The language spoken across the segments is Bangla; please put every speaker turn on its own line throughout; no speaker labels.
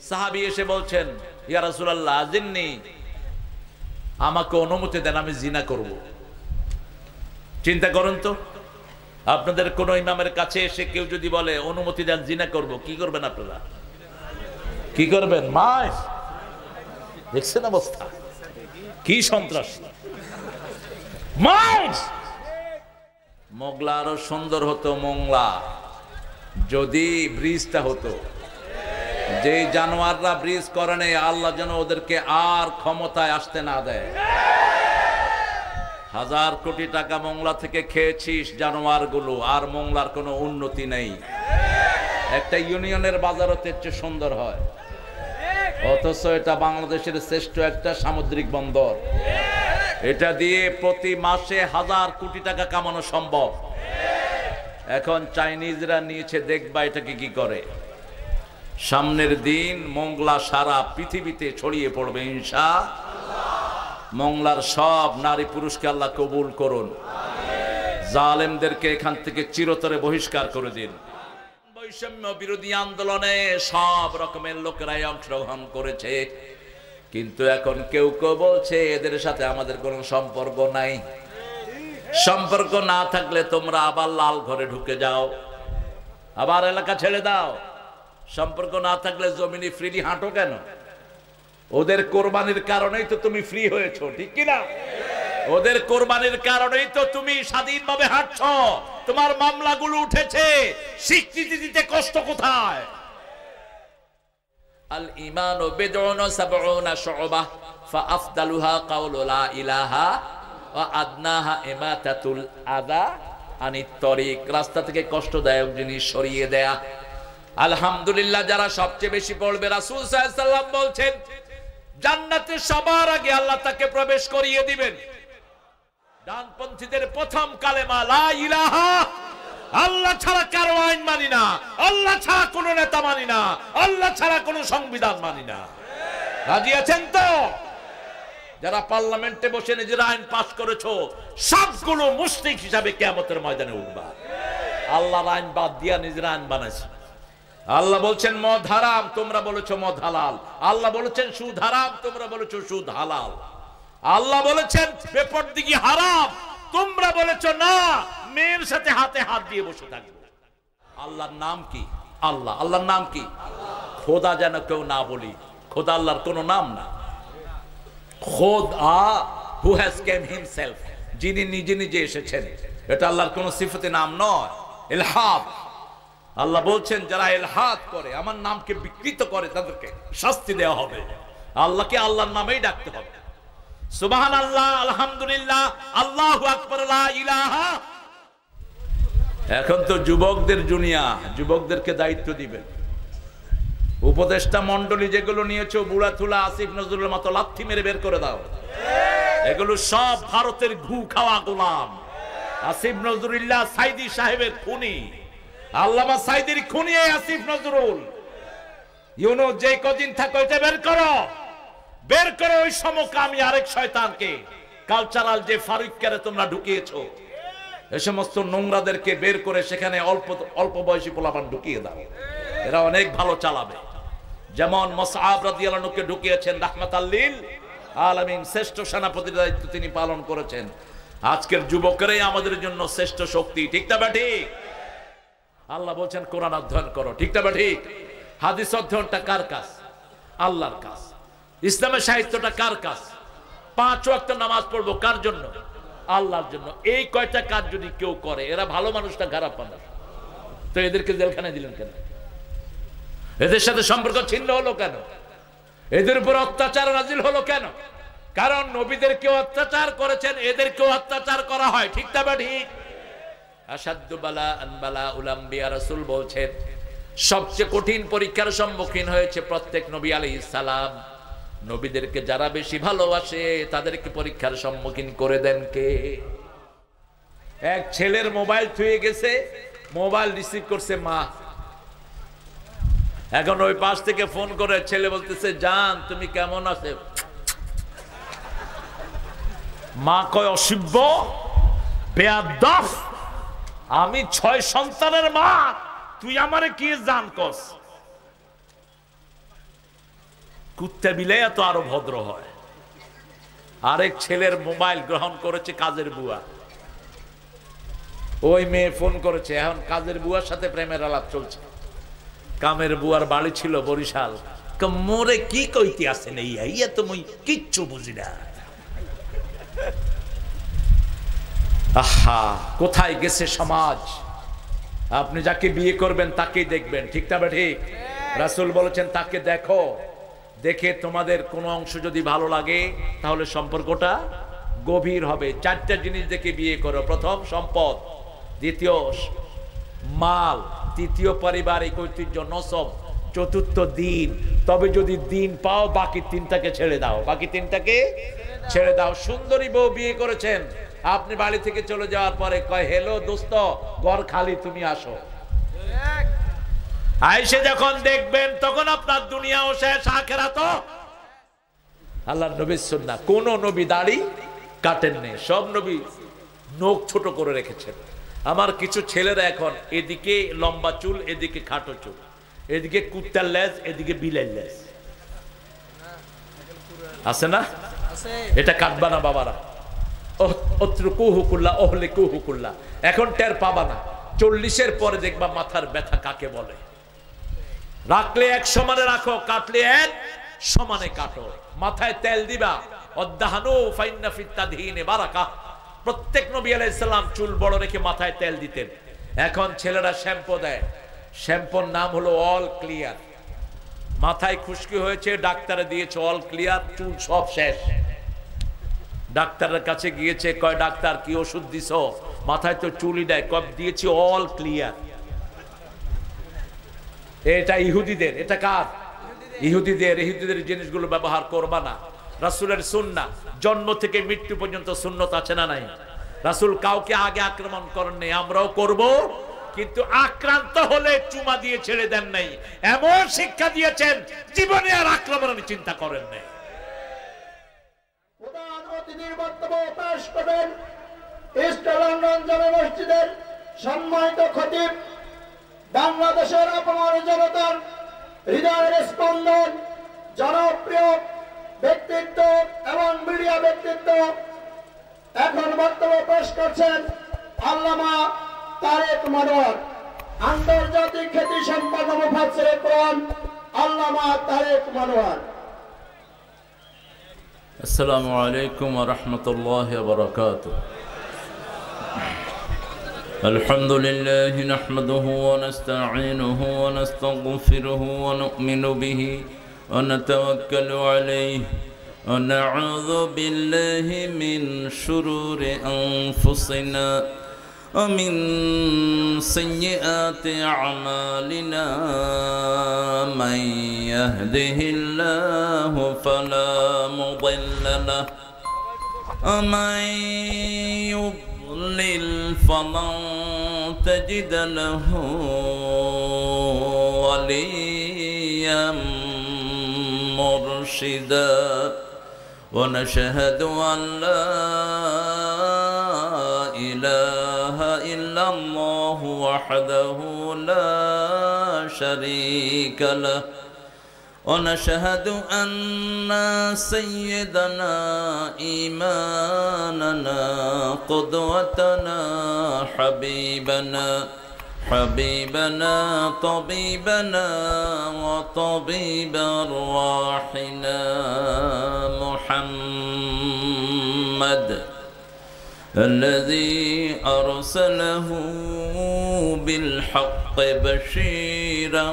সাহাবী এসে বলছেন, ইয়া রাসূলুল্লাহ আজিননি, আমাকে অনুমতি দেন, আমি জিনা করব। চিন্তা করুন তো, আপনাদের কোন ইমামের কাছে এসে কেউ যদি বলে অনুমতি দেন জিনা করব, কি করবেন আপনারা? কি করবেন? মাস দেখছেন অবস্থা, কি সন্ত্রাস! মাস মোগলা আরো সুন্দর হতো, মোংলা, যদি ব্রিজটা হতো। যে জানোয়াররা ব্রিজ করে নেই, আল্লাহ যেন ওদেরকে আর ক্ষমতায় আসতে না দেয়। 1000 কোটি টাকা মোংলা থেকে খেয়েছিস জানোয়ার গুলো, আর মোংলার কোনো উন্নতি নেই। একটা ইউনিয়নের বাজার হতে চেয়ে সুন্দর হয়, অথচ এটা বাংলাদেশের শ্রেষ্ঠ একটা সামুদ্রিক বন্দর। এটা দিয়ে প্রতি মাসে 1000 কোটি টাকা কামানো সম্ভব। এখন চাইনিজরা নিয়েছে, দেখবা এটাকে কি করে। সামনের দিন মোংলা সারা পৃথিবীতে ছড়িয়ে পড়বে ইনশাআল্লাহ। মোংলার সব নারী পুরুষকে আল্লাহ কবুল করুন, জালেমদেরকে এখান থেকে চিরতরে বহিষ্কার করে দিন। বৈষম্য বিরোধী আন্দোলনে সব রকমের লোকেরাই অংশগ্রহণ করেছে, কিন্তু এখন কেউ কেউ বলছে এদের সাথে আমাদের কোনো সম্পর্ক নাই। সম্পর্ক না থাকলে তোমরা আবার লাল ঘরে ঢুকে যাও, আবার এলাকা ছেড়ে দাও। সম্পর্ক না থাকলে জমিনে ফ্রিলি হাঁটো কেন? ওদের কোরবানির কারণেই তো তুমি ফ্রি হয়েছো, ঠিক কিনা? ওদের কোরবানির কারণেই তো তুমি স্বাধীনভাবে হাঁটছো, তোমার মামলাগুলো উঠেছে। স্বীকৃতি দিতে কষ্ট কোথায়? আল ঈমানু বিদউন সাবউনা শু'বাহ ফাআফদালুহা কাউলু লা ইলাহা ওয়া আদনাহা ইমাতাতুল আযা আনিত তরিক। রাস্তা থেকে কষ্টদায়ক জিনিস সরিয়ে দেয়া। আলহামদুলিল্লাহ, যারা সবচেয়ে বেশি পড়বে, রাসূল সাল্লাল্লাহু আলাইহি ওয়াসাল্লাম বলছেন জান্নাতে সবার আগে আল্লাহ তাকে প্রবেশ করিয়ে দিবেন। ডানপন্থীদের প্রথম কালেমা লা ইলাহা, আল্লাহ ছাড়া কারো আইন মানি না, আল্লাহ ছাড়া কোনো নেতা মানি না, আল্লাহ ছাড়া কোনো সংবিধান মানি না। রাজি আছেন তো? যারা পার্লামেন্টে বসে নিজের আইন পাস করেছো, সবগুলো মুশরিক হিসাবে কিয়ামতের ময়দানে উঠবা। আল্লাহর আইন বাদ দিয়া নিজের আইন বানাইছে। আল্লাহ বলছেন মদ হারাম, তোমরা বলেছো মদ হালাল। আল্লাহ বলেছেন সুদ হারাম, তোমরা বলেছো সুদ হালাল। আল্লাহ বলেছেন বেপরদিগি হারাম, তোমরা বলেছো না মেয়ের সাথে হাতে হাত দিয়ে বসে থাকবো। আল্লাহর নাম কি? আল্লাহ। আল্লাহর নাম কি? খোদা যেন কেউ না বলি, খোদা আল্লাহর কোনো নাম না। খোদা হু হ্যাজ কেম হিমসেলফ, যিনি নিজে নিজে এসেছেন, এটা আল্লাহর কোনো সিফাতে নাম নয়। ইলহাদ, আল্লাহ বলছেন যারা ইলহাদ করে, আমার নামকে বিকৃত করে, তাদেরকে শাস্তি দেওয়া হবে। আল্লাহকে আল্লাহর নামেই ডাকতে হবে। সুবহানাল্লাহ, আলহামদুলিল্লাহ, আল্লাহু আকবার, লা ইলাহা। এখন তো যুবকদের দুনিয়া, যুবকদেরকে দায়িত্ব দিবেন। উপদেষ্টা মন্ডলী যেগুলো নিয়েছো, বুড়া থুলা আসিফ নজরুলের মতো লাথি মেরে বের করে দাও। এগুলো সব ভারতের ঘু খাওয়া গোলাম। আসিফ নজরুল্লাহ সাইদি সাহেবের খুনি, আল্লামা সাইদির খুনি আসিফ নজরুল। ইউনো যে কদিন থাকো এটা বের করো, বের করো ওই সমকামী আরেক শয়তানকে। কালচারাল যে ফারুককে তোমরা ঢুকিয়েছো, এই সমস্ত নোংরাদেরকে বের করে সেখানে অল্প বয়সী পোলাপান ঢুকিয়ে দাও। এরা অনেক ভালো চালাবে। যেমন মুসআব রাদিয়াল্লাহু আনহুকে ঢুকিয়েছেন রাহমাতাল লিল আলামিন, শ্রেষ্ঠ সেনাপতির দায়িত্ব তিনি পালন করেছেন। আজকের যুবকেরাই আমাদের জন্য শ্রেষ্ঠ শক্তি, ঠিক না ঠিক? আল্লাহ বলছেন কোরআন অধ্যয়ন করো, ঠিক না ঠিক? হাদিস অধ্যয়নটা কার কাজ? আল্লাহর কাজ। ইসলামের সাহিত্যটা কার কাজ? 5 ওয়াক্ত নামাজ পড়বো কার জন্য? আল্লাহর জন্য। এই কয়টা কাজ যদি কেউ করে, এরা ভালো মানুষটা খারাপ মানুষ, তো এদেরকে জেলখানায় দিলেন কেন? এদের সাথে সম্পর্ক ছিন্ন হলো কেন? এদের উপর অত্যাচার নাজিল হলো কেন? কারণ নবীদেরকেও অত্যাচার করেছেন, এদেরকেও অত্যাচার করা হয়, ঠিক না ঠিক? আসাদ্দু বালাআন বালাউল আম্বিয়া, রাসূল বলছেন সবচেয়ে কঠিন পরীক্ষার সম্মুখীন হয়েছে প্রত্যেক নবী আলাইহিস সালাম। নবীদেরকে যারা বেশি ভালোবাসে তাদেরকে পরীক্ষার সম্মুখীন করে দেন কে? এক ছেলের মোবাইল থুয়ে গেছে, মোবাইল রিসিভ করছে মা। এখন ওই পাশ থেকে ফোন করে ছেলে বলতেছে, জান তুমি কেমন আছো? মা কয়, অসভ্য, বেয়াদব, আমি 6 সন্তানের মা, তুই আমারে কি জান কস? কুত্তা বিলাই তো আরো ভদ্র হয়। আরেক ছেলের মোবাইল গ্রহণ করেছে কাজের বুয়া, ওই মেয়ে ফোন করেছে, এখন কাজের বুয়ার সাথে প্রেমের আলাপ চলছে। কামের বুয়ার বাড়ি ছিল বরিশাল। মোরে কি কইতে আসেন ইয়া তো মুই কিচ্ছু বুঝি না। আহা, কোথায় গেছে সমাজ। আপনি যাকে বিয়ে করবেন তাকেই দেখবেন, ঠিক না ঠিক? রাসূল বলেছেন তাকে দেখো, দেখে তোমাদের কোনো অংশ যদি ভালো লাগে তাহলে সম্পর্কটা গভীর হবে। চারটা জিনিস দেখে বিয়ে করো। প্রথম সম্পদ, দ্বিতীয় মাল, তৃতীয় পারিবারিক ঐতিহ্য নসব, চতুর্থ দিন। তবে যদি দিন পাও বাকি তিনটাকে ছেড়ে দাও, বাকি তিনটাকে ছেড়ে দাও। সুন্দরী বউ বিয়ে করেছেন, আপনি বাড়ি থেকে চলে যাওয়ার পরে কয় হেলো দোস্ত, ঘর খালি, তুমি আসো। আইসে যখন দেখবেন তখন আপনার দুনিয়াও শেষ, আখিরাতও। আল্লাহর নবীর সুন্নাহ, কোন নবী দাড়ি কাটেন নেই, সব নবী নখ ছোট করে রেখেছেন। আমার কিছু ছেলেরা এখন এদিকে লম্বা চুল, এদিকে খাটো চুল, এদিকে কুত্তার লেজ, এদিকে বিলের লেজ আছে না? এটা কাটবা না বাবারা, এখন টের পাবা না। 40-এর পরে দেখবা মাথার ব্যথা কাকে বলে। রাখলে এক সমানে রাখো, কাটলে এক সমানে কাটো। মাথায় তেল দিবা, অদ্দাহানু ফাইন্না ফিত তাদহিনে বারাকা। প্রত্যেক নবী আলাইহিস সালাম চুল বড় রেখে মাথায় তেল দিতেন। এখন ছেলেরা শ্যাম্পু দেয়, শ্যাম্পুর নাম হলো অল ক্লিয়ার। মাথায় খুশকি হয়েছে, ডাক্তারে দিয়েছে অল ক্লিয়ার, চুল সব শেষ। ডাক্তারের কাছে গিয়েছে, কয় ডাক্তার কি ওষুধ দিছো? মাথায় তো চুলই দেয়, কব দিয়েছি অল ক্লিয়ার। এটা ইহুদিদের, এটা কার? ইহুদিদের। ইহুদিদের জিনিসগুলো ব্যবহার করবা না। রাসূলের সুন্নাহ, জন্ম থেকে মৃত্যু পর্যন্ত সুন্নত আছে না নাই? রাসূল কাউকে আগে আক্রমণ করেন নাই, আমরাও করব, কিন্তু আক্রান্ত হলে চুমা দিয়ে ছেড়ে দেন নাই। এমন শিক্ষা দিয়েছেন, জীবনে আর আক্রমণের চিন্তা করেন নাই।
প্রধান অতিথির বক্তব্য পেশ করবেন ইস্ট লন্ডন জামে মসজিদের সম্মানিত খতিব, বাংলাদেশের আপামর জনতার হৃদয়ের স্পন্দন, জনপ্রিয় ব্যক্তিত্ব এবং মিডিয়া ব্যক্তিত্ব। এখন বক্তব্য পেশ করছেন আল্লামা তারেক মনোয়ার, আন্তর্জাতিক খ্যাতি সম্পন্ন মুফাসসিরে কোরআন আল্লামা তারেক মনোয়ার।
আসসালামু আলাইকুম ওয়া রাহমাতুল্লাহি ওয়া বারাকাতুহু। আলহামদুলিল্লাহি নাহমাদুহু ওয়া নাস্তাঈনুহু ওয়া নাস্তাগফিরুহু ওয়া নু'মিনু বিহি ওয়া নাতাওয়াক্কালু আলাইহি ওয়া না'উযু বিল্লাহি মিন শুরুরি আনফুসিনা ওয়া মিন সাইয়্যাতি আ'মালিনা মান ইয়াহদিহিল্লাহু ফালা মুদিল্লা লাহু ওয়া মান يضلل فلن تجد له وليا مرشدا ونشهد أن لا إله إلا الله وحده لا شريك له ونشهد أن سيدنا إمامنا قدوتنا حبيبنا طبيبنا وطبيب أرواحنا محمد الذي أرسله بالحق بشيرا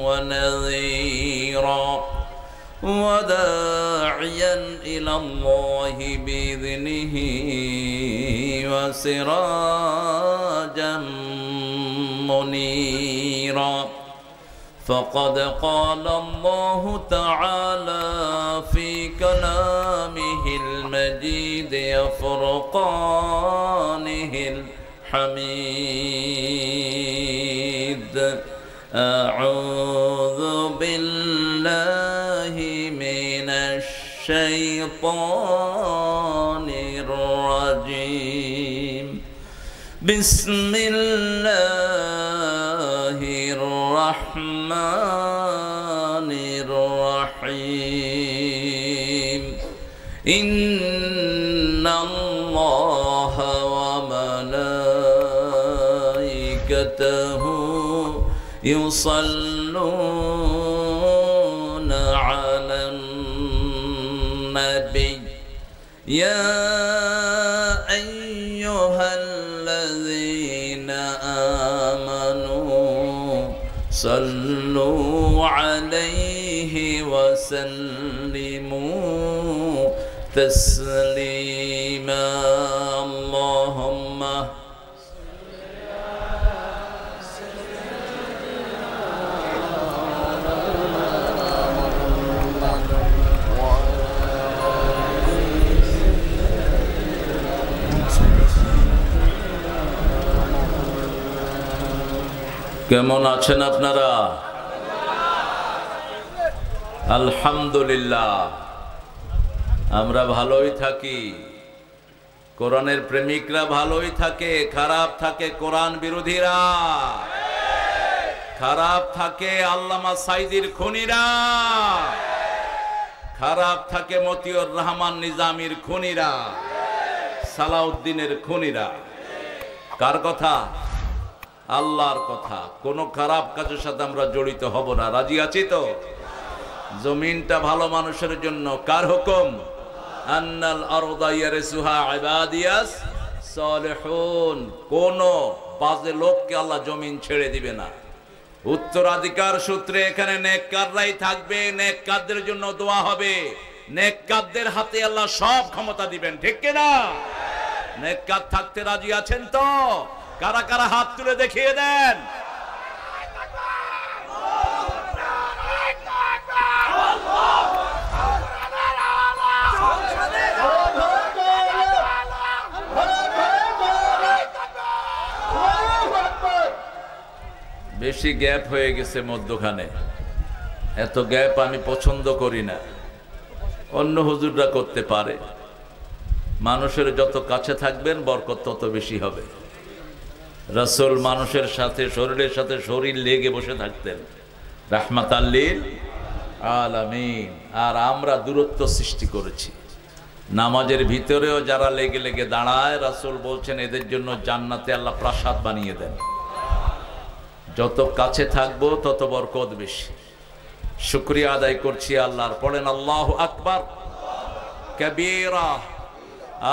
ونذيرا وداعيا إلى الله بإذنه وسراجا منيرا فقد قال الله تعالى في كلامه المجيد وفرقانه الحميد أعوذ بالله من الشيطان الرجيم بسم الله الرحمن الرحيم الرحيم إن الله وملائكته يصلون على النبي يا أيها الذين آمنوا صلوا عليه وسلموا تسليما اللهم কেমন আছেন আপনারা? আলহামদুলিল্লাহ আমরা ভালোই থাকি। কোরআনের প্রেমিকরা ভালোই থাকে, খারাপ থাকে কোরআন বিরোধীরা, খারাপ থাকে আল্লামা সাইদির খুনিরা, খারাপ থাকে মতিউর রহমান নিজামীর খুনিরা, সালাউদ্দিনের খুনিরা। কার কথা? আল্লাহর কথা। কোন খারাপ কাজের সাথে আমরা জড়িত হব না। রাজি আছি তো? জমিনটা ভালো মানুষের জন্য। কার হুকুম? আন্নাল আরদা ইয়ারিসুহা ইবাদিয়াস সালিহুন। কোন বাজে লোককে আল্লাহ জমিন ছেড়ে দিবে না। উত্তরাধিকার সূত্রে এখানে নেককাররাই থাকবে, নেককারদের জন্য দোয়া হবে, নেককারদের হাতে আল্লাহ সব ক্ষমতা দিবেন। ঠিক কি না? নেককার থাকতে রাজি আছেন তো? কারা কারা হাত তুলে দেখিয়ে দেন। বেশি গ্যাপ হয়ে গেছে মধ্যখানে। এত গ্যাপ আমি পছন্দ করি না। অন্য হুজুররা করতে পারে। মানুষের যত কাছে থাকবেন বরকত তত বেশি হবে। রাসূল মানুষের সাথে, শরীরের সাথে শরীর লেগে বসে থাকতেন, রাহমাতাল লিল আলামিন। আর আমরা দূরত্ব সৃষ্টি করেছি। নামাজের ভিতরেও যারা লেগে লেগে দাঁড়ায়, রাসূল বলছেন এদের জন্য জান্নাতে আল্লাহ প্রাসাদ বানিয়ে দেন। যত কাছে থাকবো তত বরকত বেশি। শুকরিয়া আদায় করছি আল্লাহর। পড়েন আল্লাহু আকবার কাবীরা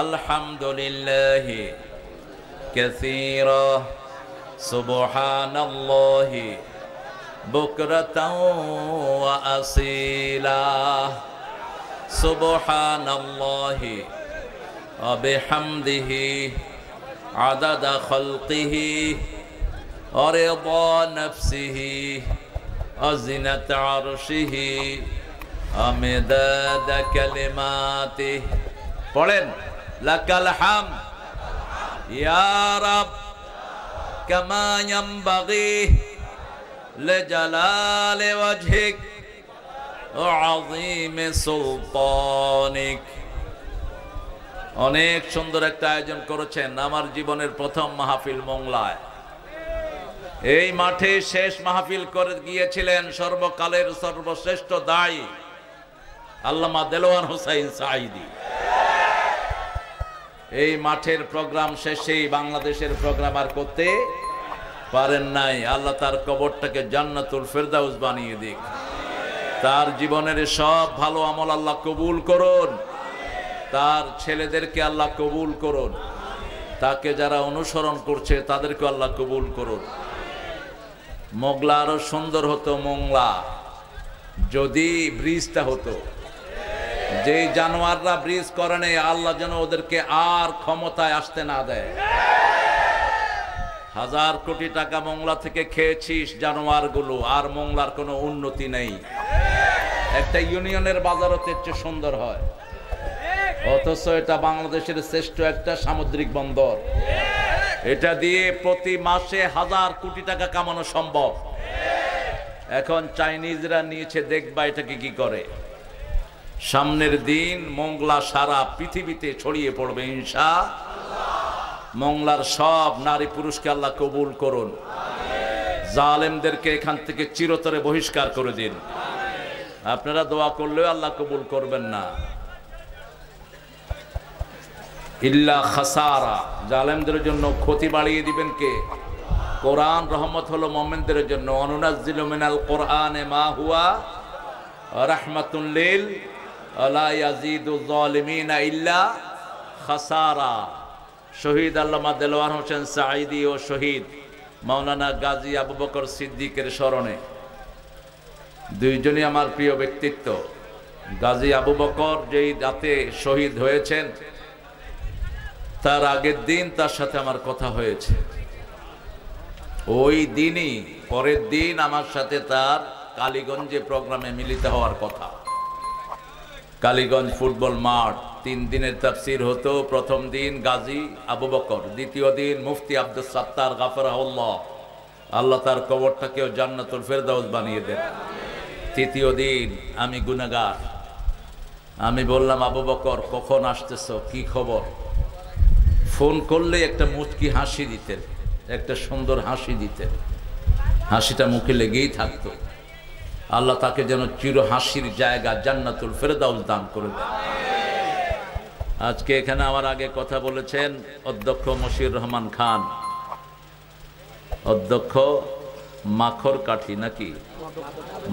আলহামদুলিল্লাহি কাসীরা সুবহানাল্লাহি বুকরাতাও ওয়া আসীলা সুবহানাল্লাহি ওয়া বিহামদিহি আদাদা খালকিহি ওয়া রিদা নাফসিহি ওয়া জিনাত আরশিহি ওয়া মিদাদা কালিমাতিহি। পড়েন লাকাল হামদ ইয়া রাব কামা ইয়ানবাগি লিজালালি ওয়াজহিক ওয়া আযীমি সুলতানিক। অনেক সুন্দর একটা আয়োজন করেছেন। আমার জীবনের প্রথম মাহফিল মোংলায়। এই মাঠে শেষ মাহফিল করে গিয়েছিলেন সর্বকালের সর্বশ্রেষ্ঠ দায়ী আল্লামা দেলোয়ার হোসাইন সাঈদী। এই মাঠের প্রোগ্রাম শেষেই বাংলাদেশের প্রোগ্রাম আর করতে পারেন নাই। আল্লাহ তার কবরটাকে জান্নাতুল ফেরদাউস বানিয়ে দিক। তার জীবনের সব ভালো আমল আল্লাহ কবুল করুন। তার ছেলেদেরকে আল্লাহ কবুল করুন। তাকে যারা অনুসরণ করছে তাদেরকে আল্লাহ কবুল করুন। মোগলা আরো সুন্দর হতো মোংলা যদি ব্রিজটা হতো। যে জানোয়াররা ব্রিজ করে নেই, আল্লাহ যেন ওদেরকে আর ক্ষমতায় আসতে না দেয়। হাজার কোটি টাকা মোংলা থেকে খেয়েছিস জানোয়ার গুলো, আর মোংলার কোনো উন্নতি নেই। একটা ইউনিয়নের বাজার হতে চেয়ে সুন্দর হয়, অথচ এটা বাংলাদেশের শ্রেষ্ঠ একটা সামুদ্রিক বন্দর। এটা দিয়ে প্রতি মাসে হাজার কোটি টাকা কামানো সম্ভব। এখন চাইনিজরা নিয়েছে, দেখবা এটাকে কি করে। সামনের দিন মোংলা সারা পৃথিবীতে ছড়িয়ে পড়বে ইনশাআল্লাহ। মোংলার সব নারী পুরুষকে আল্লাহ কবুল করুন। জালেমদেরকে এখান থেকে চিরতরে বহিষ্কার করে দিন। আপনারা দোয়া করলেও আল্লাহ কবুল করবেন না। ইল্লা খাসারা, জালেমদের জন্য ক্ষতি বাড়িয়ে দিবেন কে? কোরআন রহমত হলো মুমিনদের জন্য। অনুনাজ্জিলু মিনাল কোরআনে মা হুয়া রাহমাতুল লিল ওয়ালা ইয়াজিদু যালিমিনা ইল্লা খাসারা। শহীদ আল্লামা দেলোয়ার হোসেন সাঈদী ও শহীদ মাওলানা গাজী আবু বকর সিদ্দিকের স্মরণে, দুইজনই আমার প্রিয় ব্যক্তিত্ব। গাজী আবু বকর যেই রাতে শহীদ হয়েছেন, তার আগের দিন তার সাথে আমার কথা হয়েছে। ওই দিনই পরের দিন আমার সাথে তার কালীগঞ্জে প্রোগ্রামে মিলিত হওয়ার কথা। কালীগঞ্জ ফুটবল মাঠ, 3 দিনের তাফসীর হতো। প্রথম দিন গাজী আবু বকর, দ্বিতীয় দিন মুফতি আব্দুস সাত্তার গাফরাহুল্লাহ, আল্লাহ তার কবরটাকেও জান্নাতুল ফেরদাউস বানিয়ে দেন। তৃতীয় দিন আমি গুনাহগার। আমি বললাম, আবু বকর কখন আসতেছো, কি খবর? ফোন করলে একটা মুচকি হাসি দিতেন, একটা সুন্দর হাসি দিতেন, হাসিটা মুখে লেগেই থাকতো। আল্লাহ তাকে যেন চির হাসির জায়গা জান্নাতুল ফেরদাউস দান করে দেন। আজকে এখানে আমার আগে কথা বলেছেন অধ্যক্ষ মশিউর রহমান খান, অধ্যক্ষ মাখর কাঠি নাকি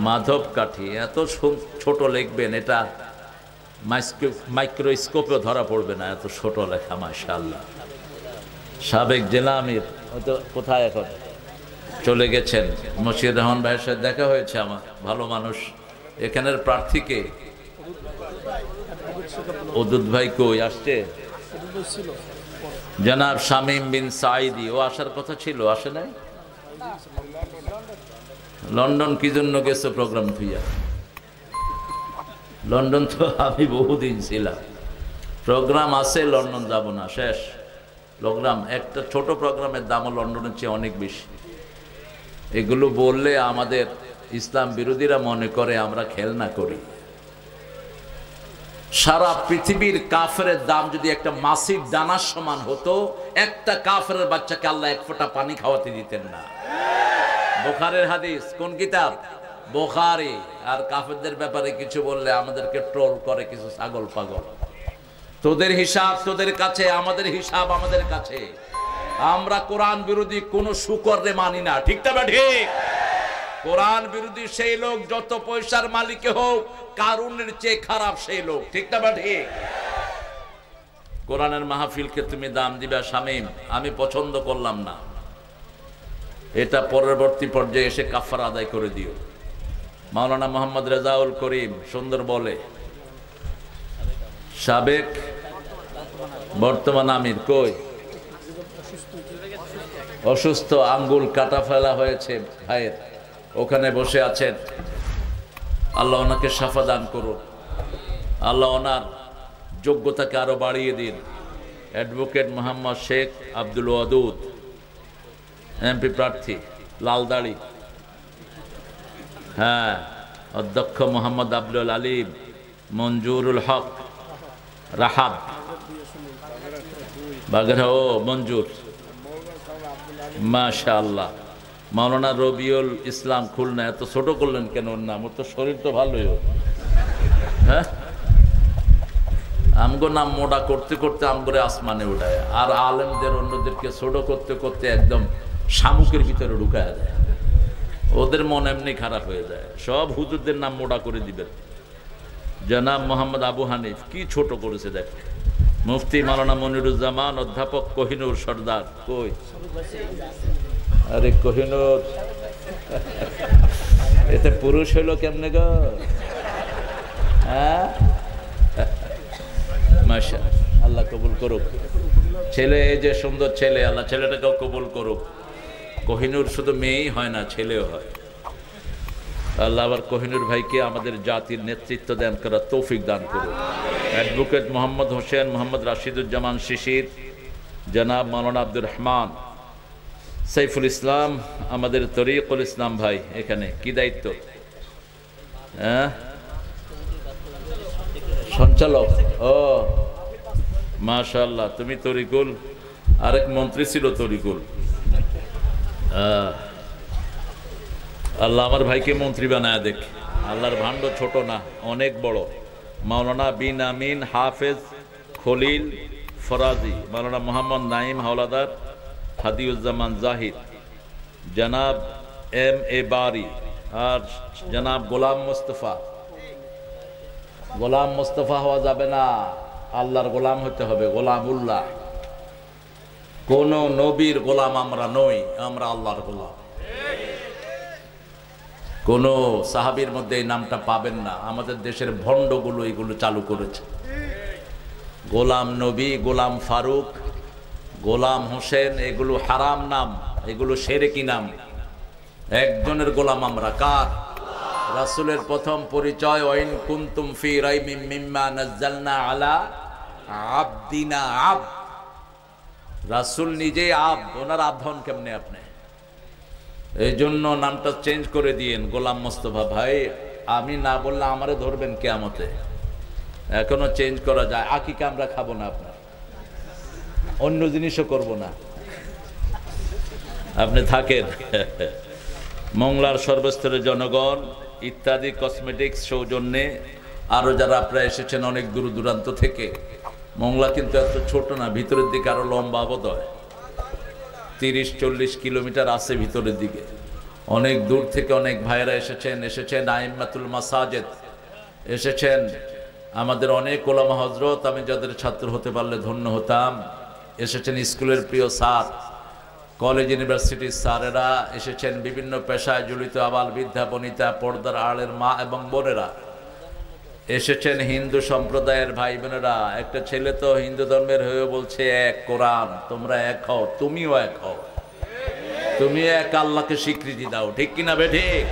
মাধব কাঠি। এত ছোট লিখবেন, এটা মাইক্রোস্কোপেও ধরা পড়বে না, এত ছোট লেখা। মাশাআল্লাহ। সাবেক জেলা আমির কোথায় এখন চলে গেছেন। মশিউর রহমান ভাইয়ের সাথে দেখা হয়েছে আমার, ভালো মানুষ। এখানের প্রার্থীকে ওদুদ ভাই কই আসছে? জনাব শামীম বিন সাঈদী, ও আসার কথা ছিল, আসে নাই। লন্ডন কি জন্য গেছে প্রোগ্রাম থুইয়া? লন্ডন তো আমি বহুদিন ছিলাম। প্রোগ্রাম আছে, লন্ডন যাব না, শেষ প্রোগ্রাম। একটা ছোট প্রোগ্রামের দামও লন্ডনের চেয়ে অনেক বেশি। এগুলো বললে আমাদের ইসলাম বিরোধীরা মনে করে আমরা খেলনা করি। সারা পৃথিবীর কাফেরের দাম যদি একটা মাসির দানার সমান হতো, একটা কাফেরের বাচ্চাকে আল্লাহ 1 ফোঁটা পানি খাওয়াতে দিতেন না। বুখারীর হাদিস, কোন কিতাব? বুখারী। আর কাফেরদের ব্যাপারে কিছু বললে আমাদেরকে ট্রোল করে কিছু ছাগল পাগল। তোদের হিসাব তোদের কাছে, আমাদের হিসাব আমাদের কাছে। আমরা কোরআন বিরোধী কোন শুকরে মানি না, ঠিক না ঠিক? কোরআন বিরোধী সেই লোক যত পয়সার মালিক হোক, কারুনের চেয়ে খারাপ সেই লোক, ঠিক না ঠিক? কোরআনের মাহফিলকে তুমি দাম দিবা শামীম, আমি পছন্দ করলাম না। এটা পরবর্তী পর্যায়ে এসে কাফারা আদায় করে দিও। মাওলানা মোহাম্মদ রেজাউল করিম সুন্দর বলে, সাবেক বর্তমান আমির কই? অসুস্থ, আঙ্গুল কাটা ফেলা হয়েছে ভাইয়ের, ওখানে বসে আছেন। আল্লাহ ওনাকে শাফা দান করুন, আল্লাহ ওনার যোগ্যতাকে আরো বাড়িয়ে দিন। অ্যাডভোকেট মোহাম্মদ শেখ আব্দুল ওয়াদুদ, এমপি প্রার্থী, লালদাড়ি। হ্যাঁ, অধ্যক্ষ মোহাম্মদ আব্দুল আলিম, মঞ্জুরুল হক রাহাব, বাগেরহা। ও মঞ্জুর, মাশাআল্লাহ। মাওলানা রবিউল ইসলাম খুলনা। এত ছোট করলেন কেন ওর নাম? ওর তো শরীর তো ভালোই। হ্যাঁ, আমগো নাম মোটা করতে করতে আমগরে আসমানে উঠায়, আর আলেমদের অন্যদেরকে ছোট করতে করতে একদম শামুকের ভিতরে ঢুকায় দেয়। ওদের মন এমনি খারাপ হয়ে যায়। সব হুজুরদের নাম মোটা করে দিবেন। জনাব মোহাম্মদ আবু হানিফ কি ছোট করেছে দেখ। মুফতি মাওলানা মনিরুজ্জামান, অধ্যাপক কোহিনুর সর্দার কই? আরে কোহিনুর, এতে পুরুষ হইল কেমনে গো? হ্যাঁ, মাশা আল্লাহ কবুল করুক। ছেলে, এই যে সুন্দর ছেলে, আল্লাহ ছেলেটাকেও কবুল করুক। কোহিনুর শুধু মেয়েই হয় না, ছেলেও হয়। আল্লাহ আবার কোহিনুর ভাইকে আমাদের জাতির নেতৃত্ব দান করার তৌফিক দান করুন। অ্যাডভোকেট মোহাম্মদ হোসেন, মোহাম্মদ রাশিদুজ্জামান শিশির, জনাব মাওলানা আব্দুর রহমান, সাইফুল ইসলাম, আমাদের তরিকুল ইসলাম ভাই। এখানে কি দায়িত্ব? হ্যাঁ, সঞ্চালক। ও মাশাআল্লাহ, তুমি তরিকুল। আরেক মন্ত্রী ছিল তরিকুল। আল্লাহ আমার ভাইকে মন্ত্রী বানায় দেখ। আল্লাহর ভাণ্ড ছোট না, অনেক বড়। মাওলানা বিন আমিন হাফেজ খলিল ফরাজি, মাওলানা মোহাম্মদ নাইম হাওলাদার, হাদিউজ্জামান জাহিদ, জনাব এম এ বারি, আর জনাব গোলাম মুস্তফা। গোলাম মুস্তফা হওয়া যাবে না, আল্লাহর গোলাম হতে হবে, গোলামুল্লাহ। কোন নবীর গোলাম আমরা নই, আমরা আল্লাহর গোলাম। কোন সাহাবীর মধ্যে এই নামটা পাবেন না। আমাদের দেশের ভণ্ডগুলো এগুলো চালু করেছে। গোলাম নবী, গোলাম ফারুক, গোলাম হোসেন, এগুলো হারাম নাম, এগুলো শিরকি নাম। একজনের গোলাম আমরা, কার? রাসূলের প্রথম পরিচয়, ওয়াইন কুনতুম ফি রাইবিম মিম্মা নাযালনা আলা আবদিনা। আবদ, রাসূল নিজে আবদ, ওনার আবধন কেমনে আপনি? এই জন্য নামটা চেঞ্জ করে দিয়েন, গোলাম মোস্তফা। ভাই আমি না বললে আমারে ধরবেন কিয়ামতে। এখনো চেঞ্জ করা যায়। আকিকা আমরা খাবো না, আপনার অন্য জিনিসও করব না, আপনি থাকেন। মংলার সর্বস্তরের জনগণ ইত্যাদি কসমেটিক্স সৌজন্যে আরো যারা আপনারা এসেছেন অনেক দূর দূরান্ত থেকে। মংলা কিন্তু এত ছোট না, ভিতরের দিকে আরো লম্বা বোধহয় 30-40 কিলোমিটার আছে ভিতরের দিকে। অনেক দূর থেকে অনেক ভাইরা এসেছেন আইম্মাতুল মাসাজিদ এসেছেন, আমাদের অনেক ওলামা হযরত, আমি যাদের ছাত্র হতে পারলে ধন্য হতাম। এসেছেন স্কুলের প্রিয় স্যার, কলেজ ইউনিভার্সিটির স্যারেরা এসেছেন, বিভিন্ন পেশায় জড়িত আবাল বৃদ্ধা বনিতা, পর্দার আড়ের মা এবং বোনেরা এসেছেন, হিন্দু সম্প্রদায়ের ভাই বোনেরা। একটা ছেলে তো হিন্দু ধর্মের হয়ে বলছে এক কোরআন, তোমরা এক হও, তুমিও এক হও, তুমি এক আল্লাহকে স্বীকৃতি দাও, ঠিক কিনা বে ঠিক?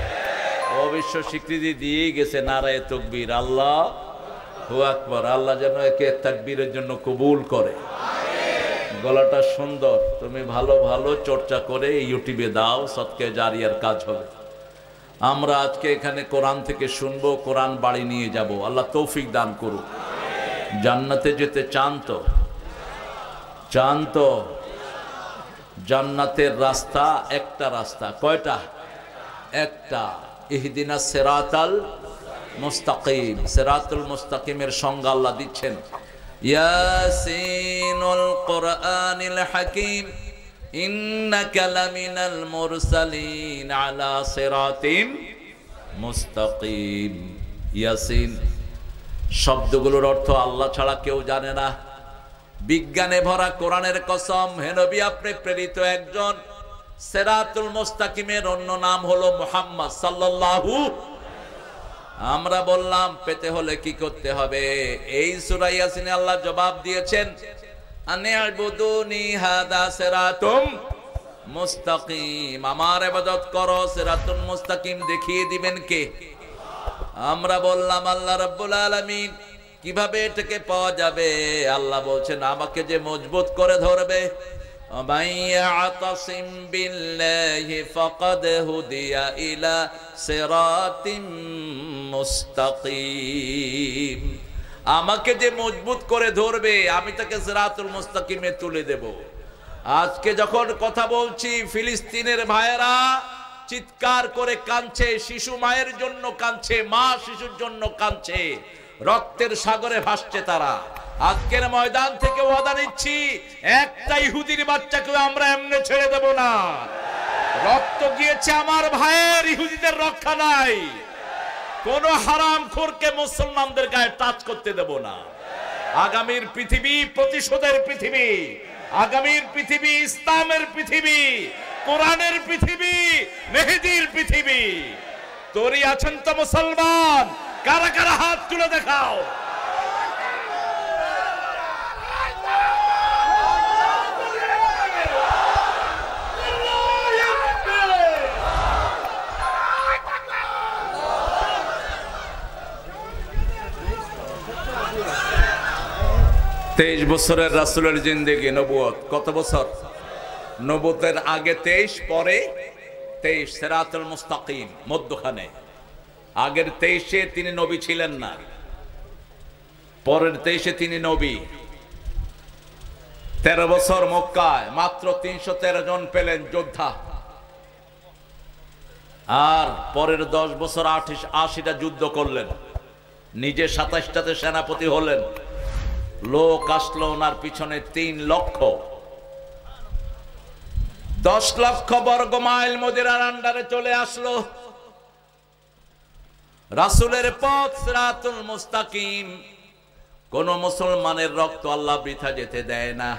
অবশ্য স্বীকৃতি দিয়েই গেছে, নারায়ে তাকবীর, আল্লাহু আকবার। আল্লাহ যেন একে তাকবীরের জন্য কবুল করে। গলাটা সুন্দর, তুমি ভালো ভালো চর্চা করে ইউটিউবে দাও, সদকা জারিয়ার কাজ হবে। আমরা আজকে এখানে কোরআন থেকে শুনবো, কোরআন বাড়ি নিয়ে যাব। আল্লাহ তৌফিক দান করুক। জান্নাতে যেতে চান তো? চান তো? জান্নাতের রাস্তা একটা রাস্তা, কয়টা? একটা। ইহদিনাস সিরাতাল মুস্তাকিম। সিরাতুল মুস্তাকিমের সংজ্ঞা আল্লাহ দিচ্ছেন, ইয়াসিনুল কুরআনিল হাকিম ইন্নাকা লামিনাল মুরসালিন আলা সিরাতিম মুস্তাকিম। ইয়াসিন শব্দগুলোর অর্থ আল্লাহ ছাড়া কেউ জানে না। বিজ্ঞানে ভরা কোরআনের কসম, হে নবী আপনি প্রেরিত একজন। সিরাতুল মুস্তাকিমের অন্য নাম হলো মুহাম্মদ সাল্লাল্লাহু। আমরা বললাম পেতে হলে কি করতে হবে? এই সূরা ইয়াসিনে আল্লাহ জবাব দিয়েছেন, আনি'বুদুনি হাদা সিরাতুম মুস্তাকিম, আমার ইবাদত করো। সিরাতুল মুস্তাকিম দেখিয়ে দিবেন কে? আমরা বললাম আল্লাহ রাব্বুল আলামিন। কিভাবে এটাকে পাওয়া যাবে? আল্লাহ বলছেন, আমাকে যে মজবুত করে ধরবে, মাইয়াতাসিম বিল্লাহি ফাকাদ হুদিয়া ইলা সিরাতিম মুস্তাকিম। আমাকে যে মজবুত করে ধরবে, আমি তাকে সিরাতুল মুস্তাকিমে তুলে দেব। আজকে যখন কথা বলছি, ফিলিস্তিনের ভাইয়েরা চিৎকার করে কাঁদছে, শিশু মায়ের জন্য কাঁদছে, মা শিশুর জন্য কাঁদছে, রক্তের সাগরে ভাসছে তারা। আজকের ময়দান থেকে ওয়াদা নিচ্ছি, একটা ইহুদির বাচ্চাকেও আমরা এমনি ছেড়ে দেব না। রক্ত গিয়েছে আমার ভাইয়ের, ইহুদিদের রক্ষা নাই। কোন হারামখোরকে মুসলমানদের গায়ে টাচ করতে দেব না। আগামীর পৃথিবী প্রতিশোধের পৃথিবী, আগামীর পৃথিবী ইসলামের পৃথিবী, কোরআনের পৃথিবী, মেহেদীর পৃথিবী। তোরই আছেন তো মুসলমান? কারা কারা হাত তুলে দেখাও। তেইশ বছরের রাসূলের জিন্দেগি, নবুয়ত কত বছর? নবুয়তের আগে 23, পরে 23। সিরাতুল মুস্তাকিম মধ্যখানে। আগের 23-এ তিনি নবী ছিলেন না, পরের 23-এ তিনি নবী। 13 বছর মক্কায় মাত্র 313 জন পেলেন যোদ্ধা। আর পরের 10 বছর 80টা যুদ্ধ করলেন, নিজে 27টাতে সেনাপতি হলেন। লোক আসলো ওনার পিছনে 3 লক্ষ, 10 লক্ষ বর্গ মাইল মদিনার আন্ডারে চলে আসলো। রাসূলের পথ সিরাতুল মুস্তাকিম, কোন মুসলমানের রক্ত আল্লাহ বৃথা যেতে দেয় না।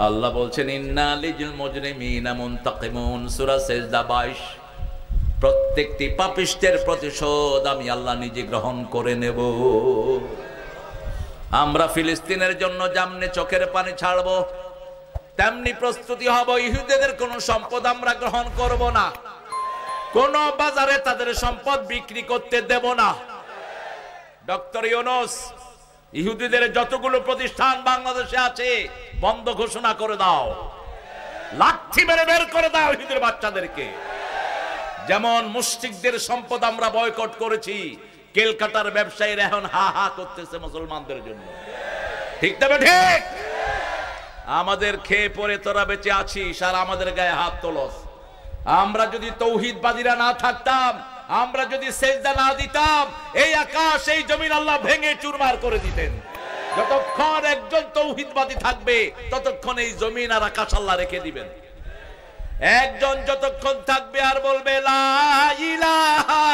আল্লাহ বলছেন ইন্না লিল মুজরিমিনা মুনতাকিমুন, সূরা সেজদা 22। প্রত্যেকটি পাপিষ্টের প্রতিশোধ আমি আল্লাহ নিজে গ্রহণ করে নেব। আমরা ফিলিস্তিনের জন্য যেমনি চোখের পানি ছাড়বো, তেমনি প্রস্তুতি হব। ইহুদিদের কোন সম্পদ আমরা গ্রহণ করব না, কোন বাজারে তাদের সম্পদ বিক্রি করতে দেব না। ডক্টর ইউনূস, ইহুদিদের যতগুলো প্রতিষ্ঠান বাংলাদেশে আছে বন্ধ ঘোষণা করে দাও, লাঠি মেরে বের করে দাও ইহুদির বাচ্চাদেরকে। যেমন মুশরিকদের সম্পদ আমরা বয়কট করেছি, কেলকাটার ব্যবসায়ীরা এখন হা হা করতেছে মুসলমানদের জন্য। ঠিক তবে ঠিক, আমাদের খেয়ে পরে তোরা বেঁচে আছিস আর আমাদের গায়ে হাত তোলস। আমরা যদি তৌহিদবাদীরা না থাকতাম, আমরা যদি সেজদা না দিতাম, এই আকাশ এই জমিন আল্লাহ ভেঙে চুরমার করে দিতেন। যতক্ষণ একজন তৌহিদবাদী থাকবে ততক্ষণ এই জমিন আর আকাশ আল্লাহ রেখে দিবেন। একজন যতক্ষণ থাকবে আর বলবে লা ইলাহা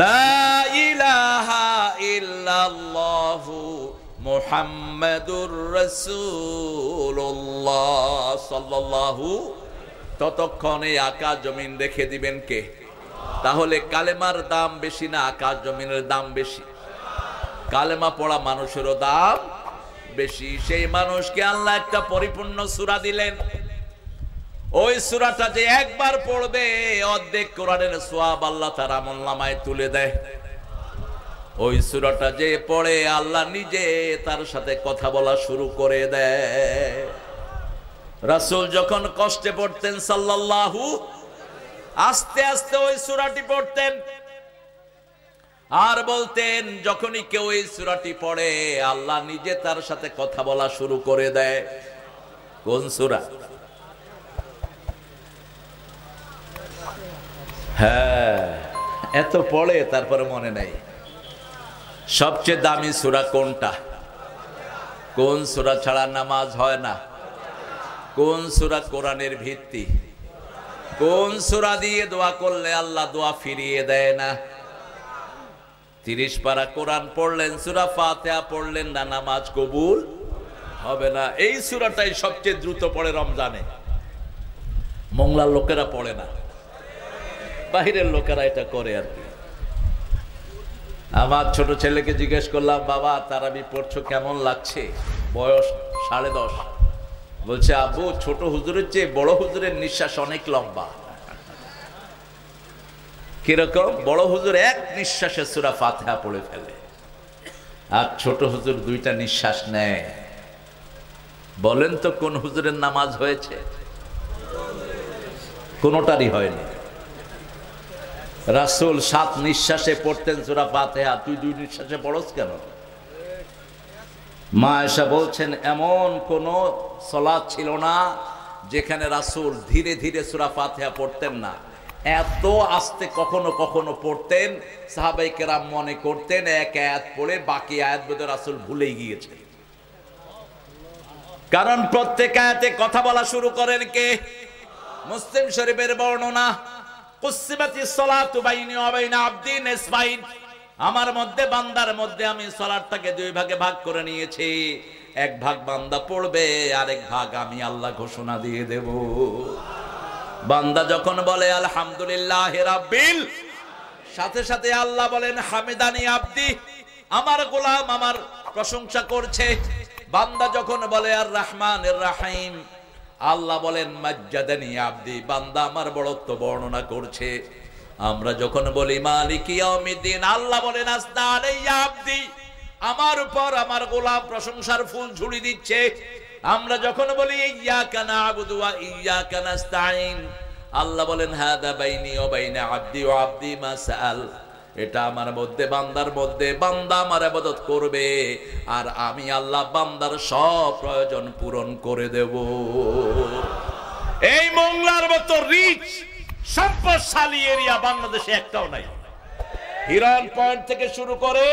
লা ইলাহা ইল্লাল্লাহু মুহাম্মাদুর রাসূলুল্লাহ সাল্লাল্লাহু, ততক্ষণ এই আকাশ জমিন রেখে দিবেন কে? তাহলে কালেমার দাম বেশি না আকাশ জমিনের দাম বেশি? কালেমা পড়া মানুষেরও দাম বেশি। সেই মানুষকে আল্লাহ একটা পরিপূর্ণ সূরা দিলেন, ওই সূরাটা যে একবার পড়বে অর্ধেক কোরআনের সওয়াব আল্লাহ তার আমলনামায় তুলে দেয়। ওই সূরাটা যে পড়ে আল্লাহ নিজে তার সাথে কথা বলা শুরু করে দেয়। রাসূল যখন কষ্টে পড়তেন সাল্লাল্লাহু, আস্তে আস্তে ওই সূরাটি পড়তেন আর বলতেন, যখনই কেউ এই সূরাটি পড়ে আল্লাহ নিজে তার সাথে কথা বলা শুরু করে দেয়। কোন সূরা? হ্যাঁ, এত পড়ে তারপরে মনে নাই। সবচেয়ে দামি সূরা কোনটা? কোন সূরা ছাড়া নামাজ হয় না? কোন সূরা কোরআনের ভিত্তি? কোন সূরা দিয়ে দোয়া করলে আল্লাহ দোয়া ফিরিয়ে দেয় না? 30 পারা কোরআন পড়লেন, সূরা ফাতিহা পড়লেন না, নামাজ কবুল হবে না। এই সূরাটাই সবচেয়ে দ্রুত পড়ে রমজানে। মোংলার লোকেরা পড়ে না, বাহিরের লোকেরা এটা করে আর কি। আমার ছোট ছেলেকে জিজ্ঞেস করলাম, বাবা তারাবি পড়ছো কেমন লাগছে? বয়স 10.5। বলছে, আব্বু ছোট হুজুরের চেয়ে বড় হুজুরের নিঃশ্বাস অনেক লম্বা। কিরকম? বড় হুজুর এক নিঃশ্বাসে সূরা ফাতিহা পড়ে ফেলে, আর ছোট হুজুর 2টা নিঃশ্বাস নেয়। বলেন তো কোন হুজুরের নামাজ হয়েছে? কোনটারই হয়নি। রাসূল 7 নিঃশ্বাসে পড়তেন সূরা ফাতিহা, তুই 2 নিঃশ্বাসে পড়স কেন? মা আয়েশা বলছেন, এমন কোন সালাত ছিল না যেখানে রাসূল ধীরে ধীরে সূরা ফাতিহা পড়তেন না। এত আস্তে কখনো কখনো পড়তেন, সাহাবায়ে কেরাম মনে করতেন এক আয়াত পড়ে বাকি আয়াত বোধহয় রাসূল ভুলেই গিয়েছেন। কারণ প্রত্যেক আয়াতে কথা বলা শুরু করেন কে? মুসলিম শরীফের বর্ণনা, কুসিবাতিস সালাতু বাইনি ওয়া বাইনা আবদি নিসফাইন, আমার মধ্যে বান্দার মধ্যে আমি সালাতটাকে 2 ভাগে ভাগ করে নিয়েছি। এক ভাগ বান্দা পড়বে, আরেক ভাগ আমি আল্লাহ ঘোষণা দিয়ে দেব। বান্দা যখন বলে আলহামদুলিল্লাহি রাব্বিল, সাথে সাথে আল্লাহ বলেন হামিদানি আবদি, আমার গোলাম আমার প্রশংসা করছে। বান্দা যখন বলে আর রহমানির রহিম, আল্লাহ বলেন মাজ্জাদানি আবদি, বান্দা আমার বড়ত্ব বর্ণনা করছে। আমরা যখন বলি মালিকি ইয়াউমিদ্দিন, আল্লাহ বলেন আসনা আলাইয়া আবদি, আমার উপর আমার গোলাম প্রশংসার ফুল ঝুড়ি দিচ্ছে। আমরা যখন বলি ইয়্যাকা না'বুদু ওয়া ইয়্যাকা নাস্তাঈন, আল্লাহ বলেন হাদা বাইনি ওয়া বাইনা আবদি ওয়া আবদি মা সাআল, এটা আমার মধ্যে, বান্দার মধ্যে, বান্দা আমার ইবাদত করবে আর আমি আল্লাহ বান্দার সব প্রয়োজন পূরণ করে দেব। এই মোংলার মতো রিচ সম্পদশালী এরিয়া বাংলাদেশে একটাও নাই। হিরন পয়েন্ট থেকে শুরু করে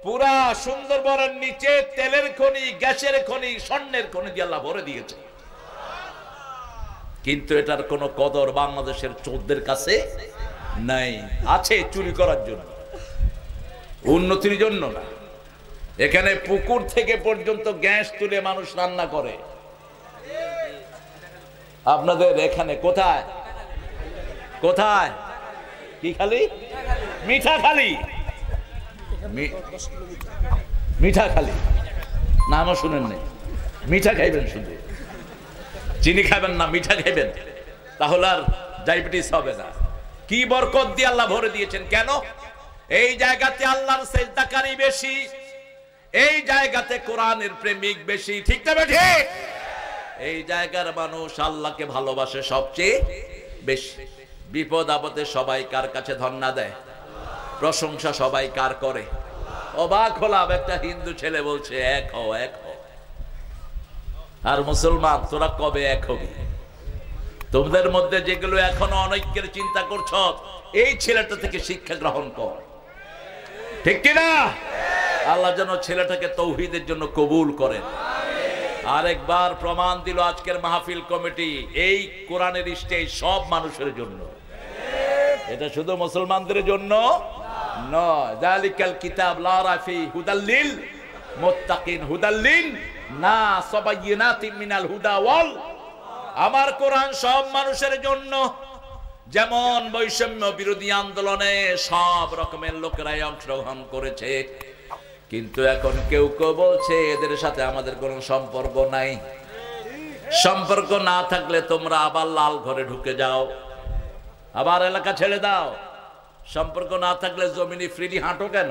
পুরা সুন্দরবনের নিচে তেলের খনি, গ্যাসের খনি, স্বর্ণের খনি দিয়ে আল্লাহ ভরে দিয়েছে, কিন্তু এটার কোনো কদর বাংলাদেশের চোরদের কাছে নাই। আছে চুরি করার জন্য, উন্নতির জন্য না। এখানে পুকুর থেকে পর্যন্ত গ্যাস তুলে মানুষ রান্না করে। আপনাদের এখানে কোথায় কোথায় কি খালি? মিঠাখালি, মিঠাখালি নামও শুনেন নাই? মিঠা খাইবেন, শুধু চিনি খাবেন না, মিঠা খাইবেন, তাহলে আর ডায়াবেটিস হবে না। কি বরকত দিয়ে আল্লাহ ভরে দিয়েছেন। কেন? এই জায়গাতে আল্লাহর সিজদাকারী বেশি, এই জায়গাতে কোরআনের প্রেমিক বেশি, ঠিক না ঠিক? এই জায়গার মানুষ আল্লাহকে ভালোবাসে সবচেয়ে বেশি। বিপদ আপদে সবাই কার কাছে ধন্না দেয়? প্রশংসা সবাই কার করে? অবাক হলাম, একটা হিন্দু ছেলে বলছে এক হও, এক হও। আর মুসলমান, তোরা কবে এক হবি? তোমাদের মধ্যে যেগুলো এখনো অনৈক্যের চিন্তা করছ, এই ছেলেটা থেকে শিক্ষা গ্রহণ কর, ঠিক কিনা? আল্লাহ যেন ছেলেটাকে তৌহিদের জন্য কবুল করেন। আরেকবার প্রমাণ দিল আজকের মাহফিল কমিটি, এই কোরআনের স্টেজ সব মানুষের জন্য, এটা শুধু মুসলমানদের জন্য নয়। যালিকাল কিতাব লা রাইবা ফীহি হুদাল লিল মুত্তাকিন, হুদাল লিন নাস ওয়া বায়িনাতিন মিনাল হুদা ওয়াল। আমার কোরআন সব মানুষের জন্য। যেমন বৈষম্য বিরোধী আন্দোলনে সব রকমের লোকেরাই অংশগ্রহণ করেছে, কিন্তু এখন কেউ কেউ বলছে এদের সাথে আমাদের কোনো সম্পর্ক নাই। সম্পর্ক না থাকলে তোমরা আবার লাল ঘরে ঢুকে যাও, আবার এলাকা ছেড়ে দাও। সম্পর্ক না থাকলে জমিনে ফ্রিলি হাঁটো কেন?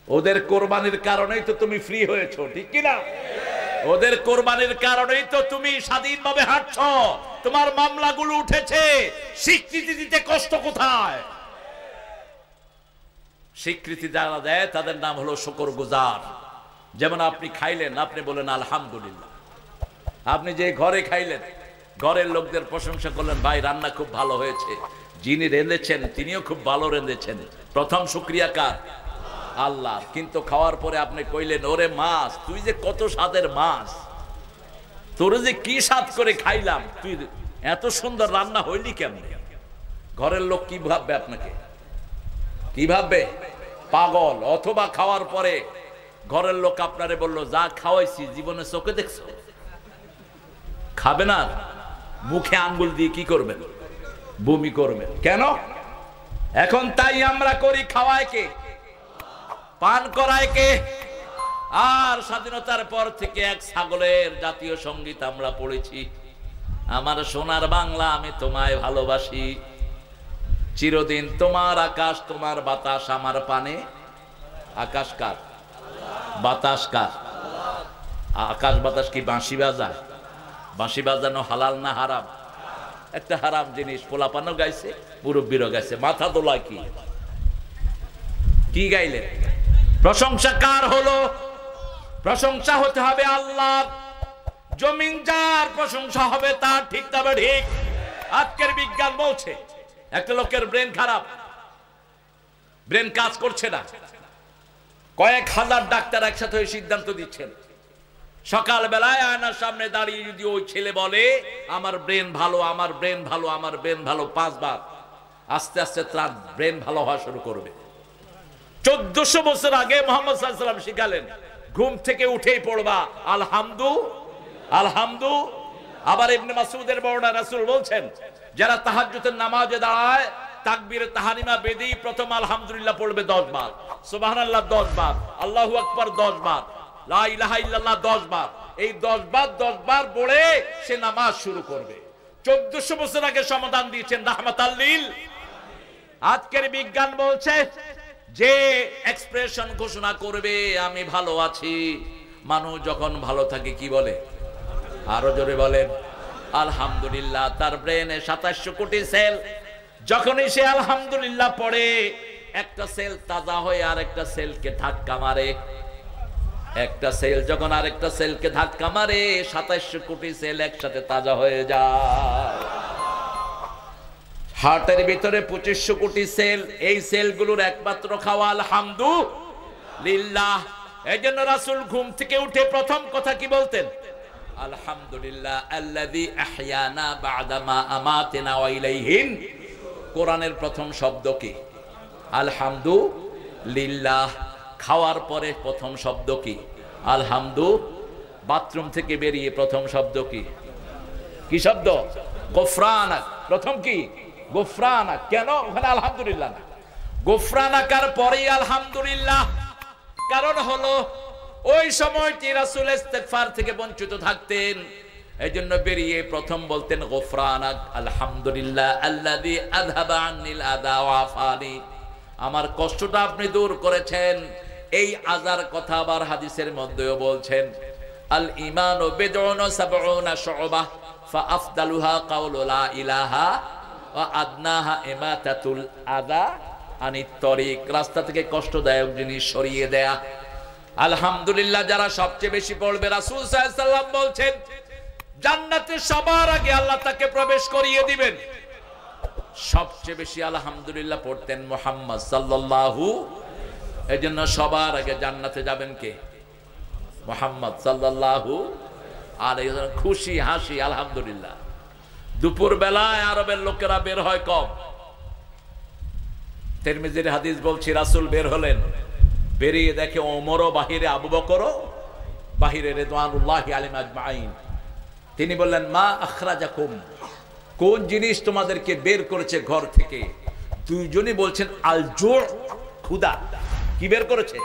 ওদের কোরবানির কারণেই তো তুমি ফ্রি হয়েছো, ঠিক কিনা? ওদের কোরবানির কারণেই তো তুমি স্বাধীনভাবে হাঁটছো, তোমার মামলাগুলো উঠেছে। স্বীকৃতি দিতে কষ্ট কোথায়? স্বীকৃতি যারা দেয় তাদের নাম হলো শুকরগুজার। যেমন আপনি খাইলেন, আপনি বলেন আলহামদুলিল্লাহ। আপনি যে ঘরে খাইলেন, ঘরের লোকদের প্রশংসা করলেন, ভাই রান্না খুব ভালো হয়েছে, যিনি রেঁধেছেন তিনিও খুব ভালো রেঁধেছেন। প্রথম শুকরিয়া কার? আল্লাহ। কিন্তু খাওয়ার পরে আপনি কইলেন, ওরে মাছ, তুই যে কত স্বাদের মাছ, তোর যে কি স্বাদ করে খাইলাম, তুই এত সুন্দর রান্না হইলি কেমন? ঘরের লোক কি ভাববে আপনাকে? কি ভাববে? পাগল। অথবা খাওয়ার পরে ঘরের লোক আপনারে বললো, যা খাওয়াইছি জীবনে চোখে দেখছো? খাবে না, মুখে আঙ্গুল দিয়ে কি করবেন? বমি করবেন। কেন? এখন তাই আমরা করি, খাওয়ায় কে? পান করায় কে? আর স্বাধীনতার পর থেকে এক ছাগলের জাতীয় সঙ্গীত আমরা পড়েছি, আমার সোনার বাংলা আমি তোমায় ভালোবাসি, চিরদিন তোমার আকাশ তোমার বাতাস আমার পানে। আকাশ কার? বাতাস কার? আকাশ বাতাস কি বাঁশি বাজায়? বাঁশি বাজানো হালাল না হারাম? একটা হারাম জিনিস। পোলাপানও গাইছে, মুরব্বীরও গাইছে। মাথা তোলা কি? কি গাইলেন? প্রশংসা কার হলো? প্রশংসা হতে হবে আল্লাহর। জমিন যার, প্রশংসা হবে তার, ঠিক তবে ঠিক। আজকের বিজ্ঞান বলছে একটা লোকের ব্রেন খারাপ, ব্রেন কাজ করছে না। কয়েক হাজার ডাক্তার একসাথে হয়ে সিদ্ধান্ত দিচ্ছেন, সকাল বেলায় আয়নার সামনে দাঁড়িয়ে যদি ওই ছেলে বলে আমার ব্রেন ভালো, আমার ব্রেন ভালো, আমার ব্রেন ভালো 5 বার, আস্তে আস্তে তার ব্রেন ভালো হওয়া শুরু করবে। 1400 বছর আগে মুহাম্মদ সাল্লাল্লাহু আলাইহি ওয়াসাল্লাম শিখালেন, ঘুম থেকে উঠেই পড়বা আলহামদু আলহামদু। আবার ইবনে মাসউদের বর্ণনা রাসূল বলছেন, যারা তাহাজ্জুদের নামাজে দাঁড়ায় তাকবীরে তাহরিমা বেদি প্রথম আলহামদুলিল্লাহ পড়বে 10 বার, সুবহানাল্লাহ 10 বার, আল্লাহু আকবার 10 বার, লা ইলাহা ইল্লাল্লাহ 10 বার। এই 10 বার পড়ে সে নামাজ শুরু করবে। 1400 বছর আগে সমাধান দিয়েছেন রাহমাতাল লিল। আজকের বিজ্ঞান বলছে যে এক্সপ্রেশন ঘোষণা করবে আমি ভালো আছি, মানুষ যখন ভালো থাকে কি বলে? আরো জোরে বলেন আলহামদুলিল্লাহ। তার ব্রেনে 2700 কোটি সেল। যখনই সে আলহামদুলিল্লাহ পড়ে একটা সেল তাজা হয়ে আরেকটা সেলকে ধাক্কা মারে, একটা সেল যখন আরেকটা সেলকে ধাক্কা মারে 2700 কোটি সেল একসাথে তাজা হয়ে যায়। হার্টের ভিতরে 2500 কোটি সেল, এই সেলগুলোর একমাত্র খাওয়া আলহামদুলিল্লাহ। এইজন্য রাসূল ঘুম থেকে উঠে প্রথম কথা কি বলতেন? আলহামদুলিল্লাহ আল্লাযী আহয়ানা বা'দা মা আমাতানা ওয়া ইলাইহিন। কোরআনের প্রথম শব্দ কি? আলহামদুলিল্লাহ। খাওয়ার পরে প্রথম শব্দ কি? আলহামদু। বাথরুম থেকে বেরিয়ে প্রথম শব্দ কি? কি শব্দ? গফরানাক। প্রথম কি? গফরানাক। কেন ওখানে আলহামদুলিল্লাহ না? গফরানাকার পরেই আলহামদুলিল্লাহ। কারণ হলো ওই সময়টি রাসূল ইস্তিগফার থেকে বঞ্চিত থাকতেন, এইজন্য বেরিয়ে প্রথম বলতেন গফরানাক আলহামদুলিল্লাহ আল্লাযী আযহাবা আন্নিল আযা ওয়া আফানি। আমার কষ্টটা আপনি দূর করেছেন। এই আযার কথা আবার হাদিসের মধ্যেও বলছেন, আল ঈমানু বিদউন ওয়া সাবউনা শু'বাহ ফাআফদালুহা কাউলু লা ইলাহা ওয়া আদনাহা ইমাতাতুল আযা আনিত তরিক। রাস্তা থেকে কষ্টদায়ক জিনিস সরিয়ে দেয়া। আলহামদুলিল্লাহ যারা সবচেয়ে বেশি পড়বে, রাসূল সাল্লাল্লাহু আলাইহি ওয়াসাল্লাম বলছেন জান্নাতে সবার আগে আল্লাহ তাকে প্রবেশ করিয়ে দিবেন। সবচেয়ে বেশি আলহামদুলিল্লাহ পড়তেন মুহাম্মদ সাল্লাল্লাহু। এইজন্য সবার আগে জান্নাতে যাবেন কে? মুহাম্মদ সাল্লাল্লাহু আলাইহি ওয়াসাল্লাম। খুশি হাসি আলহামদুলিল্লাহ। দুপুর বেলায় আরবের লোকেরা বের হয় কম। তিরমিজির হাদিস বলছি, রাসূল বের হলেন, বেরিয়ে দেখে ওমরও বাহিরে, আবু বকরও বাহিরে রিদওয়ানুল্লাহি আলাইহিম আজমাইন। তিনি বললেন মা আখরাজাকুম, কোন জিনিস তোমাদেরকে বের করেছে ঘর থেকে? দুইজনই বলছেন আল জু', ক্ষুধা। কি বের করেছে?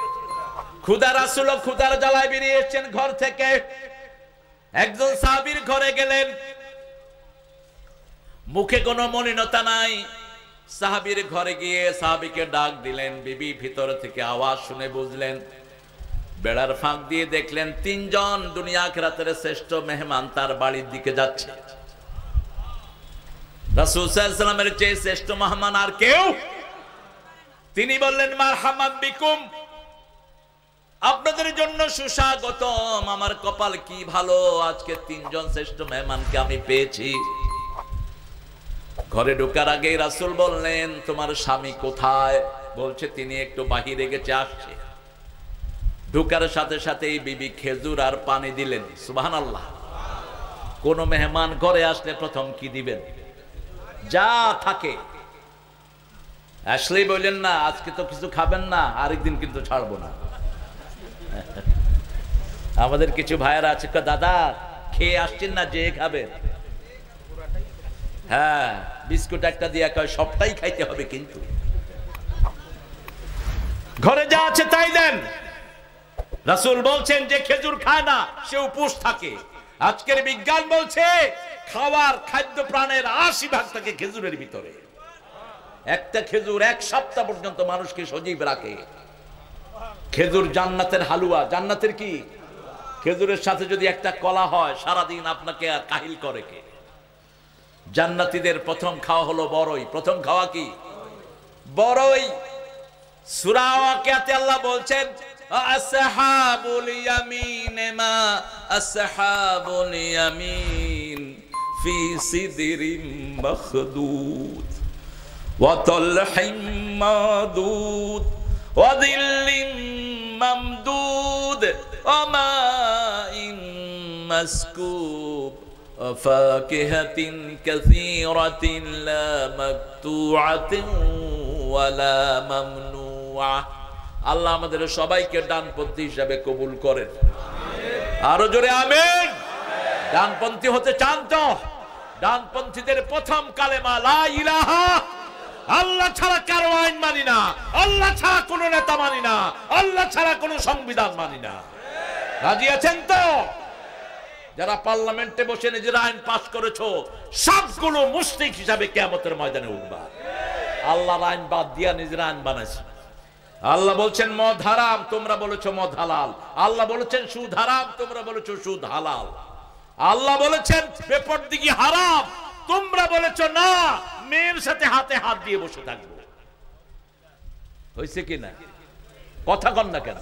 ক্ষুধা। রাসূলও ক্ষুধার জ্বালায় বেরিয়ে এসেছেন ঘর থেকে। একজন সাহাবীর ঘরে গেলেন, মুখে কোনো মলিনতা নাই। সাহাবীর ঘরে গিয়ে সাহাবীকে ডাক দিলেন। বিবি ভিতর থেকে আওয়াজ শুনে বুঝলেন, বেড়ার ফাঁক দিয়ে দেখলেন তিনজন দুনিয়া আখিরাতের শ্রেষ্ঠ মেহমান তার বাড়ির দিকে যাচ্ছে। রাসূল সাল্লাল্লাহু আলাইহি ওয়াসাল্লামের চেয়ে শ্রেষ্ঠ মেহমান আর কেউ? তিনি বললেন মারহামান বিকুম, আপনাদের জন্য সুস্বাগতম। আমার কপাল কি ভালো, আজকে তিনজন শ্রেষ্ঠ মেহমানকে আমি পেয়েছি। ঘরে ঢোকার আগে রাসূল বললেন তোমার স্বামী কোথায়? বলছে তিনি একটু বাহিরে গেছে, আসছে। ঢোকার সাথে সাথে এই বিবি খেজুর আর পানি দিলেন। সুবহানাল্লাহ। কোন মেহমান ঘরে আসলে প্রথম কি দিবেন? যা থাকে। আসলেই বললেন না আজকে তো কিছু খাবেন না, আরেকদিন কিন্তু ছাড়বো না। আমাদের কিছু ভাইয়েরা আছে, দাদা খেয়ে আসছেন না, যে খাবেন। হ্যাঁ, বিস্কুট একটা দিয়ে কয় সবটাই খাইতে হবে, কিন্তু ঘরে যা আছে তাই দেন। রাসূল বলছেন যে খেজুর খায় না সে উপোস থাকে। আজকের বিজ্ঞান বলছে খাওয়ার খাদ্য প্রাণের 80% থাকে খেজুরের ভিতরে। একটা খেজুর 1 সপ্তাহ পর্যন্ত মানুষকে সজীব রাখে। খেজুর জান্নাতের হালুয়া। জান্নাতের কি? খেজুরের সাথে যদি একটা কলা হয় সারাদিন আপনাকে আর কাহিল করে কে? জান্নাতীদের প্রথম খাওয়া হলো বড়ই। প্রথম খাওয়া কি? বড়ই। সূরা ওয়াকিয়াতে আল্লাহ বলছেন আসহাবুল ইয়ামিন মা আসহাবুল ইয়ামিন ফি সিদরিম মাখদুদ ওয়া তালহিম মাদুদ ওয়া যিল্লিম মামদুদ ওয়া মাইন মাসকুব وفاكهة كثيرة لا مقطوعة ولا ممنوعة। আল্লাহ আমাদের সবাইকে ডানপন্থী হিসাবে কবুল করেন। আরো জোরে আমিন। ডানপন্থী হতে চান তো? ডানপন্থীদের প্রথম কালেমা লা ইলাহা, আল্লাহ ছাড়া কারো আইন মানি না, আল্লাহ ছাড়া কোনো নেতা মানি না, আল্লাহ ছাড়া কোনো সংবিধান মানি না। রাজি আছেন তো? যারা পার্লামেন্টে বসে নিজের আইন পাস করেছো সবগুলো মুশরিক হিসাবে কিয়ামতের ময়দানে উঠবা। আল্লাহর আইন বাদ দিয়া নিজের আইন বানাইছে। আল্লাহ বলছেন মদ হারাম, তোমরা বলেছো মদ হালাল। আল্লাহ বলেছেন সুদ হারাম, তোমরা বলেছো সুদ হালাল। আল্লাহ বলেছেন বেপরদিগি হারাম, তোমরা বলেছো না মেয়ের সাথে হাতে হাত দিয়ে বসে থাকবো। হয়েছে কিনা? কথা কন না কেন?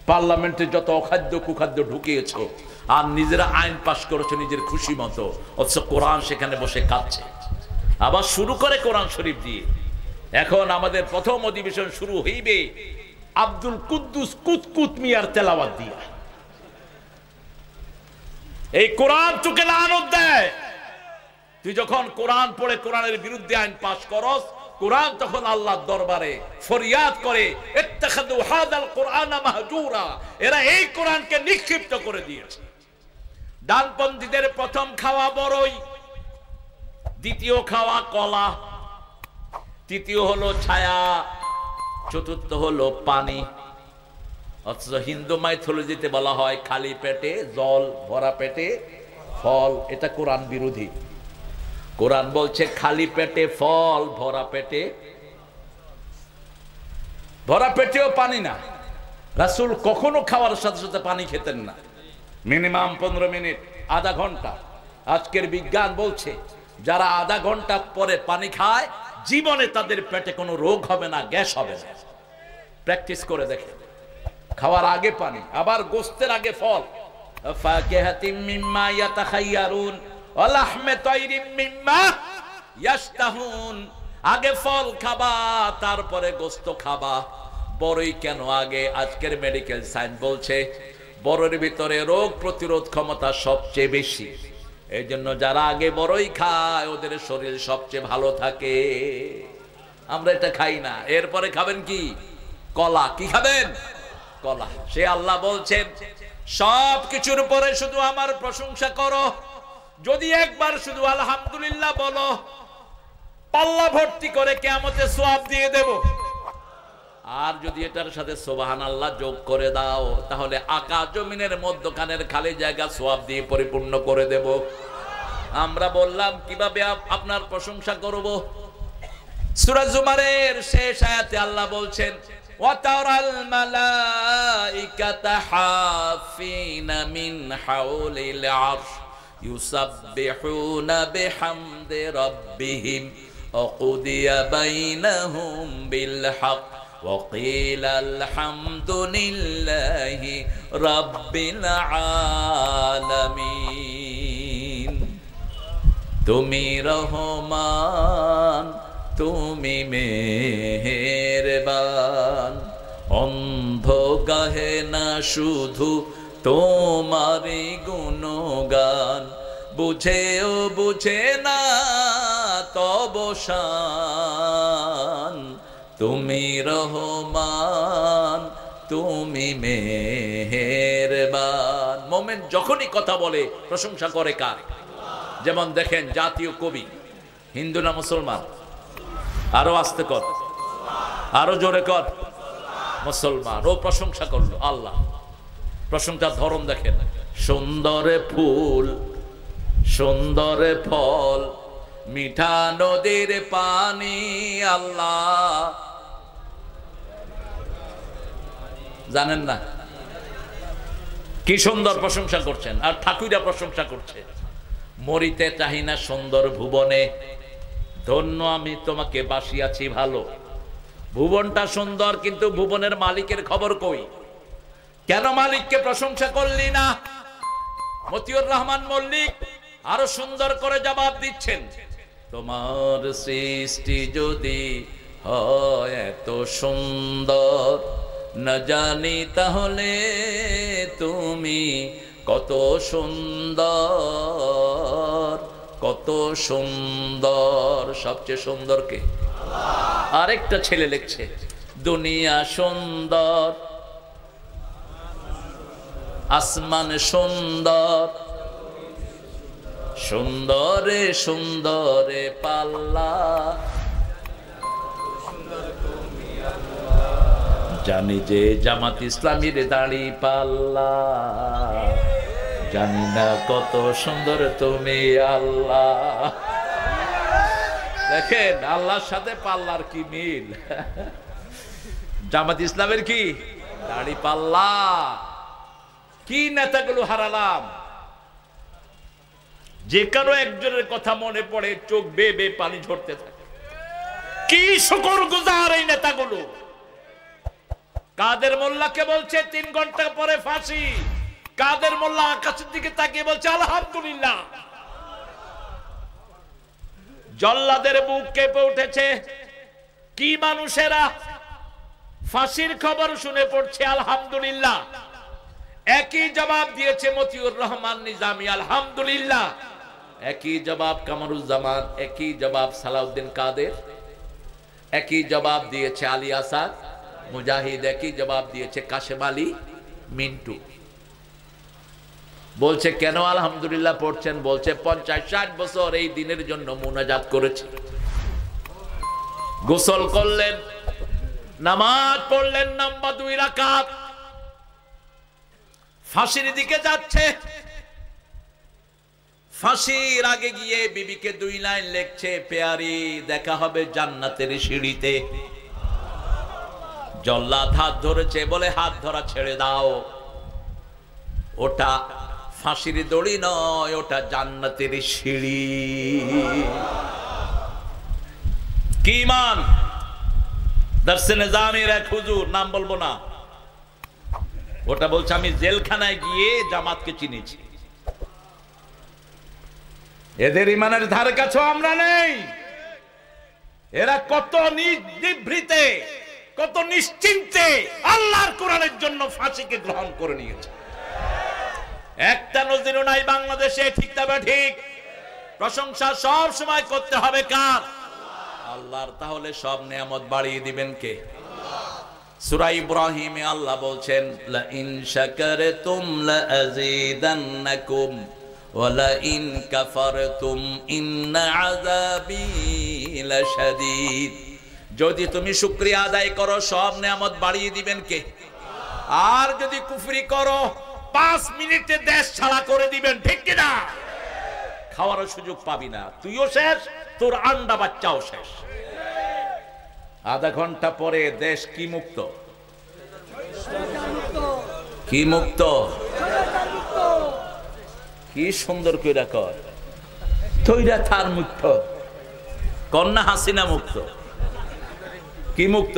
পার্লামেন্টে যত অখাদ্য কুখাদ্য ঢুকিয়েছ, আর নিজেরা আইন পাশ করেছো নিজের খুশি মতো, অথচ কোরআন সেখানে বসে কাঁদছে। আবার শুরু করে কোরআন শরীফ দিয়ে। এখন আমাদের প্রথম অধিবেশন শুরু হইবে আব্দুল কুদ্দুস কুতকুত মিয়ার তেলাওয়াত দিয়ে। এই কোরআন তোকে লানত দেয়। তুই যখন কোরআন পড়ে কোরআনের বিরুদ্ধে আইন পাশ করস, কোরআন তখন আল্লাহর দরবারে ফরিয়াদ করে, ইত্তাখাযু হাযাল কুরআনা মাহজুরা, এরা এই কোরআনকে নিক্ষিপ্ত করে দিয়েছে। ডানপন্থীদের প্রথম খাওয়া বড়ই, দ্বিতীয় খাওয়া কলা, তৃতীয় হলো ছায়া, চতুর্থ হলো পানি। অথচ হিন্দু মাইথোলজিতে বলা হয় খালি পেটে জল, ভরা পেটে ফল। এটা কোরআন বিরোধী। কোরআন বলছে খালি পেটে ফল, ভরা পেটেও পানি না। রাসূল কখনো খাওয়ার সাথে সাথে পানি খেতেন না, মিনিমাম 15 মিনিট, আধা ঘন্টা। আজকের বিজ্ঞান বলছে যারা আধা ঘন্টা পরে পানি খায় জীবনে তাদের পেটে কোনো রোগ হবে না, গ্যাস হবে না। প্র্যাকটিস করে দেখে। খাওয়ার আগে পানি, আবার গোশতের আগে ফল। ফাকিহাতিম মিম্মা ইয়াতাখায়্যারুন ওয়া লাহমি তায়রিম মিম্মা ইয়াশতাহুন। আগে ফল খাবা, তারপরে গোশত খাবা। বড়ই কেন আগে? আজকের মেডিকেল সায়েন্স বলছে বড়ের ভিতরে রোগ প্রতিরোধ ক্ষমতা সবচেয়ে বেশি। এই জন্য যারা আগে বড়ই খায় ওদের শরীর সবচেয়ে ভালো থাকে। আমরা এটা খাই না। এরপরে খাবেন কি? কলা। কি খাবেন? কলা। সে আল্লাহ বলছেন সব কিছুর উপরে শুধু আমার প্রশংসা করো। যদি একবার শুধু আলহামদুলিল্লাহ বলো, পাল্লা ভর্তি করে কিয়ামতে সওয়াব দিয়ে দেব। আর যদি এটার সাথে সুবহানাল্লাহ যোগ করে দাও, তাহলে আকাশ জমিনের মধ্যখানের খালি জায়গা সওয়াব দিয়ে পরিপূর্ণ করে দেব। আমরা বললাম কিভাবে আপনার প্রশংসা করব? সূরা জুমারের শেষ আয়াতে আল্লাহ বলছেন ওয়াতারাল মালাইকাতা হাফিনা মিন হাওলিল আরশ ইউসাব্বিহুনা বিহামদি রাব্বিহিম ওয়াকুদিয়া বাইনাহুম বিল হক وقيل الحمد لله رب العالمين। তুমি রহমান, তুমি মেহেরবান, অন্ধ গাহে না শুধু তোমারই গুণগান, বুঝেও বুঝে না তব শান। তুমি রহমান, তুমি মেহেরবান। মোমেন যখনই কথা বলে প্রশংসা করে কার? যেমন দেখেন জাতীয় কবি, হিন্দু না মুসলমান? আরো আস্তে কর, আরো জোরে কর। মুসলমান। ও প্রশংসা করলো আল্লাহ। প্রশংসার ধরন দেখেন, সুন্দর ফুল, সুন্দর ফল, মিঠা নদীর পানি। আল্লাহ জানেন না কি সুন্দর প্রশংসা করছেন? আর ঠাকুরা প্রশংসা করছে, মরিতে চাহি না সুন্দর ভুবনে, ধন্য আমি তোমাকে বাসিয়াছি ভালো। ভুবনটা সুন্দর, কিন্তু ভুবনের মালিকের খবর কই? কেন মালিককে প্রশংসা করলি না? মতিউর রহমান মল্লিক আরো সুন্দর করে জবাব দিচ্ছেন, তোমার সৃষ্টি যদি হয় এত সুন্দর, না জানি তাহলে তুমি কত সুন্দর, কত সুন্দর। সবচেয়ে সুন্দর কে? আরেকটা ছেলে লিখছে, দুনিয়া সুন্দর, আসমান সুন্দর, সুন্দরে সুন্দরে পাল্লা, জানি যে জামাত ইসলামীর দাড়ি পাল্লা, জানি না কত সুন্দর তুমি আল্লাহ। দেখেন আল্লাহর সাথে পাল্লার কি মিল। জামাত ইসলামের কি দাড়ি পাল্লা। কি নেতাগুলো হারালাম। যে কারো একজনের কথা মনে পড়ে চোখ বেয়ে বেয়ে পানি ঝরতে থাকে। কি শুকরগুজার এই নেতাগুলো। কাদের মোল্লাকে বলছে 3 ঘন্টা পরে ফাঁসি, কাদের মোল্লা আকাশের দিকে তাকিয়ে বলছে আলহামদুলিল্লাহ। জল্লাদের বুক কেঁপে উঠেছে। কি মানুষেরা ফাঁসির খবর শুনে পড়ছে আলহামদুলিল্লাহ। একই জবাব দিয়েছে মতিউর রহমান নিজামী আলহামদুলিল্লাহ, একই জবাব কামরুজ্জামান, একই জবাব সালাউদ্দিন কাদের, একই জবাব দিয়েছে আলী আসাদ মুজাহিদ, একই জবাব দিয়েছে কাশেম আলী মিন্টু। বলছে কেন আলহামদুলিল্লাহ পড়ছেন? বলছে 50-60 বছর এই দিনের জন্য মুনাজাত করেছি। গোসল করলেন, নামাজ পড়লেন লম্বা 2 রাকাত, ফাঁসির দিকে যাচ্ছে। ফাঁসির আগে গিয়ে বিবিকে 2 লাইন লিখছে, পেয়ারি দেখা হবে জান্নাতের সিঁড়িতে। জল্লাদ হাত ধরেছে, বলে হাত ধরা ছেড়ে দাও, ওটা ফাঁসির দড়ি নয়, ওটা জান্নাতের সিঁড়ি। কি মান! দর্শে নিজামের এক হুজুর, নাম বলবো না, ওটা বলছে আমি জেলখানায় গিয়ে জামাতকে চিনেছি। এদের ইমানের ধারে কাছে আমরা নেই। এরা কত নিভৃতে, কত নিশ্চিন্তে আল্লাহর কোরআনের জন্য ফাঁসিকে গ্রহণ করে নিয়েছে। একটা নজিরও নাই বাংলাদেশে, ঠিক তবে ঠিক। প্রশংসা সব সময় করতে হবে কার? আল্লাহর। তাহলে সব নিয়ামত বাড়িয়ে দিবেন কে? সূরা ইব্রাহিমে আল্লাহ বলছেন, লা ইন শাকারতুম লা আযীদান্নাকুম ওয়া লা ইন কাফারতুম ইন্না আযাবি লাশাদীদ। যদি তুমি শুকরিয়া আদায় করো সব নিয়ামত বাড়িয়ে দিবেন কে? আর যদি কুফরি করো 5 মিনিটে দেশ ছাড়া করে দিবেন, ঠিক কি না? খাওয়ার সুযোগ পাবি না, তুইও শেষ, তোর আন্ডা বাচ্চাও শেষ। আধা ঘন্টা পরে দেশ কি মুক্ত? কি মুক্ত? কি সুন্দর কইরা কর, তৈরা থার মুক্ত, কন্যা হাসিনা মুক্ত। কি মুক্ত?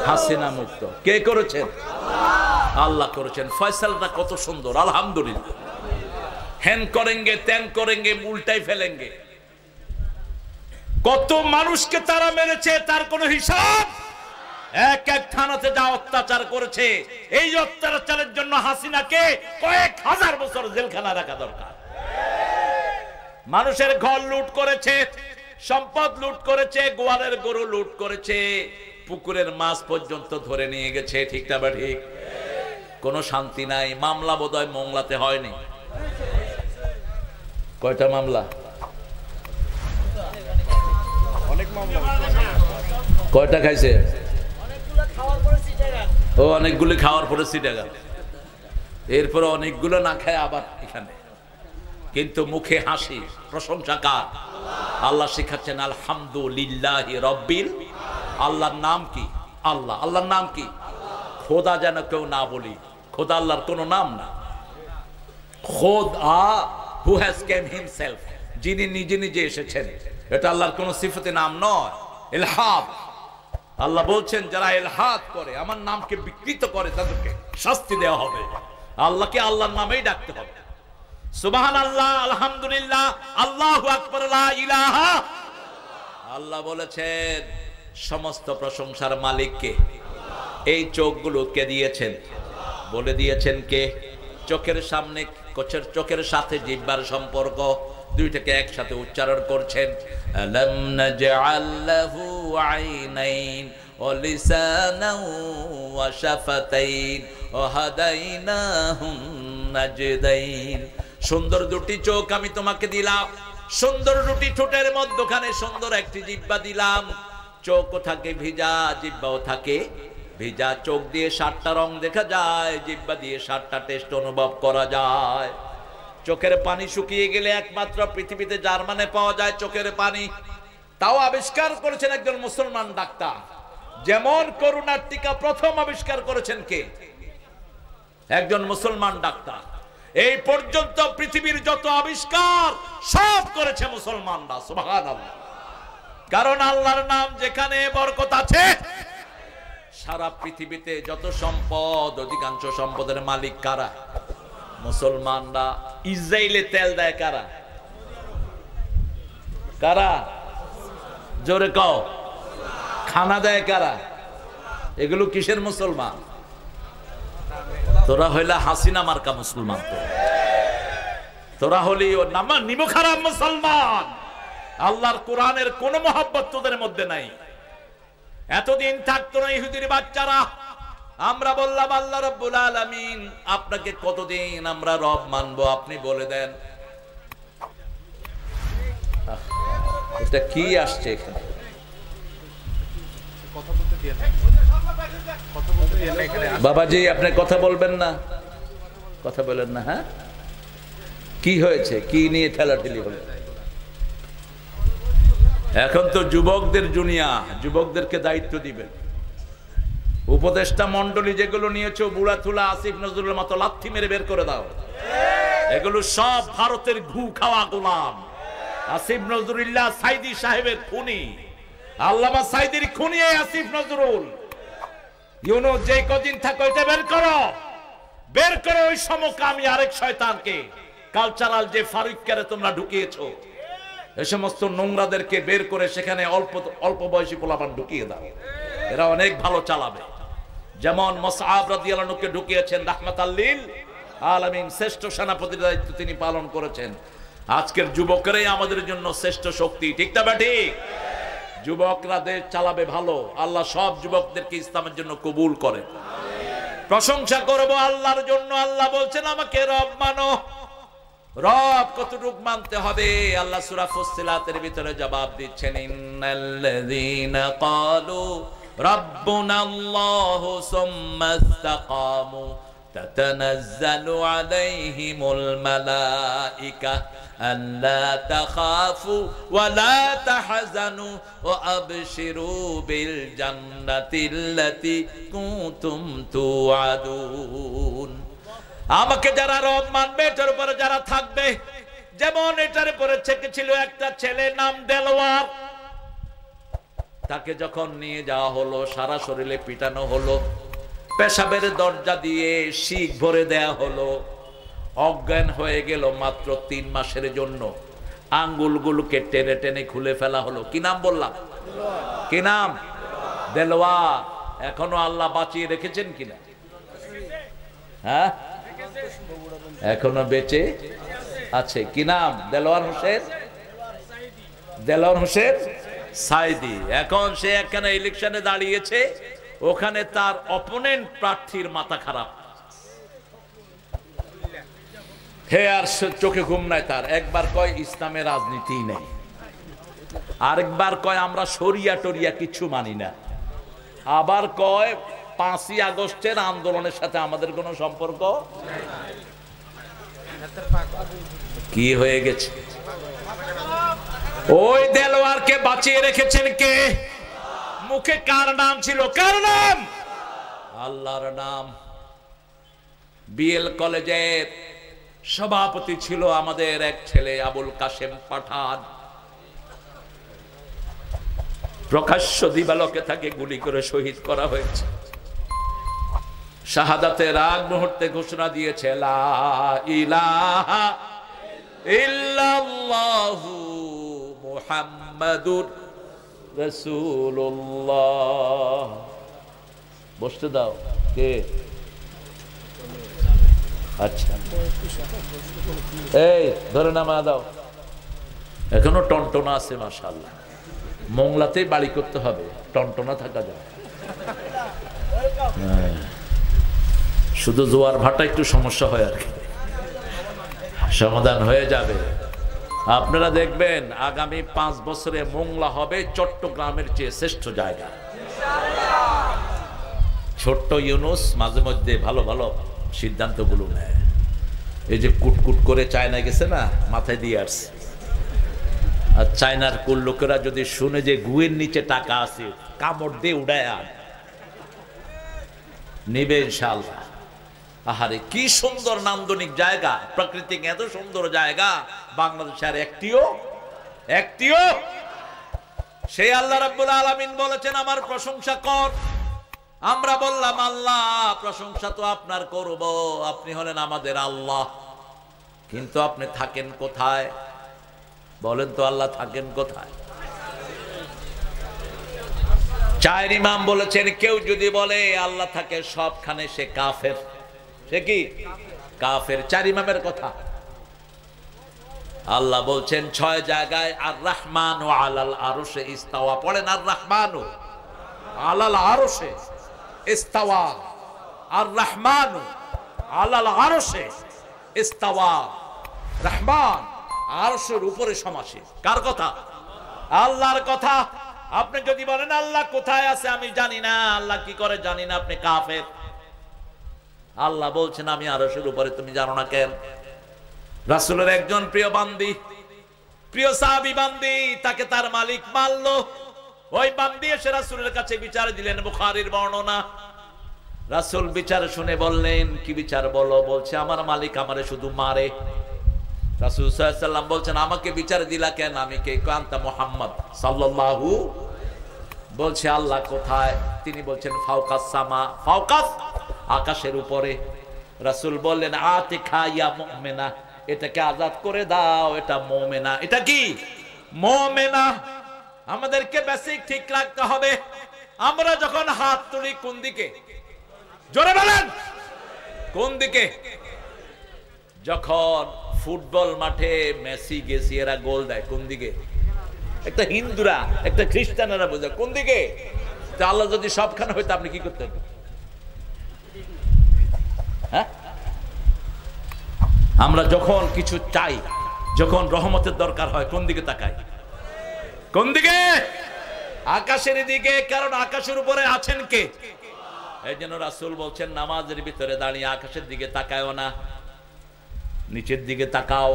হাসিনা মুক্ত। কে করেছেন? আল্লাহ করেছেন। ফয়সালটা কত সুন্দর, আলহামদুলিল্লাহ। হ্যান করেঙ্গে ত্যান করেঙ্গে উল্টাই ফেলেঙ্গে। কত মানুষকে তারা মেরেছে তার কোনো হিসাব। এক এক থানাতে যা অত্যাচার করেছে, এই অত্যাচারের জন্য হাসিনাকে কয়েক হাজার বছর জেলখানা রাখা দরকার। মানুষের ঘর লুট করেছে, সম্পদ লুট করেছে, গোয়ালের গরু লুট করেছে, পুকুরের মাছ পর্যন্ত ধরে নিয়ে গেছে, ঠিক না? ঠিক। কোনো শান্তি নাই। মামলা বোধহয় মোংলাতে হয়নি। কয়টা মামলা? কয়টা খাইছে? ও অনেকগুলো খাওয়ার পরে সিটাগা, এরপরে অনেকগুলো না খায় আবার এখানে। কিন্তু মুখে হাসি, প্রশংসা কার? আল্লাহ শিখাচ্ছেন আলহামদুলিল্লাহি রাব্বিল। আল্লাহর নাম কি? আল্লাহ। আল্লাহর নাম কি? খোদা যেন কেউ না বলি, খোদা আল্লাহর কোনো নাম না। খোদা, হু হ্যাজ কেম হিমসেলফ, যিনি নিজে নিজে এসেছেন, এটা আল্লাহর কোনো সিফতে নাম নয়। ইলহাদ, আল্লাহ বলছেন যারা ইলহাদ করে, আমার নামকে বিকৃত করে, তাদেরকে শাস্তি দেওয়া হবে। আল্লাহকে আল্লাহর নামেই ডাকতে হবে। সুবহানাল্লাহ, আলহামদুলিল্লাহ, আল্লাহু আকবার, লা ইলাহা। আল্লাহ বলেছেন সমস্ত প্রশংসার মালিককে। এই চোখগুলো কে দিয়েছেন? বলে দিয়েছেন কে? চোখের সামনে, চোখের সাথে জিহ্বার সম্পর্ক, দুইটাকে একসাথে উচ্চারণ করছেন। আলাম নাজআল লাহু আইনাইন ওয়া লিসানান ওয়া শাফাতাইন ওয়া হাদাইনাহুন নাজদাইন। সুন্দর দুটি চোখ আমি তোমাকে দিলাম, সুন্দর দুটি ঠোঁটের মধ্যখানে সুন্দর একটি জিহ্বা দিলাম। চোখও থাকে ভিজা, জিহ্বাও থাকে ভিজা। চোখ দিয়ে 7টা রং দেখা যায়, জিহ্বা দিয়ে 7টা টেস্ট অনুভব করা যায়। চোখের পানি শুকিয়ে গেলে একমাত্র পৃথিবীতে জার্মানে পাওয়া যায় চোখের পানি। তাও আবিষ্কার করেছেন একজন মুসলমান ডাক্তার। যেমন করোনার টিকা প্রথম আবিষ্কার করেছেন কে? একজন মুসলমান ডাক্তার। এই পর্যন্ত পৃথিবীর যত আবিষ্কার সব করেছে মুসলমানরা। সুবহানাল্লাহ। কারণ আল্লাহর নাম যেখানে বরকত আছে, সারা পৃথিবীতে যত সম্পদ, অধিকাংশ সম্পদের মালিক কারা? মুসলমানরা। ইসরায়েলে তেল দেয় কারা? কারা? জোরে কও। খানা দেয় কারা? এগুলো কিসের মুসলমান? তোরা হইলা হাসিনা মার্কা মুসলমান। তোরা হলি ও নামা নিমো খারাপ মুসলমান। আল্লাহর কোরআনের কোন মহব্বত তোদের মধ্যে নাই। এতদিন থাকতো না ইহুদির বাচ্চারা। আমরা বললাম আল্লাহ রাব্বুল আলামিন আপনাকে কতদিন আমরা রব মানবো, আপনি বলে দেন। এটা কি আসছে এখানে? বাবাজি আপনি কথা বলবেন না, কথা বলেন না। হ্যাঁ কি হয়েছে? কি নিয়ে ঠেলাঠেলি হলো? এখন তো যুবকদের দুনিয়া, যুবকদেরকে দায়িত্ব দিবেন। উপদেষ্টা মন্ডলী যেগুলো নিয়েছো, বুড়াথুলা আসিফ নজরুলের মতো লাথি মেরে বের করে দাও। এগুলো সব ভারতের ঘু খাওয়া গোলাম। আসিফ নজরুল্লাহ সাইদি সাহেবের খুনি, আল্লামা সাইদির খুনি আসিফ নজরুল। ইউনুস যে কদিন থাকো এটা বের করো, বের করো ওই সমকামী আরেক শয়তানকে। কালচারাল যে ফারুককে তোমরা ঢুকিয়েছো, এই সমস্ত নোংরাদেরকে বের করে সেখানে অল্প বয়সী পোলাপান ঢুকিয়ে দাও। এরা অনেক ভালো চালাবে। যেমন মুসআব রাদিয়াল্লাহু আনহুকে ঢুকিয়েছেন রাহমাতাল লিল আলামিন, শ্রেষ্ঠ সেনাপতির দায়িত্ব তিনি পালন করেছেন। আজকের যুবকরাই আমাদের জন্য শ্রেষ্ঠ শক্তি, ঠিক না বেঠি? যুবকরা দেশ চালাবে ভালো। আল্লাহ সব যুবকদেরকে ইসলামের জন্য কবুল করে। প্রশংসা করব আল্লাহর জন্য। আল্লাহ বলছেন আমাকে রব মানো। রব কতটুক মানতে হবে? আল্লাহ সূরা ফুসসিলাতের ভিতরে জবাব দিচ্ছেন, ইন্নাল্লাযীনা ক্বালু রাব্বুনাল্লাহু সুম্মা ইসতাকামু তাতানাজ্জালু আলাইহিমুল মালাইকা আল্লা তাখাফু ওয়া লা তাহজানু ওয়া আবশিরু বিল জান্নাতিল্লাতী কুনতুম তুআদুন। আমাকে যারা রব মানবে, এটার উপরে যারা থাকবে, যেমন এটার উপরে ছিল একটা ছেলে নাম দেলোয়ার, তাকে যখন নিয়ে যাওয়া হলো, সারা শরীরে পিটানো হলো, পেশাবের দরজা দিয়ে শিক ভরে দেয়া হলো, অজ্ঞান হয়ে গেল মাত্র 3 মাসের জন্য। আঙ্গুলগুলোকে টেনে টেনে খুলে ফেলা হলো। কি নাম বললাম? কি নাম? দেলোয়ার। এখনো আল্লাহ বাঁচিয়ে রেখেছেন কিনা? হ্যাঁ এখনো বেঁচে আছে। কি নাম? দেলোয়ার হোসেন। দেলোয়ার হোসেন সাইদি। এখন সে একখানে ইলেকশনে দাঁড়িয়েছে, ওখানে তার অপোনেন্ট প্রার্থীর মাথা খারাপ। হে আর চোখে ঘুম নাই তার। একবার কয় ইসলামের রাজনীতি নেই, আরেকবার কয় আমরা শরিয়া টরিয়া কিছু মানি না, আবার কয় 5ই আগস্টের আন্দোলনের সাথে আমাদের কোনো সম্পর্ক। কি হয়ে গেছে? ওই দেলোয়ারকে বাঁচিয়ে রেখেছেন কে? মুখে কার নাম ছিল? কার নাম? আল্লাহর নাম। বিএল কলেজের সভাপতি ছিল আমাদের এক ছেলে আবুল কাশেম পাঠান। প্রকাশ্য দিবালোকে তাকে গুলি করে শহীদ করা হয়েছে। শাহাদাতের আগ মুহূর্তে ঘোষণা দিয়েছে, লা ইলাহা ইল্লাল্লাহু মুহাম্মাদুর রাসূলুল্লাহ। বসতে দাও। কে? আচ্ছা এই ধরে নামা দাও। এখনো টনটনা আছে মাশাআল্লাহ। মোংলাতেই বাড়ি করতে হবে, টনটনা থাকা যায়। শুধু জোয়ার ভাটা একটু সমস্যা হয় আর কি, সমাধান হয়ে যাবে। আপনারা দেখবেন আগামী 5 বছরে মোংলা হবে চট্টগ্রামের চেয়ে শ্রেষ্ঠ জায়গা। ছোট্ট ইউনুস মাঝে মধ্যে ভালো ভালো সিদ্ধান্তগুলো নেয়। এই যে কুটকুট করে চায়না গেছে না, মাথায় দিয়ে আসছে। আর চায়নার কুল লোকেরা যদি শুনে যে গুয়ের নিচে টাকা আছে, কামড় দিয়ে উড়ায় আর নিবে ইনশাআল্লাহ। আহারে কি সুন্দর নান্দনিক জায়গা, প্রাকৃতিক এত সুন্দর জায়গা বাংলাদেশের একটিও সেই আল্লাহ রাব্বুল আলামিন বলেছেন আমার প্রশংসা কর। আমরা বললাম আল্লাহ প্রশংসা তো আপনার করব, আপনি হলেন আমাদের আল্লাহ, কিন্তু আপনি থাকেন কোথায় বলেন তো? আল্লাহ থাকেন কোথায়? চার ইমাম বলেছেন কেউ যদি বলে আল্লাহ থাকে সবখানে সে কাফের। সে কি কাফের? চার ইমামের কথা। আল্লাহ বলছেন 6 জায়গায় আর রহমানু আলাল আরশে ইস্তাওয়া। পড়েন আর রহমানু আলাল আরশে ইস্তাওয়া, আর রহমানু আলাল আরশে ইস্তাওয়া। রহমান আরশের উপরে সমাসীন। কার কথা? আল্লাহর কথা। আপনি যদি বলেন আল্লাহ কোথায় আছে আমি জানি না, আল্লাহ কি করে জানি না, আপনি কাফের। আল্লাহ বলছেন আমি আরশের উপরে, তুমি জানো না কেন? রাসূলের একজন প্রিয় বান্দি, প্রিয় সাহাবী বান্দি, তাকে তার মালিক মারলো। ওই বান্দি এসে রাসূলের কাছে বিচার দিলেন, বুখারীর বর্ণনা। রাসূল বিচার শুনে বললেন কি বিচার বলো? বলছে আমার মালিক আমারে শুধু মারে। রাসূল সাল্লাল্লাহু আলাইহি ওয়াসাল্লাম বলছেন আমাকে বিচার দিলা কেন? আমি কে? আনতা মুহাম্মদ সাল্লাল্লাহু। বলছে আল্লাহ কোথায়? তিনি বলছেন ফাওকাস সামা। ফাওকাস আকাশের উপরে। রাসূল বললেন আতিকা ইয়া মুমিনা, এটাকে আজাদ করে দাও, এটা মুমিনা। এটা কি? মুমিনা। আমাদেরকে বেসিক ঠিক রাখতে হবে। আমরা যখন হাত তুলি কোন দিকে? জোরে বলেন কোন দিকে? যখন ফুটবল মাঠে মেসি গেছি এরা গোল দেয় কোন দিকে? একটা হিন্দুরা একটা খ্রিস্টানেরা বোঝে কোন দিকে? তা আল্লাহ যদি সবখানে হইতো আপনি কি করতেন? হ্যাঁ, আমরা যখন কিছু চাই, যখন রহমতের দরকার হয় কোন দিকে তাকাই? কোন দিকে? আকাশের দিকে। কারণ আকাশের উপরে আছেন কে? এই জন্য রাসূল বলছেন নামাজের ভিতরে দাঁড়িয়ে আকাশের দিকে তাকায়ও না, নিচের দিকে তাকাও।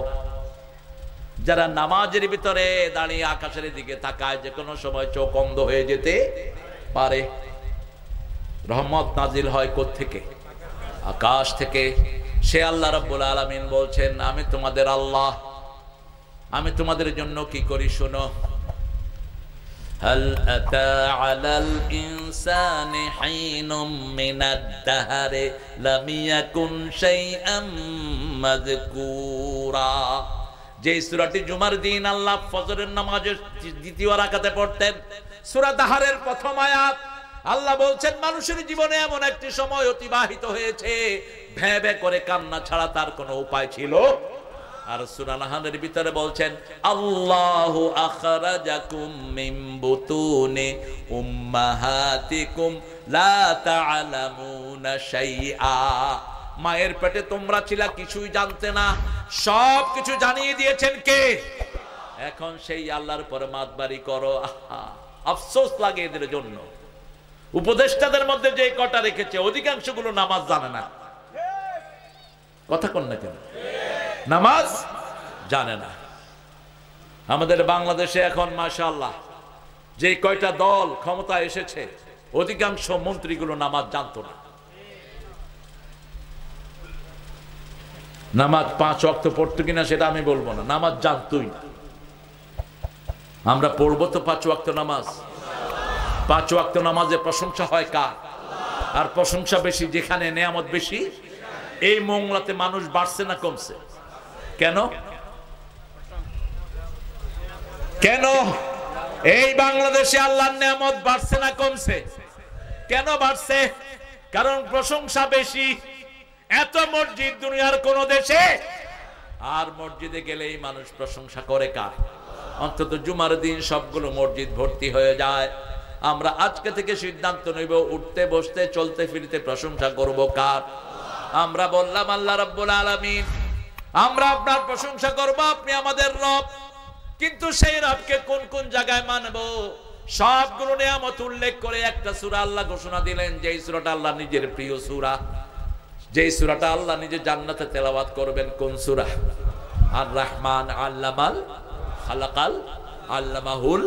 যারা নামাজের ভিতরে দাঁড়িয়ে আকাশের দিকে তাকায় যে কোনো সময় চোখ অন্ধ হয়ে যেতে পারে। রহমত নাজিল হয় কোত্থেকে? আকাশ থেকে। সে আল্লাহ রাব্বুল আলামিন বলছেন আমি তোমাদের আল্লাহ, আমি তোমাদের জন্য কি করি শোনো। হাল আতা আলাল ইনসানি হিনুম মিনাদ দাহরি লাম ইয়াকুন শাইআম মাযকুরা। যে সূরাটি জুমার দিন আল্লাহ ফজরের নামাজের দ্বিতীয় রাকাতে পড়তেন, সূরা দাহরের প্রথম আয়াত। আল্লাহ বলছেন মানুষের জীবনে এমন একটি সময় অতিবাহিত হয়েছে ভ্যাঁ ভ্যাঁ করে কান্না ছাড়া তার কোনো উপায় ছিল। আর সূরা নাহলের ভিতরে বলছেন আল্লাহু আখরাজাকুম মিন বুতুনি উম্মাহাতিকুম লা তা'লামুনা শাইআ। মায়ের পেটে তোমরা ছিলা, কিছুই জানতে না, সব কিছু জানিয়ে দিয়েছেন কে? এখন সেই আল্লাহর পরে মাতবাড়ি করো। আফসোস লাগে এদের জন্য। উপদেষ্টাদের মধ্যে যে কটা রেখেছে অধিকাংশ গুলো নামাজ জানে না। কথা কোন না কেন? নামাজ জানে না। আমাদের বাংলাদেশে এখন মাশাআল্লাহ যে কয়টা দল ক্ষমতা এসেছে অধিকাংশ মন্ত্রীগুলো নামাজ জানতো না। নামাজ 5 ওয়াক্ত পড়তো কিনা সেটা আমি বলবো না, নামাজ জানতোই না। আমরা পড়বো তো 5 ওয়াক্ত নামাজ। 5 ওয়াক্ত নামাজে প্রশংসা হয় কার? আর প্রশংসা বেশি যেখানে নেয়ামত বেশি। এই মোংলাতে মানুষ বাড়ছে না কমছে? কেন? কেন এই বাংলাদেশে আল্লাহর নেয়ামত বাড়ছে না কমছে? কেন বাড়ছে? কারণ প্রশংসা বেশি। এত মসজিদ দুনিয়ার কোন দেশে, আর মসজিদে গেলেই মানুষ প্রশংসা করে কার? অন্তত জুমার দিন সবগুলো মসজিদ ভর্তি হয়ে যায়। আমরা আজকে থেকে সিদ্ধান্ত নেব উঠতে বসতে চলতে ফিরতে প্রশংসা করব কার? আমরা বললাম আল্লাহ রাব্বুল আলামিন, আমরা আপনার প্রশংসা করব, আপনি আমাদের রব। কিন্তু সেই রবকে কোন কোন জায়গায় মানবো? সবগুলো নিয়ামত উল্লেখ করে একটা সূরা আল্লাহ ঘোষণা দিলেন, যেই সূরাটা আল্লাহ নিজের প্রিয় সূরা, যেই সূরাটা আল্লাহ নিজে জান্নাতে তেলাওয়াত করবেন। কোন সূরা? আর রহমান আল্লামাল খালাকাল আল্লামাহুল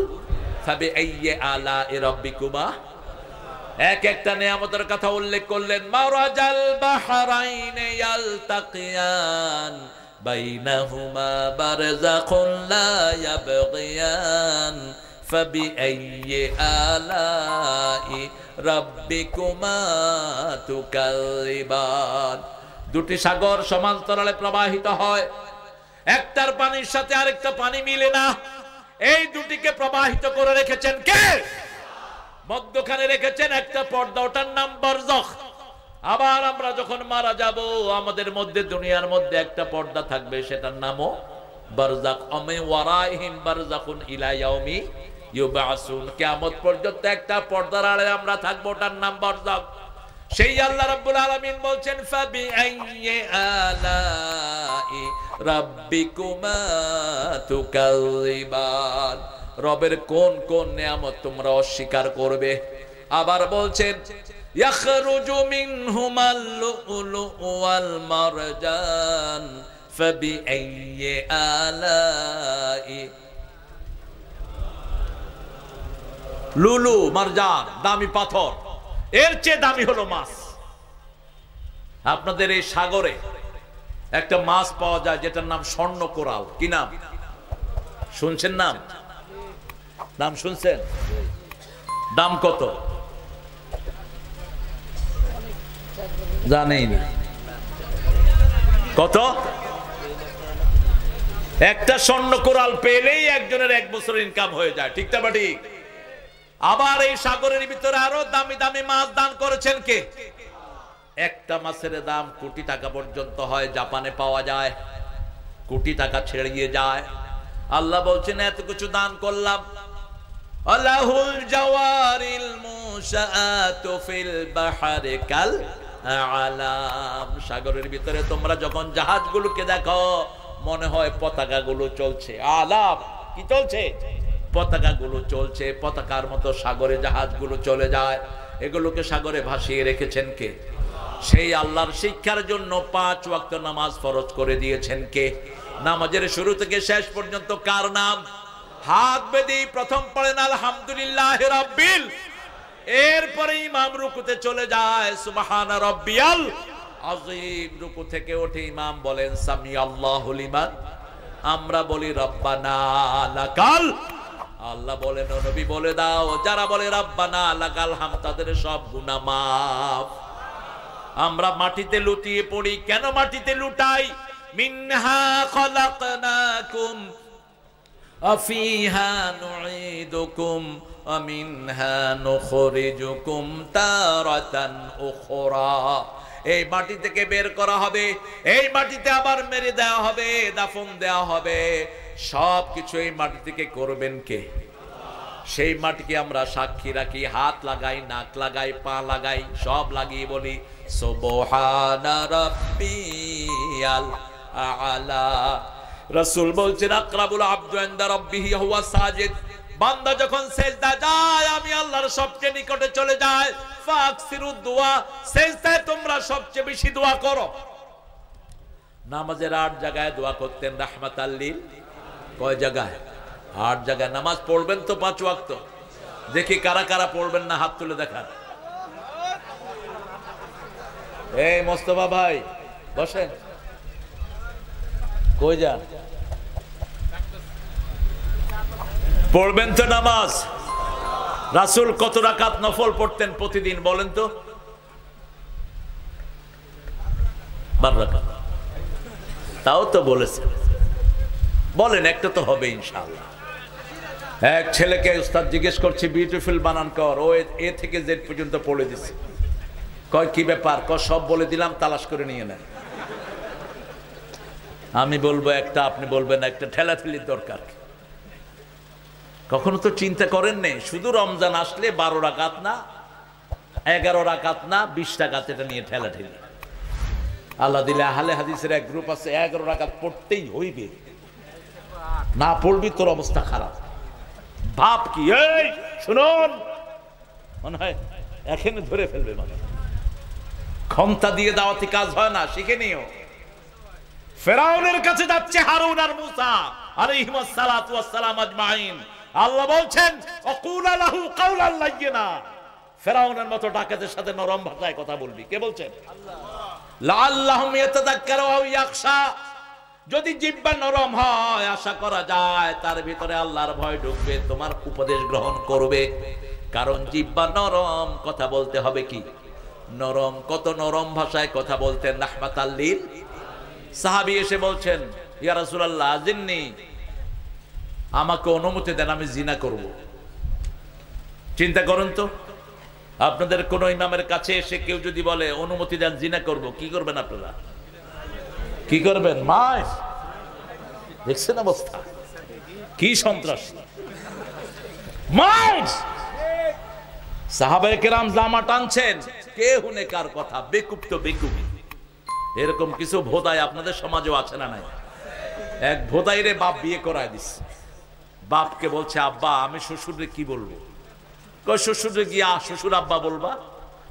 ফাবিআইয়ি আলা'i রাব্বিকুমা। এক একটা নিয়ামতের কথা উল্লেখ করলেন। মারাজাল বাহরাইনে ইয়ালতাকিয়ান বাইনাহুমা বারযাখুন লা ইয়াবগিয়ান ফাবিআইয়ি আলাই রাব্বিকুমা তুকাযিবান। দুটি সাগর সমান্তরালে প্রবাহিত হয়, একটার পানির সাথে আরেকটা পানি মিলে না। এই দুটিকে প্রবাহিত করে রেখেছেন কে? মধ্যখানে রেখেছেন একটা পর্দা, ওটার নাম বারজাখ। আবার আমরা যখন মারা যাব, আমাদের মধ্যে দুনিয়ার মধ্যে একটা পর্দা থাকবে, সেটার নামও বারজাখ। ওয়া ওয়ারাইহিম বারজাখুন ইলা ইয়াউমি ইউবআসুন। কিয়ামত পর্যন্ত একটা পর্দার আড়ে আমরা থাকবো, ওটার নাম বারজাখ। সেই আল্লাহ রাব্বুল আলামিন বলছেন ফাবিআইয়ি আলাই রাব্বিকুমা তুকাযিবান। রবের কোন কোন নিয়ামত তোমরা অস্বীকার করবে? আবার বলছেন ইয়াখরুজু মিনহুমাল লুলুউ ওয়াল মারজান ফাবিআইয়ি আলাই। লুলু মারজান দামি পাথর, এর চেয়ে দামি হলো মাছ। আপনাদের এই সাগরে একটা মাছ পাওয়া যায় যেটার নাম স্বর্ণ কোরাল। কি নাম শুনছেন? নাম শুনছেন? দাম কত জানেই না। কত? একটা স্বর্ণ কোরাল পেলেই একজনের 1 বছরের ইনকাম হয়ে যায়। ঠিক না ঠিক? আবার এই সাগরের ভিতরে আরো দামি দামি মাছ দান করেছেন কে? একটা মাছের দাম কোটি টাকা পর্যন্ত হয়, জাপানে পাওয়া যায়, কোটি টাকা ছেড়িয়ে যায়। আল্লাহ বলছেন এত কিছু দান করলাম। আলাহুল জাওয়ারিল মুশাআতু ফিল বাহরি কাল আলাম। সাগরের ভিতরে তোমরা যখন জাহাজগুলোকে দেখো, মনে হয় পতাকাগুলো চলছে। আলাম কি চলছে? পতাকাগুলো চলছে। পতাকার মতো সাগরে জাহাজগুলো চলে যায়। এগুলোকে সাগরে ভাসিয়ে রেখেছেন কে? সেই আল্লাহর শিক্ষার জন্য 5 ওয়াক্ত নামাজ ফরজ করে দিয়েছেন কে? নামাজের শুরু থেকে শেষ পর্যন্ত কার নাম? হাত বেঁধে প্রথম পড়েন আলহামদুলিল্লাহি রাব্বিল, এরপরে ইমাম রুকুতে চলে যায় সুবহান রাব্বিয়াল আযীম। রুকু থেকে উঠে ইমাম বলেন সামি আল্লাহু লিমান, আমরা বলি রব্বানা লাকাল। আল্লাহ বলেন ও নবী বলে দাও, যারা বলে রব্বানা লাকাল হাম তাদের সব গুনাহ মাফ। আমরা মাটিতে লুটিয়ে পড়ি। কেন মাটিতে লুটাই? মিনহা খলাকনাকুম আফিহা নুঈদুকুম ওয়া মিনহা নুখরিজুকুম তারাতান উখরা। এই মাটি থেকে বের করা হবে, এই মাটিতে আবার মেরে দেওয়া হবে, দাফন দেওয়া হবে। সবকিছু এই মাটি থেকে করবেন কে? সেই মাটিকে আমরা সাক্ষী রাখি, হাত লাগাই, নাক লাগাই, পা লাগাই, সব লাগিয়ে বলি সুবহানা রাব্বিয়াল আ'লা। রাসূল বলছেন আকরাবুল আবদু ইনদা রাব্বিহি হুয়া সাজিদ। বান্দা যখন সিজদা যায়, আমি আল্লাহর সবচেয়ে নিকটে চলে যায়। ফাকসিরুদ দুআ, সিজদায় তোমরা সবচেয়ে বেশি দোয়া করো। নামাজের 8 জায়গায় দোয়া করতেন রাহমাতাল লিল। কয় জায়গায়? 8 জায়গায়। নামাজ পড়বেন তো 5 ওয়াক্ত। দেখি কারা কারা পড়বেন না, হাত তুলে দেখান। এই মোস্তফা ভাই বসেন, কই যান? পড়বেন তো নামাজ? রাসূল কত রাকাত নফল পড়তেন প্রতিদিন বলেন তো? 12 রাকাত। তাও তো বলেছেন, বলেন একটা তো হবে ইনশাআল্লাহ। এক ছেলেকে উস্তাদ জিজ্ঞেস করছে বিউটিফুল বানান কর, ও এ থেকে জেড পর্যন্ত পড়ে দিছে। কয় কি ব্যাপার? কয় সব বলে দিলাম, তালাশ করে নিয়ে নেন। আমি বলবো একটা, আপনি বলবেন একটা, ঠেলাঠেলির দরকার। কখনো তো চিন্তা করেন নেই? শুধু রমজান আসলে 12 রাকাত না, 11 রাকাত না, 20 রাকাত, এটা নিয়ে ঠেলাঠেলি। আল্লাহ দিলে আহলে হাদিসের এক গ্রুপ আছে, 11 রাকাত পড়তেই হইবে, না পড়বি তোর অবস্থা খারাপ। ভাব কি? এই শুনুন, মনে হয় এখানে ধরে ফেলবে। মানে ক্ষমতা দিয়ে দাওয়াতি কাজ হয় না, শিখে নিও। ফেরাউনের কাছে যাচ্ছে হারুন আর মুসা আলাইহিমুস সালাতু ওয়াস সালাম আজমাইন। আল্লাহ বলছেন ওয়াকুলা লাহু কাওলান লাইয়িনা। ফেরাউনের মতো ডাকাতের সাথে নরম ভাষায় কথা বলবি। কে বলছেন? আল্লাহ। লাআল্লাহুম ইয়াতাযাক্কারু আও ইয়াখশা, যদি জিহ্বা নরম হয় আশা করা যায় তার ভিতরে আল্লাহর ভয় ঢুকবে, তোমার উপদেশ গ্রহণ করবে। কারণ জিহ্বা নরম, কথা বলতে হবে কি নরম। কত নরম ভাষায় কথা বলতেন রাহমাতাল লিল। সাহাবী এসে বলছেন, ইয়া রাসূলুল্লাহ আজিননি, আমাকে অনুমতি দেন, আমি জিনা করব। চিন্তা করুন তো, আপনাদের কোন ইমামের কাছে এসে কেউ যদি বলে অনুমতি দেন জিনা করব, কি করবেন আপনারা? কি করবেন? মাস দেখছেন অবস্থা কি সন্ত্রাস। মাস সাহাবায়ে কেরাম জামা টানছেন, কে হুনে কার কথা, বেকুব তো বেকুব। এরকম কিছু ভোদাই আপনাদের সমাজেও আছে না নাই? এক ভোদাইরে বাপ বিয়ে করায় দিচ্ছে। বাপকে বলছে, আব্বা আমি শ্বশুরে কি বলবো? কয় শ্বশুরে গিয়া শ্বশুর আব্বা বলবা,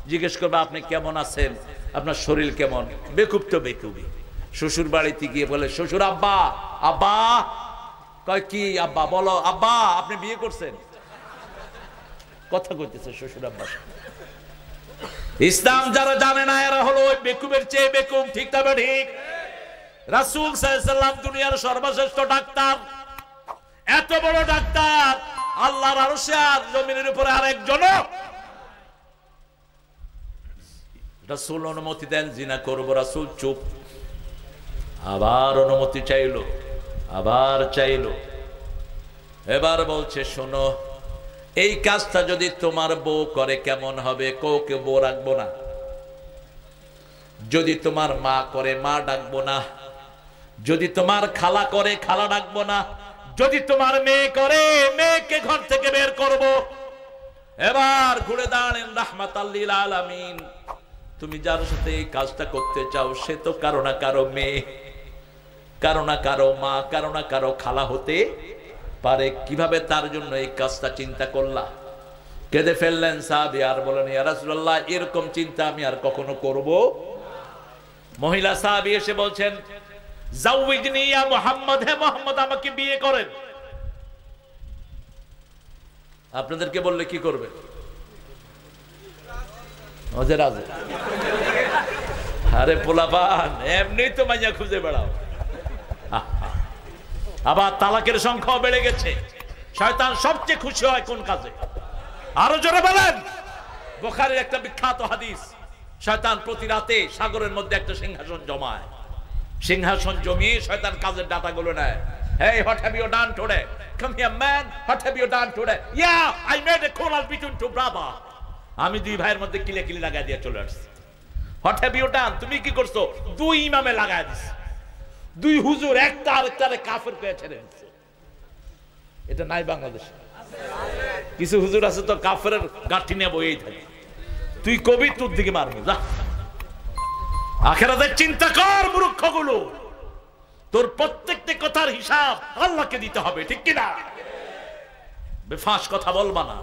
জিজ্ঞেস করবে আপনি কেমন আছেন, আপনার শরীর কেমন। বেকুব তো বেকুবি। শ্বশুর বাড়িতে গিয়ে বলে শ্বশুর আব্বা, আব্বা। কয় কি আব্বা? বলো আব্বা আপনি বিয়ে করছেন। কথা কইতেছে শ্বশুর আব্বা। ইসলাম যারা জানে না এরা হলো ওই বেকুবের চেয়ে বেকুব। ঠিক তবে ঠিক। রাসূল সাল্লাল্লাহু আলাইহি ওয়াসাল্লাম দুনিয়ার সর্বশ্রেষ্ঠ ডাক্তার, এত বড় ডাক্তার, আল্লাহর আরশে আর জমিনের উপরে আরেকজন। রাসূল অনুমতি দেন জিনা করব, রাসূল চুপ। আবার অনুমতি চাইলো, আবার চাইলো। এবার বলছে শোনো, এই কাজটা যদি তোমার বউ করে কেমন হবে? কাউকে বউ রাখবো না। যদি তোমার মা করে মা ডাকবো না। যদি তোমার খালা করে খালা ডাকবো না। যদি তোমার মেয়ে করে মেয়েকে ঘর থেকে বের করব। এবার ঘুরে দাঁড়ালেন রাহমাতাল লিল আলামিন। তুমি যার সাথে এই কাজটা করতে চাও সে তো কারো না কারো মেয়ে, কারো না কারো মা, কারো না কারো খালা হতে পারে। কিভাবে তার জন্য এই কাজটা চিন্তা করলা? কেঁদে ফেললেন সাহাবী আর বলেন, ইয়া রাসূলুল্লাহ এরকম চিন্তা আমি আর কখনো করব। মহিলা সাহাবী এসে বলছেন, জাওয়িজনি ইয়া মুহাম্মদ, হে মুহাম্মদ আমাকে বিয়ে করেন। আপনাদেরকে বললে কি করবে? ওদের আছে। আরে পোলাপান এমনি তো মাইয়া খুঁজে বেড়াও। আবার তালাকের সংখ্যাও বেড়ে গেছে। শয়তান সবচেয়ে খুশি হয় কোন কাজে? আরো জোরে বলেন। বুখারীর একটা বিখ্যাত হাদিস, শয়তান প্রতি রাতে সাগরের মধ্যে একটা সিংহাসন জমায়। সিংহাসন জমিয়ে শয়তান কাজের ডাটাগুলো নেয়। Hey, what have you done today? Come here, man. What have you done today? Yeah, I made a quarrel between two brothers. আমি দুই ভাইয়ের মধ্যে কিলে কিলে লাগাই দিয়ে চলে আসছি। What have you done? তুমি কি করছো? দুই ইমামে লাগাই দিছ। দুই হুজুর একটা আরেকটারে কাফের করে ছেড়ে দিচ্ছে। এটা নাই বাংলাদেশে। কিছু হুজুর আছে তো কাফের গাঁঠি নিয়ে বইয়েই থাকে। তুই কবি তোর দিকে মারবো যা। আখিরাতের চিন্তা কর মূর্খগুলো। তোর প্রত্যেকটা কথার হিসাব আল্লাহকে দিতে হবে, ঠিক কি না? বেফাস কথা বলবা না।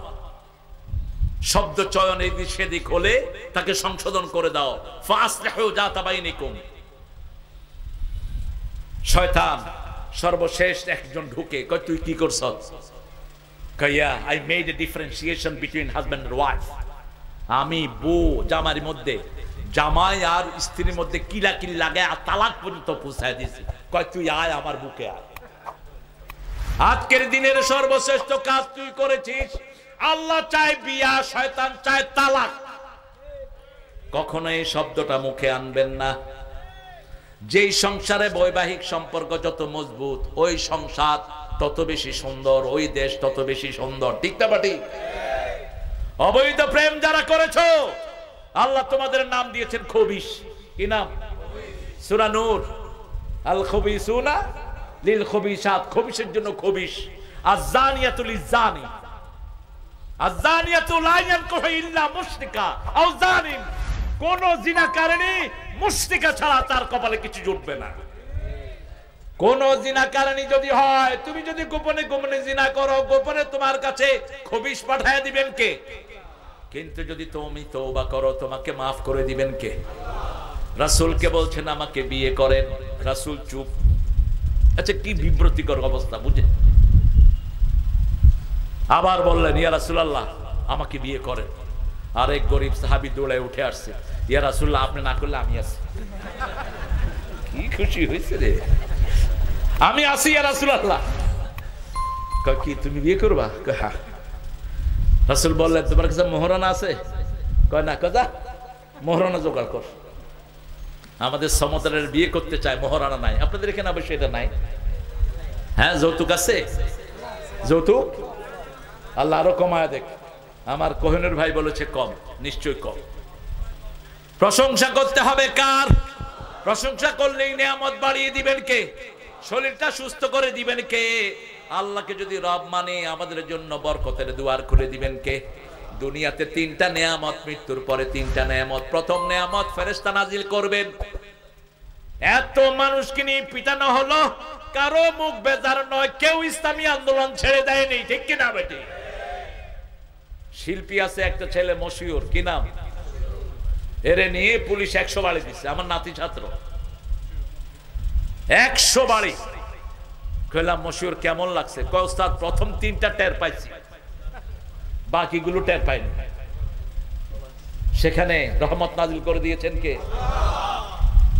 শব্দ চয়ন এদিক সেদিক হলে তাকে সংশোধন করে দাও। ফাসলিহু যাতা বাইনিকুম। শয়তান সর্বশেষ একজন ঢুকে কয় তুই কি করছস? কয়া I made a differentiation between husband and wife. আমি বউ জামাইয়ের মধ্যে, জামাই আর স্ত্রীর মধ্যে কিলাকিলি লাগায় আর তালাক পর্যন্ত পৌঁছায় দিয়েছি। কয় তুই আয় আমার বুকে আয়। আজকের দিনের সর্বশ্রেষ্ঠ কাজ তুই করেছিস। আল্লাহ চায় বিয়া, শয়তান চায় তালাক। কখনো এই শব্দটা মুখে আনবেন না। যেই সংসারে বৈবাহিক সম্পর্ক যত মজবুত ওই সংসার তত বেশি সুন্দর, ওই দেশ তত বেশি সুন্দর, ঠিক না বাটি? অবৈধ প্রেম যারা করেছো আল্লাহ তোমাদের নাম দিয়েছেন খবিশ। কি নাম? সূরা নূর, আল খবিসুনা লিল খবিসাত। খবিসের জন্য খবিশ। আয-যানিয়াতু লিয-যানি, আয-যানিয়াতু লা ইয়ানকিহু ইল্লা মুশরিকা আও যানিন। কোন জিনাকারিনী মুশরিকা ছাড়া তার কপালে কিছু জুটবে না। কোন জিনাকারিনী যদি হয়, তুমি যদি গোপনে গোপনে জিনা করো, গোপনে তোমার কাছে খবিশ পাঠায় দিবেন কে? কিন্তু যদি তুমি তওবা করো তোমাকে মাফ করে দিবেন কে? রাসূলকে বলছেন আমাকে বিয়ে করেন, রাসূল চুপ। আচ্ছা কি বিব্রতিকর অবস্থা বুঝে। আবার বললেন ইয়া রাসূলুল্লাহ আমাকে বিয়ে করেন। আরেক গরিব সাহাবী দৌড়ে উঠে আসছে, ইয়া রাসূলুল্লাহ আপনি না করলে আমি আছি। কি খুশি হয়েছে রে। আমি আসি ইয়া রাসূলুল্লাহ। কয় কি তুমি বিয়ে করবা? কয় হ্যাঁ। রাসূল বললেন তোমার কাছে মোহরানা আছে? কয় না। কয় যা মোহরানা জোগাড় কর। আমাদের সমতলের বিয়ে করতে চায়, মোহরানা নাই। আপনাদের এখানে অবশ্যই এটা নাই। হ্যাঁ, যৌতুক আছে? যৌতুক আল্লাহ আরো কমায় দেখ। আমার কোহিনুর ভাই বলেছে কম, নিশ্চয় কম। প্রশংসা করতে হবে কার? প্রশংসা করলেই নিয়ামত বাড়িয়ে দিবেন কে? শরীরটা সুস্থ করে দিবেন কে? আল্লাহকে যদি রব মানে আমাদের জন্য বরকতের দুয়ার খুলে দিবেন কে? দুনিয়াতে তিনটা নেয়ামত, মৃত্যুর পরে তিনটা নেয়ামত। প্রথম নেয়ামত ফেরেশতা নাজিল করবেন। এত মানুষকে নিয়ে পিটানো হলো, কারো মুখ বেজার নয়, কেউ ইসলামী আন্দোলন ছেড়ে দেয়নি, ঠিক কিনা বেটি? শিল্পী আছে একটা ছেলে মশিউর, কি নাম? এরে নিয়ে পুলিশ 100 বাড়ি দিচ্ছে। আমার নাতি ছাত্র 100 বাড়ি। কইলাম মশিউর কেমন লাগছে? কয় ওস্তাদ প্রথম 3টা টের পাইছি, বাকিগুলো টের পাইনি। সেখানে রহমত নাজিল করে দিয়েছেন কে?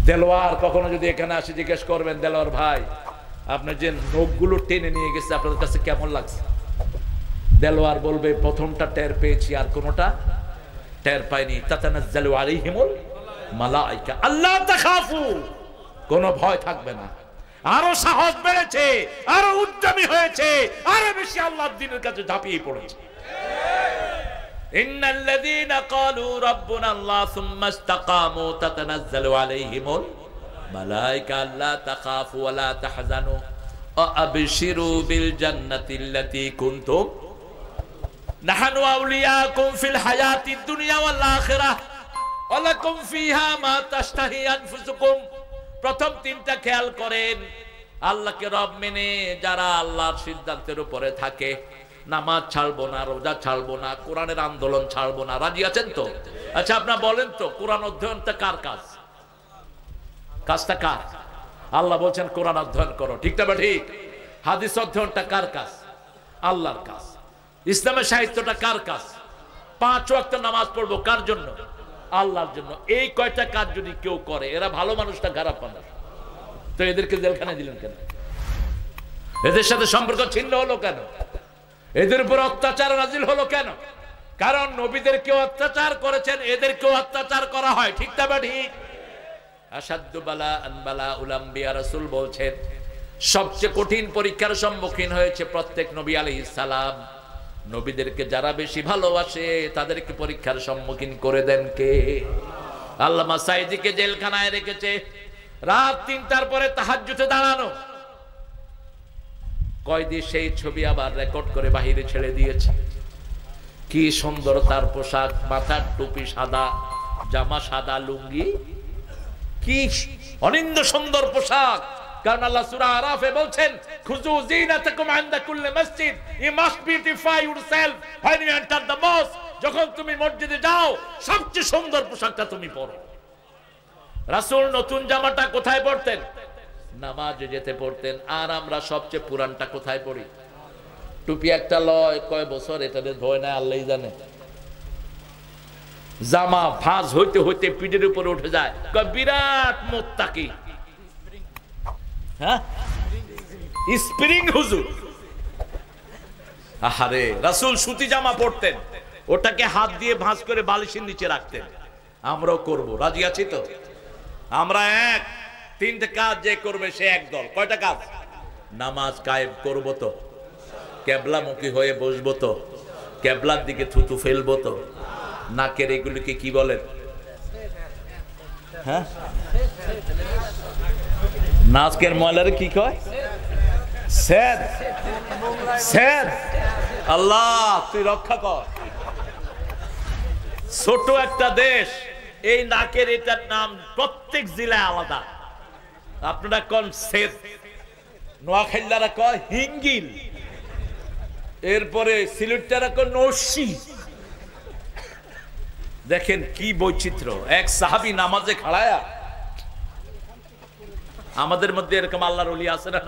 দেলোয়ার কখনো যদি এখানে আসে জিজ্ঞেস করবেন, দেলোয়ার ভাই আপনি যে নখগুলো টেনে নিয়ে গেছে আপনাদের কাছে কেমন লাগছে? দেলোয়ার বলবে প্রথমটা টের পেয়েছি, আর কোনটা টের পাইনি। তাতানাজ্জালু আলাইহিমুল মালায়েকা আল্লা তাখাফু, কোনো ভয় থাকবে না। আরো সাহস বেড়েছে, আরো উদ্যমী হয়েছে, আরো বেশি আল্লাহর দ্বীনের কাছে ঝাঁপিয়ে পড়েছে। ইন্নাল্লাযীনা ক্বালু রাব্বুনা আল্লাহ সুম্মা ইসতাকামু তাতানাজ্জালু আলাইহিমুল মালায়েকা আল্লা তাখাফু ওয়া লা তাহজানু ওয়া আবশিরু বিল জান্নাতিল্লাতী কুনতুম নাহনু আউলিয়াকুম ফিল হায়াতিদ দুনিয়া ওয়াল আখিরাহ ওয়া লাকুম ফিহা মা তাশতাহি আনফুসুকুম। প্রথম 3টা খেয়াল করেন। আল্লাহকে রব মেনে যারা আল্লাহর সিদ্ধান্তের উপরে থাকে, নামাজ ছাড়বো না, রোজা ছাড়বো না, কোরআনের আন্দোলন ছাড়বো না, রাজি আছেন তো? আচ্ছা আপনারা বলেন তো, কোরআন অধ্যয়নটা কার কাজ? কাজটা কার? আল্লাহ বলছেন কোরআন অধ্যয়ন করো, ঠিক না? ঠিক। হাদিস অধ্যয়নটা কার কাজ? আল্লাহর কাজ। ইসলামের সাহিত্যটা কার কাজ? 5 ওয়াক্ত নামাজ পড়বো কার জন্য? আল্লাহর জন্য। এই কয়টা কাজ যদি কেউ করে, এরা ভালো মানুষটা খারাপ মানুষ, তো এদেরকে জেলখানায় দিলেন কেন? এদের সাথে সম্পর্ক ছিন্ন হলো কেন? এদের উপর অত্যাচার নাজিল হলো কেন? কারণ নবীদেরকেও অত্যাচার করেছেন, এদেরকেও অত্যাচার করা হয়, ঠিক না? ঠিক। আসাদ্দু বালাআন বালাউল আম্বিয়া, রাসূল বলছেন সবচেয়ে কঠিন পরীক্ষার সম্মুখীন হয়েছে প্রত্যেক নবী আলাইহিস সালাম। নবীদেরকে যারা বেশি ভালোবাসে তাদেরকে পরীক্ষার সম্মুখীন করে দেন কে? আল্লামা সাইদিকে জেলখানায় রেখেছে, রাত 3টার পরে তাহাজ্জুদে দাঁড়ানো। কয়েদি সেই ছবি আবার রেকর্ড করে বাহিরে ছেড়ে দিয়েছে। কি সুন্দর তার পোশাক, মাথার টুপি সাদা, জামা সাদা, লুঙ্গি, কি অনিন্দ সুন্দর পোশাক। কারণ আল্লাহ সূরা আরাফে বলছেন খুযু যিনাতাকুম ইনদা কুল্লি মসজিদ, you must beautify yourself when you enter the mosque। যখন তুমি মসজিদে যাও সবচেয়ে সুন্দর পোশাকটা তুমি পরো। রাসূল নতুন জামাটা কোথায় পরতেন? নামাজে যেতে পড়তেন। আর আমরা সবচেয়ে পুরানটা কোথায় পড়ি? টুপি একটা লয় কয় বছর, এটা ধোয় না আল্লাহই জানে। জামা ভাঁজ হইতে হইতে পিঠের উপরে উঠে যায়, কয় বিরাট মুত্তাকি। হ্যাঁ, স্প্রিং হুজুর। আহারে, রাসূল সুতি জামা পরতেন, ওটাকে হাত দিয়ে ভাঁজ করে বালিশের নিচে রাখতেন। আমরাও করব, রাজি আছি তো? আমরা 3টে কাজ যে করবে সে একদল। কয়টা কাজ? নামাজ কায়েম করবো তো, কেবলামুখী হয়ে বসবো তো, কেবলার দিকে থুতু ফেলবো তো, নাকের এগুলিকে কি বলেন? হ্যাঁ, নাকের ময়লারে কি কয়? সেদ। সেদ। আল্লাহ তুই রক্ষা কর। ছোট একটা দেশ, এই নাকের এটার নাম প্রত্যেক জেলায় আলাদা। আপনারা কোন সেদ, নোয়াখালীরা কয় হিঙ্গিল, এরপরে সিলেটরা কয় নরসি। দেখেন কি বৈচিত্র্য। এক সাহাবী নামাজে খাড়ায়া, আমাদের মধ্যে এরকম আল্লাহর ওলি আছে না?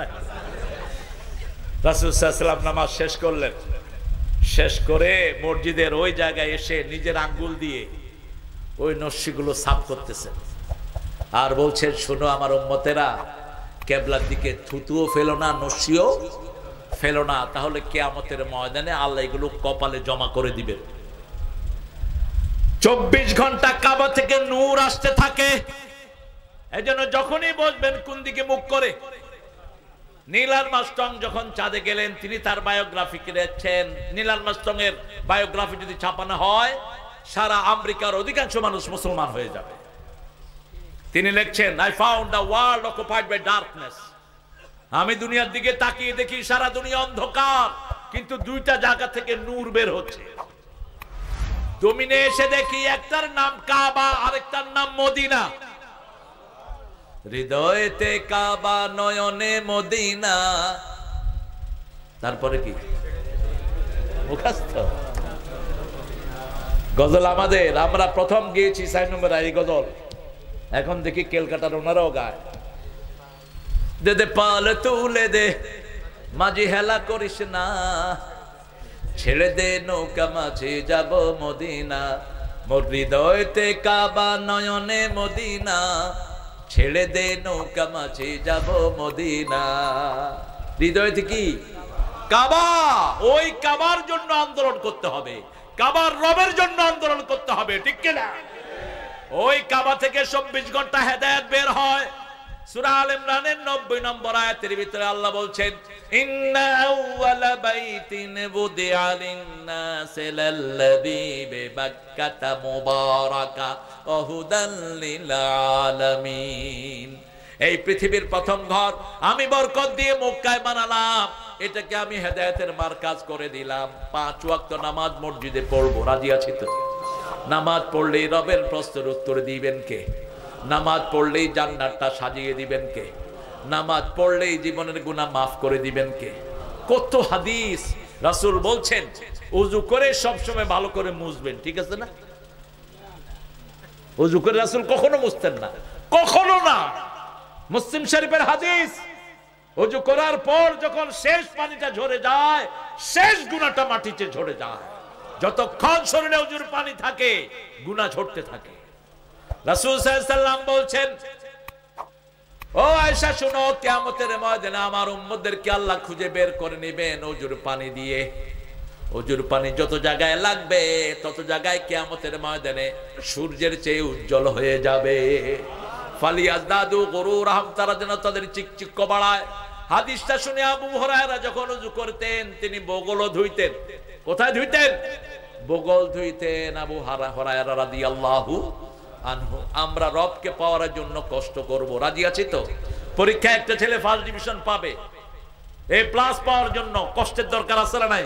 রাসূল সাল্লাল্লাহু আলাইহি ওয়াসাল্লাম নামাজ শেষ করলেন, শেষ করে মসজিদের ওই জায়গায় এসে নিজের আঙ্গুল দিয়ে ওই নস্যিগুলো সাফ করতেছেন আর বলছেন, শোনো আমার উম্মতেরা, কেবলার দিকে থুতুও ফেলো না, নসিও ফেলো না, তাহলে কিয়ামতের ময়দানে আল্লাহ এগুলো কপালে জমা করে দিবেন। 24 ঘন্টা কাবা থেকে নূর আসতে থাকে। এজন্য যখনই বসবেন কোন দিকে মুখ করে। নীল আর্মস্ট্রং যখন চাঁদে গেলেন, তিনি তার বায়োগ্রাফি লিখছেন। নীল আর্মস্ট্রং এর বায়োগ্রাফি যদি ছাপানো হয়, সারা আমেরিকার অধিকাংশ মানুষ মুসলমান হয়ে যাবে। তিনি লিখছেন, I found the world occupied by darkness. আমি দুনিয়ার দিকে তাকিয়ে দেখি সারা দুনিয়া অন্ধকার, কিন্তু দুইটা জায়গা থেকে নূর বের হচ্ছে। জমিনে এসে দেখি একটার নাম কাবা, আরেকটার নাম মদিনা। হৃদয়েতে কাবা, নয়নে মদিনা। তারপরে কি মুখস্থ গজল আমাদের। আমরা প্রথম গিয়েছি 6 নম্বর এই গজল, এখন দেখি ক্যালকাটার ওনারাও গায়। দে দে পাল তুলে দে, মাঝি হেলা করিস না, ছেড়ে দে নৌকা মাঝে যাব মদিনা। মোর হৃদয়তে কাবা, নয়নে মদিনা, ছেড়ে দে নৌকা মাঝে যাব মদিনা। হৃদয়তে কি কাবা, ওই কাবার জন্য আন্দোলন করতে হবে, কাবার রবের জন্য আন্দোলন করতে হবে, ঠিক কিনা? ওই কাবা থেকে 24 ঘন্টা হেদায়েত বের হয়। সূরা আল ইমরানের 90 নম্বর আয়াতের ভিতরে আল্লাহ বলছেন, ইন্না আউওয়ালা বাইতিন বুদিআ লিন-নাসি লাল্লাযী বিবাক্কাতা মুবারাকা ওয়া হুদাল লিল আলামিন। এই পৃথিবীর প্রথম ঘর আমি বরকত দিয়ে মক্কায় বানালাম, এটাকে আমি হেদায়েতের মারকাজ করে দিলাম। 5 ওয়াক্ত নামাজ মসজিদে পড়বো, রাজি আছি তো? নামাজ পড়লেই রবের প্রশ্নের উত্তর দিবেন কে? নামাজ পড়লেই জান্নাতটা সাজিয়ে দিবেন কে? নামাজ পড়লেই জীবনের গুনাহ মাফ করে দিবেন কে? কত হাদিস। রাসূল বলছেন ওযু করে সব সময় ভালো করে মুছবেন, ঠিক আছে না? ওযু করে রাসূল কখনো মুছতেন না, কখনো না। মুসলিম শরীফের হাদিস, ওযু করার পর যখন শেষ পানিটা ঝরে যায়, শেষ গুনাহটা মাটিতে ঝরে যায়। যতক্ষণ শরীরে ওযুর পানি থাকে, গুনাহ ঝরতে থাকে। রাসূল সাল্লাল্লাহু আলাইহি সাল্লাম বলছেন, ও আয়েশা শুনো, কিয়ামতের ময়দানে আমার উম্মতদেরকে আল্লাহ খুঁজে বের করে নেবেন ওযুর পানি দিয়ে। ওযুর পানি যত জায়গায় লাগবে, তত জায়গায় কিয়ামতের ময়দানে সূর্যের চেয়ে উজ্জ্বল হয়ে যাবে। ফালিয়াজদাদু গুরুরহাম, তারা যেন তাদের চিকচিক বাড়ায়। হাদিসটা শুনে আবু হুরায়রা যখন ওযু করতেন, তিনি বগলও ধুইতেন। কোথায় ধুইতেন? বগল ধুইতেন। আবু হুরায়রা রাদিয়াল্লাহু আনহু, আমরা রবকে পাওয়ার জন্য কষ্ট করব, রাজি আছি তো? পরীক্ষায় একটা ছেলে ফার্স্ট ডিভিশন পাবে, এ প্লাস পাওয়ার জন্য কষ্টের দরকার আছে না নাই?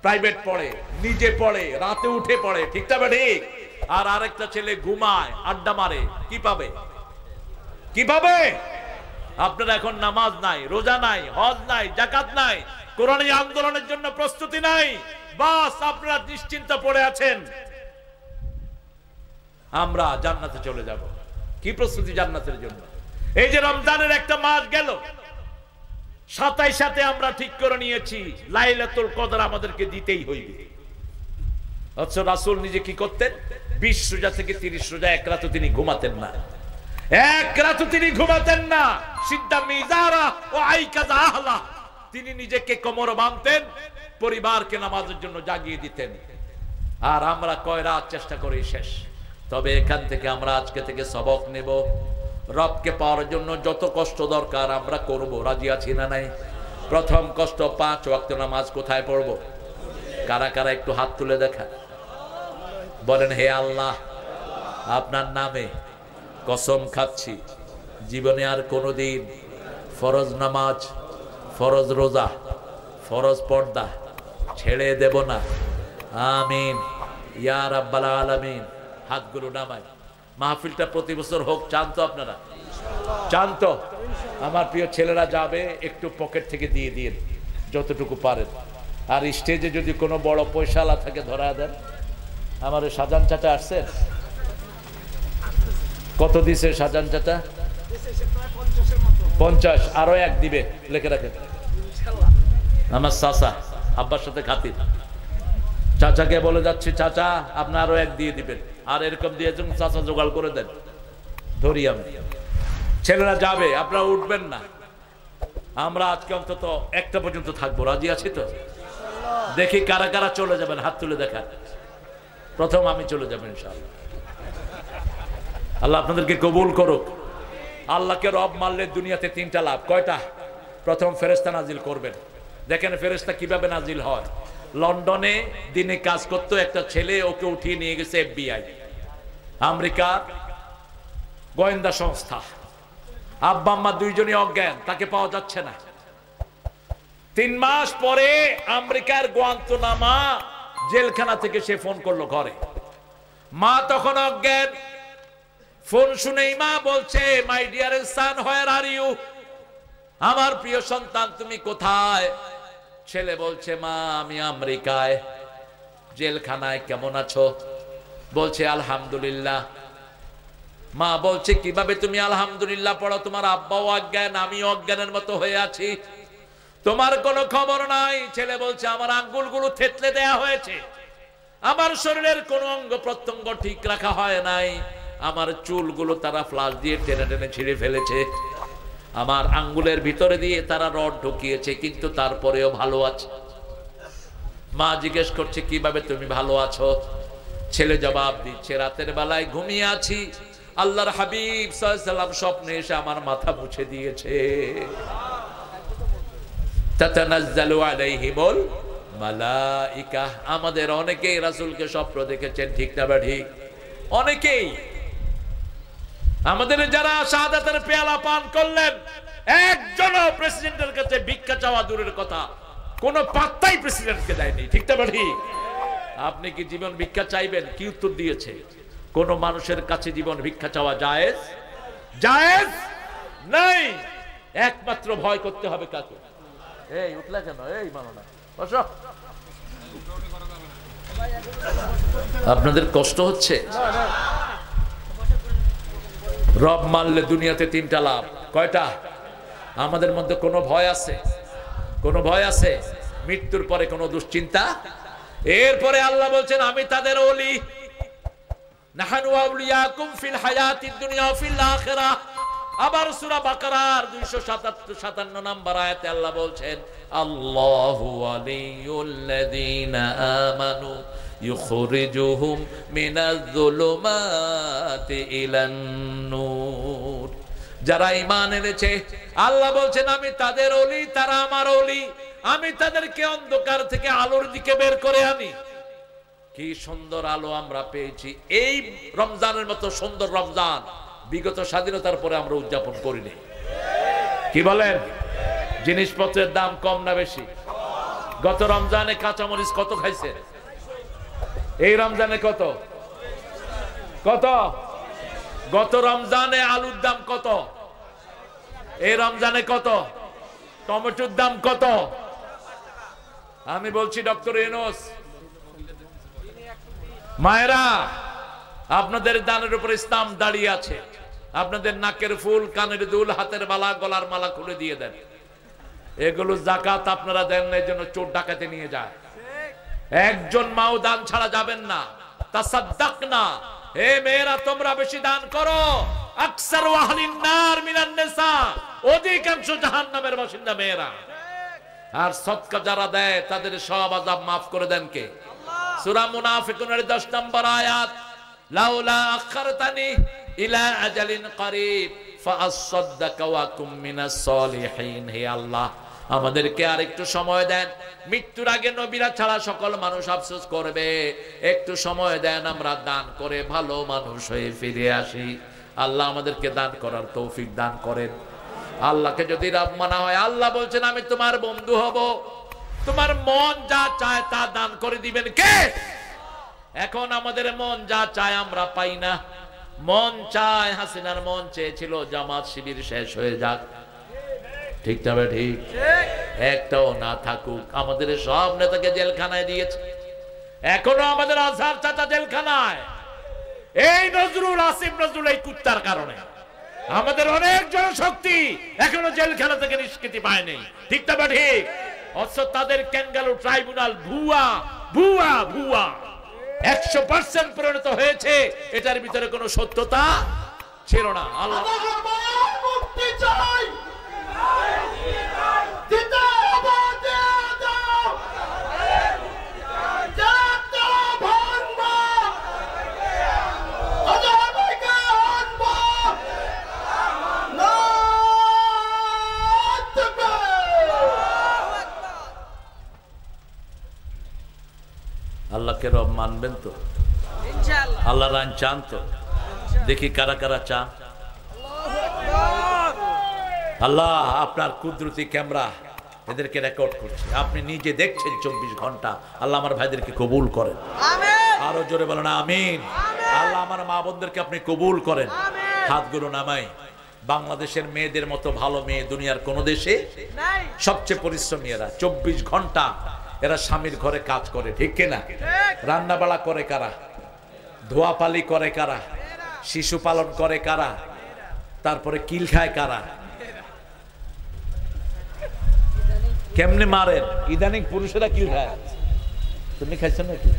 প্রাইভেট পড়ে, নিজে পড়ে, রাতে উঠে পড়ে, ঠিক না ঠিক? আর আরেকটা ছেলে ঘুমায়, আড্ডা মারে, কি পাবে? কি পাবে? আপনার এখন নামাজ নাই, রোজা নাই, হজ নাই, যাকাত নাই, কোরআনী আন্দোলনের জন্য প্রস্তুতি নাই, বাস আপনারা নিশ্চিন্ত পড়ে আছেন আমরা জান্নাতে চলে যাব। কি প্রস্তুতি জান্নাতের জন্য? এই যে রমজানের একটা মাস গেল, 27 আমরা ঠিক করে নিয়েছি লাইলাতুল কদর আমাদেরকে দিতেই হইবে। অথচ রাসূল নিজে কি করতেন? 20 রোজা থেকে 30 রোজা এক রাতও তিনি ঘুমাতেন না, এক রাতও তিনি ঘুমাতেন না। সিদ্দা মিজারা ও আইকাযা আহলা, তিনি নিজেকে কোমর বাঁধতেন, পরিবারকে নামাজের জন্য জাগিয়ে দিতেন। আর আমরা কয় রাত চেষ্টা করি শেষ। তবে এখান থেকে আমরা আজকে থেকে সবক নেব, রবকে পাওয়ার জন্য যত কষ্ট দরকার আমরা করব, রাজি আছি না নাই? প্রথম কষ্ট 5 ওয়াক্ত নামাজ কোথায় পড়ব? কারা কারা একটু হাত তুলে দেখা, বলেন, হে আল্লাহ, আপনার নামে কসম খাচ্ছি জীবনে আর কোনোদিন ফরজ নামাজ, ফরজ রোজা, ফরজ পর্দা ছেড়ে দেব না। আমিন ইয়া রাব্বাল আলামিন। হাতগুলো নামাই। মাহফিলটা প্রতি বছর হোক, চান তো আপনারা? চান তো? আমার প্রিয় ছেলেরা যাবে, একটু পকেট থেকে দিয়ে দিন যতটুকু পারেন। আর স্টেজে যদি কোনো বড় পয়সাওয়ালা থাকে ধরা দেন। আমার শাহজাহান চাচা আসছেন, কত দিছে শাহজাহান চাচা? 50, আরো 1 দিবে, লিখে রাখেন। আমার চাচা আব্বার সাথে খাতির, চাচাকে বলে যাচ্ছি, চাচা আপনি আরো 1 দিয়ে দিবেন। আর এরকম দিয়ে চাচা জোগাড় করে দেন, ধরি আমি। ছেলেরা যাবে, আপনারা উঠবেন না। আমরা আজকে অন্তত 1টা পর্যন্ত থাকবো, রাজি আছি তো? দেখি কারা কারা চলে যাবেন, হাত তুলে দেখান। প্রথম আমি চলে যাবো ইনশাআল্লাহ। আল্লাহ আপনাদেরকে কবুল করুক। আল্লাহকে রব মানলে দুনিয়াতে 3টা লাভ। কয়টা? প্রথম, ফেরেশতা নাজিল করবেন। দেখেন ফেরেশতা কিভাবে নাজিল হয়। লন্ডনে দিনে কাজ করতো একটা ছেলে, ওকে উঠিয়ে নিয়ে গেছে FBI, আমেরিকা গোয়েন্দা সংস্থা। আব্বা আম্মা দুইজনই অজ্ঞান, তাকে পাওয়া যাচ্ছে না। 3 মাস পরে আমেরিকার গুয়ান্তানামো জেলখানা থেকে সে ফোন করলো ঘরে। মা তখন অজ্ঞান। ফোন শুনেই মা বলছে, my dear son, where are you? আমার প্রিয় সন্তান তুমি কোথায়? ছেলে বলছে, মা আমি আমেরিকায় জেলখানায়, কেমন আছো? বলছে আলহামদুলিল্লাহ। মা বলছে, কিভাবে তুমি আলহামদুলিল্লাহ পড়ো? তোমার আব্বাও অজ্ঞান, আমি অজ্ঞানের মতো হয়ে আছি, তোমার কোনো খবর নাই। ছেলে বলছে, আমার আঙ্গুলগুলো থেতলে দেয়া হয়েছে, আমার শরীরের কোনো অঙ্গ প্রত্যঙ্গ ঠিক রাখা হয় নাই, আমার চুলগুলো তারা ফ্লাশ দিয়ে টেনে টেনে ছিঁড়ে ফেলেছে, আমার আঙ্গুলের ভিতরে দিয়ে তারা রড ঢুকিয়েছে, কিন্তু তারপরেও ভালো আছে। মা জিজ্ঞেস করছে, কিভাবে তুমি ভালো আছো? ছেলে জবাব দিচ্ছে, রাতের বেলায় ঘুমিয়ে আছি, আল্লাহর হাবিব সাল্লাল্লাহু আলাইহি ওয়াসাল্লাম স্বপ্নে এসে আমার মাথা মুছে দিয়েছে। তাতানাজ্জালু আলাইহিমুল মালাইকা। আমাদের অনেকেই রাসূলকে স্বপ্ন দেখেছেন, ঠিক না ঠিক? অনেকেই। আমাদের যারা শাহাদাতের পেয়ালা পান করলেন, একজনও প্রেসিডেন্টের কাছে ভিক্ষা চাওয়া দূরের কথা, কোনো পাত্তাই প্রেসিডেন্টকে দেয়নি, ঠিক না ঠিক? আপনি কি জীবন ভিক্ষা চাইবেন? কি উত্তর দিয়েছে? কোন মানুষের কাছে জীবন ভিক্ষা চাওয়া জায়েজ? জায়েজ নাই। একমাত্র ভয় করতে হবে কাকে? এই উঠলা কেন? এই মানো না, বসো। আপনাদের কষ্ট হচ্ছে? রব মানলে দুনিয়াতে 3টা লাভ। কয়টা? আমাদের মধ্যে কোনো ভয় আছে? কোনো ভয় আছে? মৃত্যুর পরে কোনো দুশ্চিন্তা? এরপরে আল্লাহ বলছেন, আমি তাদের ওলি। নাহানু আউলিয়াকুম ফিল হায়াতিদ দুনিয়া ওয়া ফিল আখিরাহ। আবার সূরা বাকারার 257 নম্বর আয়াতে আল্লাহ বলছেন, আল্লাহু ওয়ালিয়ুল্লাযীনা আমানু ইউখরিজুহুম মিনাজ-যুলুমাতি ইলান নূর। যারা ঈমান এনেছে, আল্লাহ বলছেন আমি তাদের ওলি, তারা আমার ওলি, আমি তাদেরকে অন্ধকার থেকে আলোর দিকে বের করে আনি। কি সুন্দর আলো আমরা পেয়েছি। এই রমজানের মতো সুন্দর রমজান বিগত স্বাধীনতার পরে আমরা উদযাপন করিনি। কি বলেন? জিনিসপত্রের দাম কম না বেশি? গত রমজানে কাঁচামরিচ কত খাইছে? এই রমজানে কত? কত? গত রমজানে আলুর দাম কত? এই রমজানে কত? টমেটোর দাম কত? আমি বলছি ডক্টর ইউনূস, মায়েরা, আপনাদের দানের উপর ইসলাম দাঁড়িয়ে আছে। আপনাদের নাকের ফুল, কানের দুল, হাতের মালা, গলার মালা খুলে দিয়ে দেন। এগুলো যাকাত আপনারা দেন না, এই জন্য চোর ডাকাতে নিয়ে যায়। একজন মাও দান ছাড়া যাবেন না। তাসাদ্দাকনা, হে মেয়েরা তোমরা বেশি দান করো। আকসারু আহলিন নার মিনান নিসা, অধিকাংশ জাহান্নামের বাসিন্দা মেয়েরা। আর সদকা যারা দেয় তাদের সব আযাব মাফ করে দেন কে? সূরা মুনাফিকুনের 10 নম্বর আয়াত, লাউলা আখারতানি ইলা আজালিন করিব ফাআসসাদদাকা ওয়া কুম মিনাস সলিহিন। হে আল্লাহ, আমাদেরকে আর একটু সময় দেন। মৃত্যুর আগে নবীরা ছাড়া সকল মানুষ আফসোস করবে। একটু সময় দেন, আমরা দান করে ভালো মানুষ হয়ে ফিরে আসি। আল্লাহ আমাদেরকে দান করার তৌফিক দান করেন। আল্লাহকে যদি রব মানা হয়, আল্লাহ বলছেন আমি তোমার বন্ধু হব, তোমার মন যা চায় তা দান করে দিবেন কে? এখন আমাদের মন যা চায় আমরা পাই না। মন চায়, হাসিনার মন চেয়েছিল জামাত শিবির শেষ হয়ে যাক, ঠিক তবে ঠিক, একটাও না থাকুক। আমাদের সব নেতাকে জেলখানায় দিয়েছে, এখনো আমাদের আজহার চাচা জেলখানায়। এই নজরুল, আসিফ নজরুল, এই কুত্তার কারণে আমাদের অনেক জনশক্তি এখনো জেলখানা থেকে নিষ্কৃতি পায়নি, ঠিক তবে ঠিক। অথচ তাদের ক্যাঙ্গারু ট্রাইব্যুনাল ভুয়া ভুয়া ভুয়া 100% পরিণত হয়েছে। এটার ভিতরে কোনো সত্যতা ছিল না। আল্লাহ শখের রব মানবেন তো?
ইনশাআল্লাহ।
আল্লাহর আইন চান তো? দেখি কারা কারা চান। আল্লাহ আপনার কুদরতি ক্যামেরা এদেরকে রেকর্ড করছে, আপনি নিজে দেখছেন 24 ঘন্টা। আল্লাহ আমার ভাইদেরকে কবুল করেন, আরো জোরে বলেন আমিন। আল্লাহ আমার মা বোনদেরকে আপনি কবুল করেন। হাতগুলো নামাই। বাংলাদেশের মেয়েদের মতো ভালো মেয়ে দুনিয়ার কোন দেশে নাই। সবচেয়ে পরিশ্রমী এরা, 24 ঘন্টা এরা স্বামীর ঘরে কাজ করে, ঠিক কিনা? রান্না বাড়া করে কারা? ধোয়াপালি করে কারা? শিশু পালন করে কারা? তারপরে কিল খায় কারা? কেমনে মারেন? ইদানিং পুরুষেরা কিল খায়, তুমি খাইছো নাকি?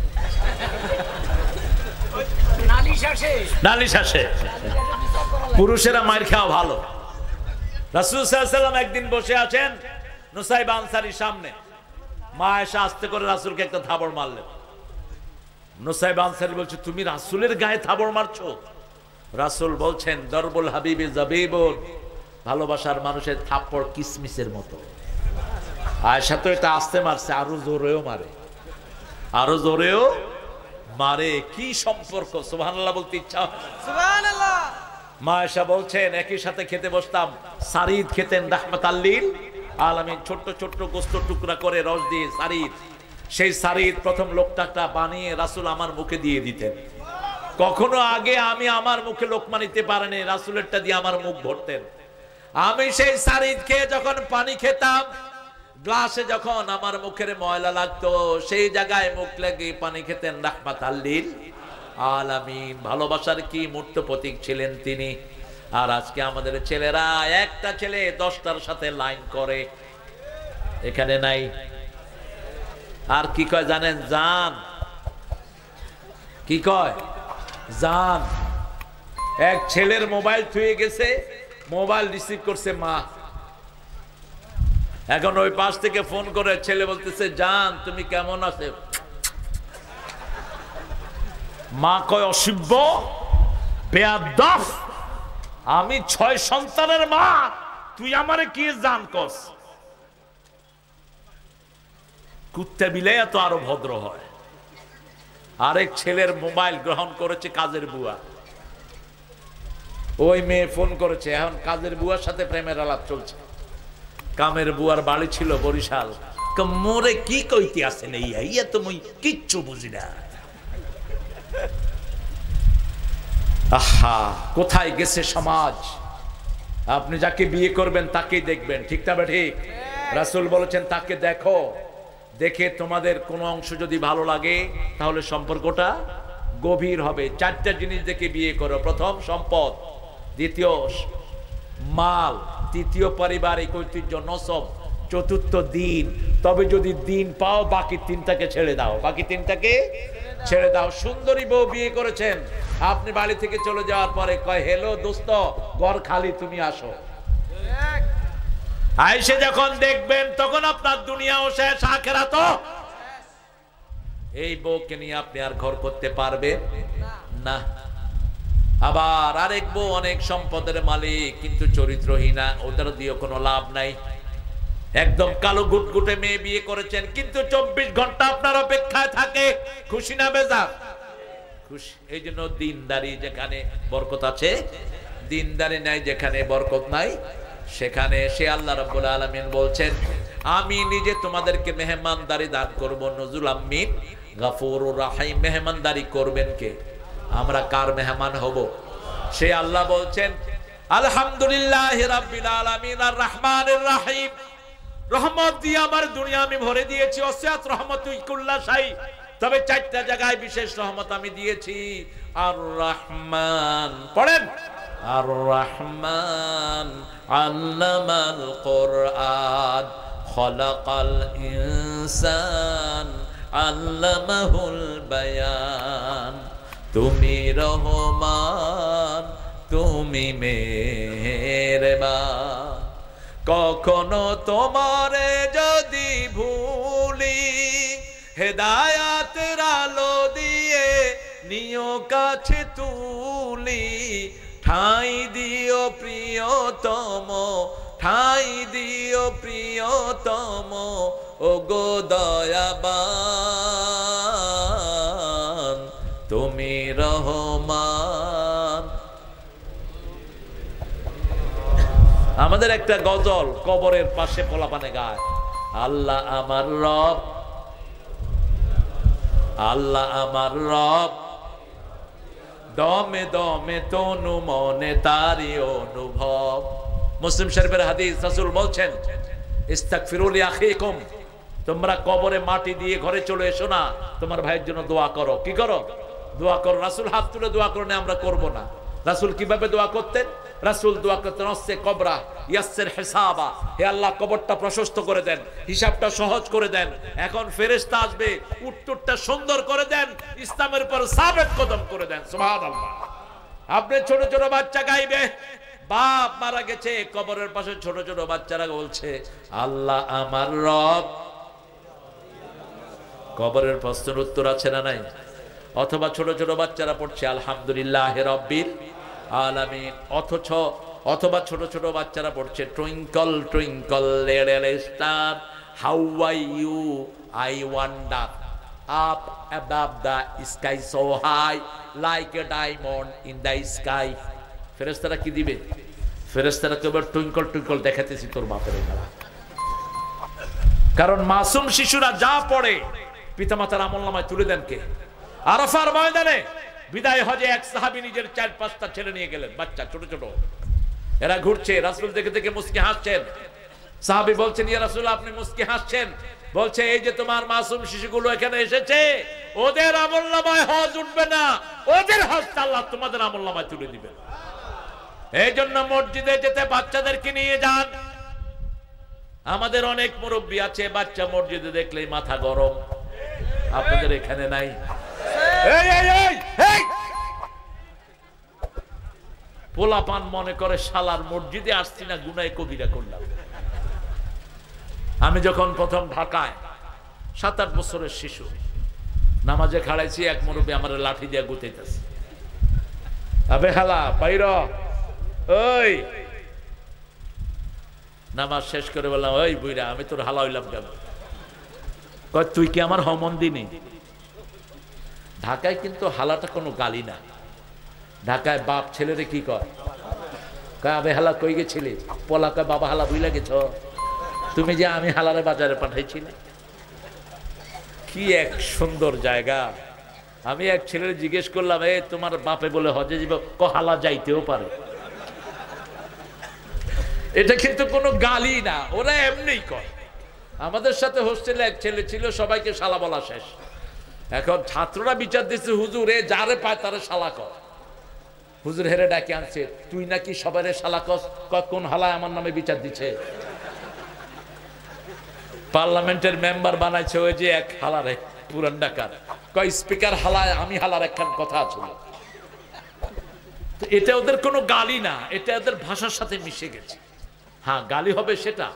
নালিশ আসে। পুরুষেরা মার খাওয়া ভালো। রাসূল সাল্লাল্লাহু আলাইহি ওয়াসাল্লাম একদিন বসে আছেন নুসাইব আনসারীর সামনে, মা এসে আস্তে করে রাসূলকে একটা থাবড় মারলেন। নুসাইব আনসারী বলছে, তুমি রাসূলের গায়ে থাবড় মারছো? রাসূল বলছেন, দরবুল হাবিবি জাবিবুন, ভালোবাসার মানুষের থাপ্পড় কিসমিসের মতো। আয়েশা তো এটা আস্তে মারছে, আরো জোরেও মারে, আরো জোরেও মারে। কি সম্পর্ক! সুবহানাল্লাহ বলতে ইচ্ছা। সুবহানাল্লাহ। মা আয়েশা বলছেন, একই সাথে খেতে বসতাম, সারিদ খেতেন রাহমাতাল লিল আলামিন, ছোট্ট ছোট্ট গোস্ত টুকরা করে রস দিয়ে সারিদ, সেই সারিদ প্রথম লোকটাটা বানিয়ে রাসূল আমার মুখে দিয়ে দিতেন। কখনো আগে আমি আমার মুখে লোকমা নিতে পারিনি, রাসূলেরটা দিয়ে আমার মুখ ভরতেন। আমি সেই সারিদ খেয়ে যখন পানি খেতাম, গ্লাসে যখন আমার মুখের ময়লা লাগতো, সেই জায়গায় মুখ লেগে পানি খেতেন রাহমাতাল লিল আলামিন। ভালোবাসার কি মূর্ত প্রতীক ছিলেন তিনি। আর আজকে আমাদের ছেলেরা, একটা ছেলে 10টার সাথে লাইন করে, এখানে নাই। আর কি কয় জানেন? জান। কি কয়? জান। এক ছেলের মোবাইল থুয়ে গেছে, মোবাইল রিসিভ করছে মা। এখন ওই পাশ থেকে ফোন করে ছেলে বলতেছে, জান তুমি কেমন আছো? মা কয়, অসভ্য, বেয়াদব, আমি 6 সন্তানের মা, তুই আমারে কি জান কস? কুত্তা বিলে তো আরো ভদ্র হয়। আরেক ছেলের মোবাইল গ্রহণ করেছে কাজের বুয়া। ওই মেয়ে ফোন করেছে, এখন কাজের বুয়ার সাথে প্রেমের আলাপ চলছে। কামের বুয়ার বাড়ি ছিল বরিশাল। মোরে কি কইতে আসেন, ইয়া তো মুই কিচ্ছু বুঝি না। আহা, কোথায় গেছে সমাজ! আপনি যাকে বিয়ে করবেন তাকেই দেখবেন, ঠিক না ঠিক? রাসূল বলেছেন, তাকে দেখো, দেখে তোমাদের কোনো অংশ যদি ভালো লাগে তাহলে সম্পর্কটা গভীর হবে। 4টা জিনিস দেখে বিয়ে করো। প্রথম সম্পদ, দ্বিতীয় মাল, তৃতীয় পারিবারিক ঐতিহ্য নসব, চতুর্থ দিন। তবে যদি দিন পাও বাকি 3টাকে ছেড়ে দাও, বাকি 3টাকে ছেড়ে দাও। সুন্দরী বউ বিয়ে করেছেন, আপনি বাড়ি থেকে চলে যাওয়ার পরে কয়, হেলো দোস্ত, ঘর খালি, তুমি আসো। আইসে যখন দেখবেন তখন আপনার দুনিয়াও শেষ, আখিরাতও। এই বউকে নিয়ে আপনি আর ঘর করতে পারবেন না। আবার আরেক বউ অনেক সম্পদের মালিক কিন্তু চরিত্রহীনা, ওদের দিয়ে কোনো লাভ নাই। একদম কালো গুটগুটে মেয়ে বিয়ে করেছেন কিন্তু 24 ঘন্টা আপনার অপেক্ষায় থাকে, খুশি না বেজার? খুশি। এই জন্য দিনদারি যেখানে বরকত আছে, দিনদারি নাই যেখানে বরকত নাই সেখানে। সে আল্লাহ রাব্বুল আলামিন বলছেন, আমি নিজে তোমাদেরকে মেহমানদারি দান করব। নজুলাম মিন গাফুরুর রাহিম। মেহমানদারি করবেন কে? আমরা কার মেহমান হব? সে আল্লাহ বলছেন, আলহামদুলিল্লাহি রাব্বিল আলামিন আর রহমানির রহিম। রহমত দিয়ে আমার দুনিয়া আমি ভরে দিয়েছি, ওয়াসিআত রাহমাতুল কুল্লা শাই। তবে 4টা জায়গায় বিশেষ রহমত আমি দিয়েছি। আর রহমান, পড়েন, আর রহমান আল্লামাল কুরআন খলাকাল ইনসান আল্লামাহুল বায়ান। তুমি রহমান, তুমি মেহেরবান। কখনো তোমারে যদি ভুলি, হেদায়াতের আলো দিয়ে নিও কাছে তুলি। ঠাই দিও প্রিয়তম, ঠাই দিও প্রিয়তম, ও গো দয়াবান। তুমি রহমান। আমাদের একটা গজল কবরের পাশে পোলাপানে গায়, আল্লাহ আমার রব, আল্লাহ আমার রব, দমে দমে তনু মনে তারি অনুভব। মুসলিম শরীফের হাদিস, রাসূল বলছেন ইস্তাগফিরু লিআখিকুম, তোমরা কবরে মাটি দিয়ে ঘরে চলে এসো না, তোমার ভাইয়ের জন্য দোয়া করো। কি করো? দোয়া করো। রাসূল হাত তুলে দোয়া করেন, আমরা করব না। রাসূল কিভাবে দোয়া করতেন? রাসূল দোয়া করতেন ওয়াসে কবরা ইয়াসসির হিসাবা, হে আল্লাহ কবরটা প্রশস্ত করে দেন, হিসাবটা সহজ করে দেন। এখন ফেরেশতা আসবে, উত্তরটা সুন্দর করে দেন, ইসলামের উপর সাবিত কদম করে দেন। সুবহানাল্লাহ। আপনি ছোট ছোট বাচ্চা গাইবে, বাপ মারা গেছে, কবরের পাশে ছোট ছোট বাচ্চারা বলছে আল্লাহ আমার রব। কবরের প্রশ্নের উত্তর আছে না নাই? অথবা ছোট ছোট বাচ্চারা পড়ছে আলহামদুলিল্লাহ রাব্বিল আলামিন, অথবা ছোট ছোট বাচ্চারা পড়ছে twinkle twinkle little star how are you I wonder up above the sky so high like a diamond in the sky. ফেরেশতারা কি দিবে? ফেরেশতারা কেবল টুইঙ্কল টুইঙ্কল দেখাতেছি তোর বাপের খেলা। কারণ মাসুম শিশুরা যা পড়ে পিতামাতার আমলনামায় তুলে দেন কে? আরাফার ময়দানে বিদায় হজে এক সাহাবী নিজের 4-5টা ছেলে নিয়ে গেলেন, বাচ্চা ছোট ছোট, এরা ঘুরছে, রাসূল দেখে দেখে মুস্কি হাসছেন। সাহাবী বলছেন ইয়া রাসূলুল্লাহ আপনি মুস্কি হাসছেন? বলছে এই যে তোমার মাসুম শিশুগুলো এখানে এসেছে, ওদের আমলনামায় হজ উঠবে না, ওদের হজ আল্লাহ তোমাদের আমলনামায় তুলে দিবেন। এই জন্য মসজিদে যেতে বাচ্চাদেরকে নিয়ে যান। আমাদের অনেক মুরব্বী আছে, বাচ্চা মসজিদে দেখলেই মাথা গরম, আপনাদের এখানে নাই? পোলাপান মনে করে শালার মসজিদে আসছি না, গুনাহ কবিরা করলাম। আমি যখন প্রথম ঢাকায় 7-8 বছরের শিশু নামাজে খাড়াইছি, এক মুরব্বী আমার লাঠি দিয়ে গুতাইতেছে, আবে হালা বাইর। ওই নামাজ শেষ করে বললাম ওই বুইরা আমি তোর হালা হইলাম কেন? কয় তুই কি আমার হমন দিনি? ঢাকায় কিন্তু হালাটা কোনো গালি না, ঢাকায় বাপ ছেলেরে কি কয়, কয় আবে হালা কই গেছিলি? পোলা কয় বাবা হালা বুইলা গেছ তুমি, যে আমি হালারে বাজারে পাঠাইছিলাম। কি এক সুন্দর জায়গা। আমি এক ছেলের জিজ্ঞেস করলাম এ তোমার বাপে বলে হজে যাব? ক হালা যাইতেও পারে। এটা কিন্তু কোনো গালি না, ওরা এমনি কয়। আমাদের সাথে হোস্টেলে এক ছেলে ছিল, সবাইকে শালা বলা শেষ। এখন ছাত্ররা বিচার দিচ্ছে হুজুর এ যারে পায় তারে শালা কর। হুজুর হেরে ডাকে আনছে, তুই নাকি সবারে শালা কস? কোন হালায় আমার নামে বিচার দিচ্ছে? পার্লামেন্টের মেম্বার বানাইছে ওই যে এক হালারে, পুরান ঢাকার, কয় স্পিকার হালায় আমি হালার একখান কথা ছিল। এটা ওদের কোনো গালি না, এটা ওদের ভাষার সাথে মিশে গেছে। হ্যাঁ গালি হবে সেটা,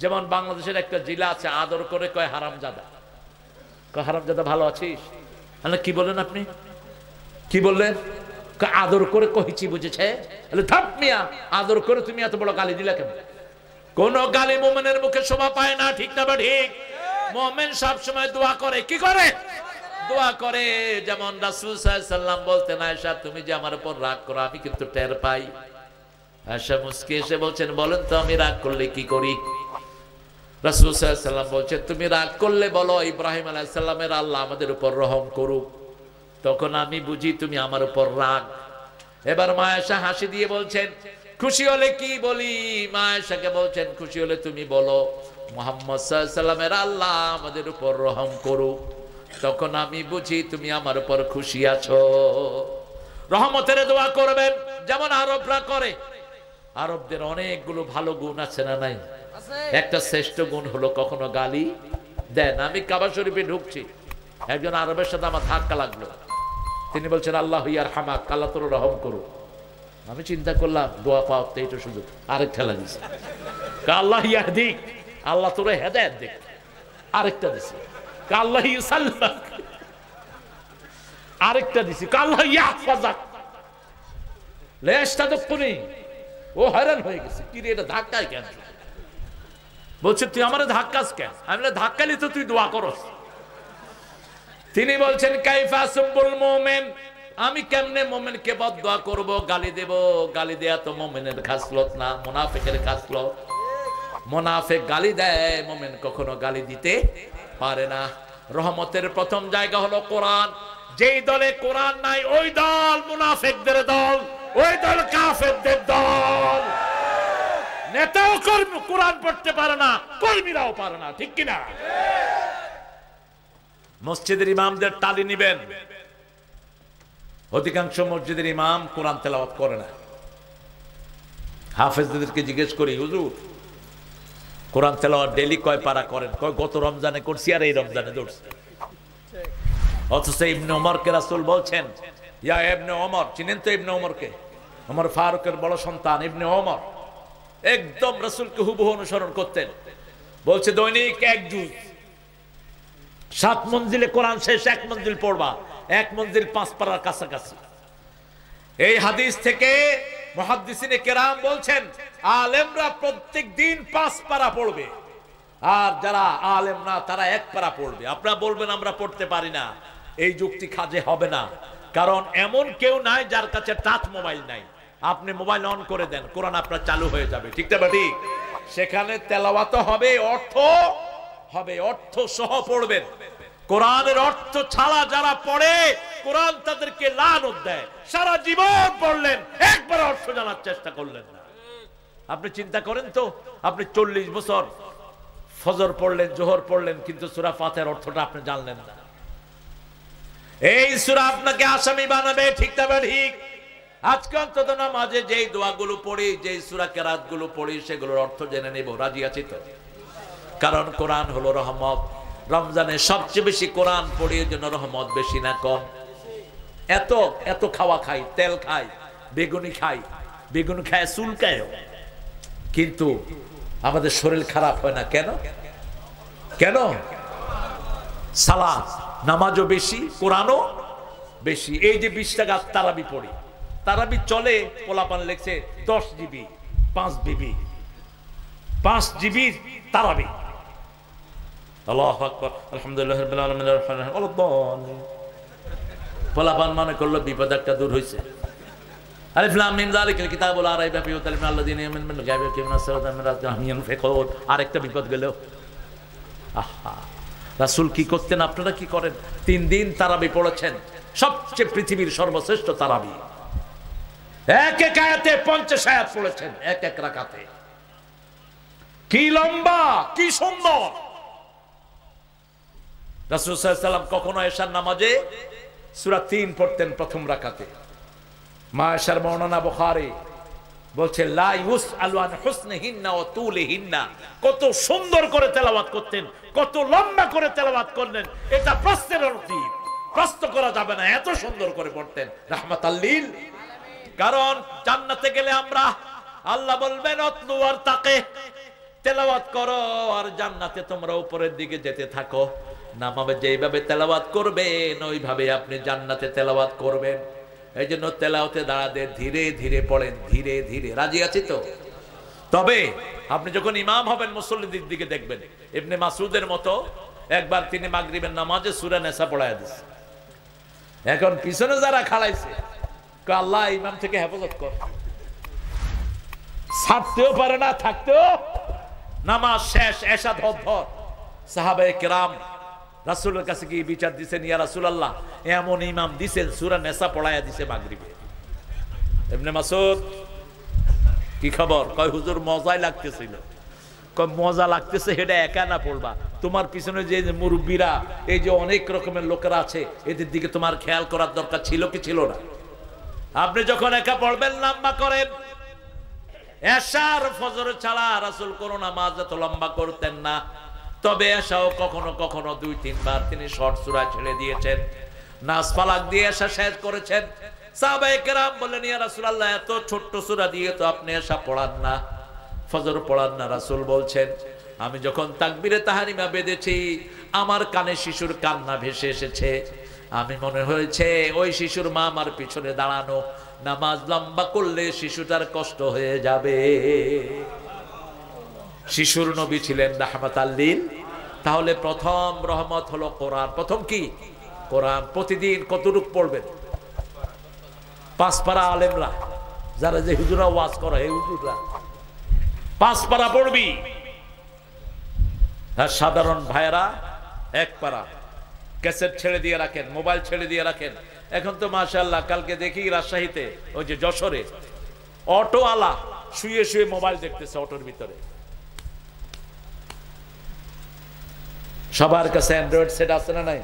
যেমন বাংলাদেশের একটা জেলা আছে আদর করে কয় হারামজাদা। কয় হারামজাদা ভালো আছিস? কি বললেন আপনি? কি বললেন? আদর করে কহিছি বুঝেছে? থাপ মিয়া, আদর করে তুমি এত বড় গালি দিলা কেন? কোন গালি মুমিনের মুখে শোভা পায় না, ঠিক না? ঠিক। মুমিন সব সময় দোয়া করে, কি করে? দোয়া করে। যেমন রাসূল সাল্লাল্লাহু আলাইহি ওয়াসাল্লাম বলতেন আয়েশা তুমি যে আমার উপর রাগ করো আমি কিন্তু টের পাই। আয়েশা মুস্কি এসে বলছেন বলেন তো আমি রাগ করলে কি করি? রাসূল সাল্লাল্লাহু আলাইহি ওয়াসাল্লাম বলছেন তুমি রাগ করলে বলো ইব্রাহিম আলাইহিস সালামের আল্লাহ আমাদের উপর রহম করুক, তখন আমি বুঝি তুমি আমার উপর রাগ। এবার মা আয়েশা হাসি দিয়ে বলছেন খুশি হলে কি বলি? মা আয়েশাকে বলছেন খুশি হলে তুমি বলো মুহাম্মদ সাল্লাল্লাহু আলাইহি সাল্লামের আল্লাহ আমাদের উপর রহম করুক, তখন আমি বুঝি তুমি আমার উপর খুশি আছো। রহমতের দোয়া করবেন যেমন আরবরা করে। আরবদের অনেকগুলো ভালো গুণ আছে না নাই? একটা শ্রেষ্ঠ গুণ হলো কখনো গালি দেন। আমি কাবা শরীফে ঢুকছি, একজন আরবের সাথে আমার ধাক্কা লাগলো, তিনি বলছেন আল্লাহ ইয়ারহামাক, আল্লাহ তোর রহম করুক। আমি চিন্তা করলাম দোয়া পাওয়াতে এটা সুযোগ, আরেক ঠেলা দিছে আল্লাহ ইয়াহদিক, আল্লাহ তোর হেদায়েত দেখ। আরেকটা দিছে আল্লাহ ইউসাল্লাক, আরেকটা দিছি আল্লাহ ইয়াহফাজাক। লেশটা দক্ষিণী ও হয়রান হয়ে গেছে, কি রে এটা ধাক্কায় কেন? বলছে তুই আমারে ধাক্কাস কেন? আমি ধাক্কালি তো তুই দোয়া করস। তিনি বলছেন কাইফা সুব্বুল মুমিন, আমি কেমনে মুমিনকে বদদুয়া করব, গালি দেব? গালি দেয়া তো মুমিনের খাসলত না, মুনাফিকের খাসলত। মুনাফিক গালি দেয়, মুমিন কখনো গালি দিতে পারে না। রহমতের প্রথম জায়গা হলো কোরআন। যেই দলে কোরআন নাই ওই দল মুনাফিকদের দল, ওই দল কাফেরদের দল। নেতাও কোরআন পড়তে পারে না, কর্মীরাও পারে না, ঠিক কিনা? মসজিদের ইমামদের তালি নিবেন, অধিকাংশ মসজিদের ইমাম কোরআন তেলাওয়াত করে না। হাফেজদেরকে জিজ্ঞেস করি, হুজুর কোরআন তেলাওয়াত ডেইলি কয় পারা করেন? কয় গত রমজানে করছি আর এই রমজানে ধরছি। অথচ ইবনে ওমরকে রাসূল বলছেন, ইয়া ইবনে ওমর, চিনেন তো ইবনে ওমরকে? ওমর ফারুকের বড় সন্তান ইবনে ওমর, একদম রাসূলকে হুবহু অনুসরণ করতেন। বলছে দৈনিক এক জুজ, 7 মঞ্জিলে কোরআন শেষ 1 মঞ্জিল পড়বা, 1 মঞ্জিল 5 পারার কাছাকাছি। এই হাদিস থেকে মুহাদ্দিসিনে কেরাম বলছেন আলেমরা প্রত্যেক দিন 5 পারা পড়বে, আর যারা আলেম না তারা 1 পারা পড়বে। আপনারা বলবেন আমরা পড়তে পারি না, এই যুক্তি কাজে হবে না। কারণ এমন কেউ নাই যার কাছে টাচ মোবাইল নাই। আপনি মোবাইল অন করে দেন, কোরআন আপনার চালু হয়ে যাবে, ঠিক না ঠিক? সেখানে তেলাওয়াত হবে, অর্থ হবে, অর্থ সহ পড়বেন। কোরআনের অর্থ ছাড়া যারা পড়ে কোরআন তাদেরকে লানত দেয়। সারা জীবন পড়লেন, একবার অর্থ জানার চেষ্টা করলেন না। আপনি চিন্তা করেন তো, আপনি 40 বছর ফজর পড়লেন, জোহর পড়লেন, কিন্তু সূরা ফাতিহার অর্থটা আপনি জানলেন না। এই সূরা আপনাকে আসামি বানাবে, ঠিক না ঠিক? আজকে অন্তত নামাজে যেই দোয়াগুলো পড়ি, যেই সূরা কেরাতগুলো পড়ি, সেগুলোর অর্থ জেনে নেব। রাজি আছি তো? কারণ কোরআন হলো রহমত। রমজানে সবচেয়ে বেশি কোরআন পড়ি, এর জন্য রহমত বেশি না কম? এত এত খাওয়া খাই, তেল খাই, বেগুনি খাই, বেগুন খায় চুলকায়, কিন্তু আমাদের শরীর খারাপ হয় না কেন? কেন? সালাত নামাজও বেশি, কোরআনও বেশি। এই যে 20 টাকা তারাবি পড়ি, তারাবি চলে, পোলাপান লেখছে 10 জিবি, 5 জিবি, 5 জিবি তারাবি। আল্লাহু আকবার, আলহামদুলিল্লাহি রাব্বিল আলামিন, পোলাপান মনে করলো বিপদ একটা দূর হয়েছে। আলিফ লাম মিম যালিকাল কিতাবু লা রাইবা ফীহি হুদাল লিল লাযিনা ইয়ামিনুনা বিল গায়বি ওয়া ইয়াকিমুনা সসালাতা ওয়া মিম্মা রাযাকনাহুম ইউনফিকুন। আরেকটা বিপদ গেল। আহা, রাসূল কি করতেন, আপনারা কি করেন? 3 দিন তারাবি পড়েছেন, সবচেয়ে পৃথিবীর সর্বশ্রেষ্ঠ তারাবি। এক এক আয়াতে 50 আয়াত পড়েছেন, এক এক রাকাতে। কি লম্বা, কি সুন্দর! রাসূল সাল্লাল্লাহু আলাইহি ওয়াসাল্লাম কখনো এশার নামাজে সূরা 3 পড়তেন প্রথম রাকাতে। মা আয়েশার বর্ণনা বুখারী বলছে লা ইউসআলু আন হুসনিহিন্না ওয়া তুলিহিন্না, কত সুন্দর করে তেলাওয়াত করতেন, কত লম্বা করে তেলাওয়াত করলেন, এটা প্রশ্নের অতীত, প্রশ্ন করা যাবে না, এত সুন্দর করে পড়তেন রাহমাতাল লিল। কারণ জান্নাতে গেলে আমরা, আল্লাহ বলবেন অতলু আর তাকে, তেলাওয়াত করো আর জান্নাতে তোমরা উপরের দিকে যেতে থাকো। নামাবে যেইভাবে তেলাওয়াত করবেন ওইভাবে আপনি জান্নাতে তেলাওয়াত করবেন। এই জন্য তেলাওয়াতে দাঁড়াতে ধীরে ধীরে পড়েন, ধীরে ধীরে। রাজি আছি তো? তবে আপনি যখন ইমাম হবেন মুসল্লিদের দিকে দেখবেন। ইবনে মাসউদের মতো একবার তিনি মাগরিবের নামাজে সূরা নিসা পড়ায়া দিয়েছে। এখন পিছনে যারা খাড়াইছে, আল্লাহ ইমাম থেকে হেফাজত কর, ছাড়তেও পারে না, থাকতেও। নামাজ শেষ, এশা ধর ধর। সাহাবায়ে কেরাম রাসূলের কাছে গিয়ে বিচার দিয়েছেন, ইয়া রাসূলুল্লাহ, এমন ইমাম দিয়েছেন সূরা নিসা পড়ায়া দিয়েছে মাগরিবে। ইবনে মাসউদ কি খবর? কয় হুজুর মজাই লাগতেছিল। কয় মজা লাগতেছে এটা একা না পড়বা, তোমার পিছনে যে মুরব্বীরা, এই যে অনেক রকমের লোকেরা আছে, এদের দিকে তোমার খেয়াল করার দরকার ছিল কি ছিল না? আপনি যখন একা পড়বেন লম্বা করেন। এশার ফজর ছাড়া রাসূল কোন নামাজ এত লম্বা করতেন না। তবে এশাও কখনো কখনো 2-3 বার তিনি শর্ট সূরা ছেড়ে দিয়েছেন, নাস ফালাক দিয়ে এশা শেষ করেছেন। সাহাবায়ে কেরাম বললেন, ইয়া রাসূলুল্লাহ, এত ছোট্ট সূরা দিয়ে তো আপনি এশা পড়ান না, ফজর পড়ান না। রাসূল বলছেন, আমি যখন তাকবীরে তাহরিমা বেঁধেছি আমার কানে শিশুর কান্না ভেসে এসেছে। আমি মনে হয়েছে ওই শিশুর মা আমার পিছনে দাঁড়ানো, নামাজ লম্বা করলে শিশুটার কষ্ট হয়ে যাবে। শিশুর নবী ছিলেন রাহমাতাল লিল। তাহলে প্রথম রহমত হলো কোরআন। প্রথম কি? কোরআন প্রতিদিন কতটুক পড়বেন? 5 পারা আলেমরা যারা যে হুজুরা ওয়াজ করে এই হুজুররা 5 পারা পড়বি, আর সাধারণ ভাইয়েরা 1 পারা। ক্যাসেট ছেড়ে দিয়ে রাখেন, মোবাইল ছেড়ে দিয়ে রাখেন। এখন তো মাশাআল্লাহ, কালকে দেখি রাজশাহীতে ওই যে যশোরে অটোওয়ালা শুয়ে শুয়ে মোবাইল দেখতেছে অটোর ভিতরে। সবার কাছে অ্যান্ড্রয়েড সেট আছে না নাই?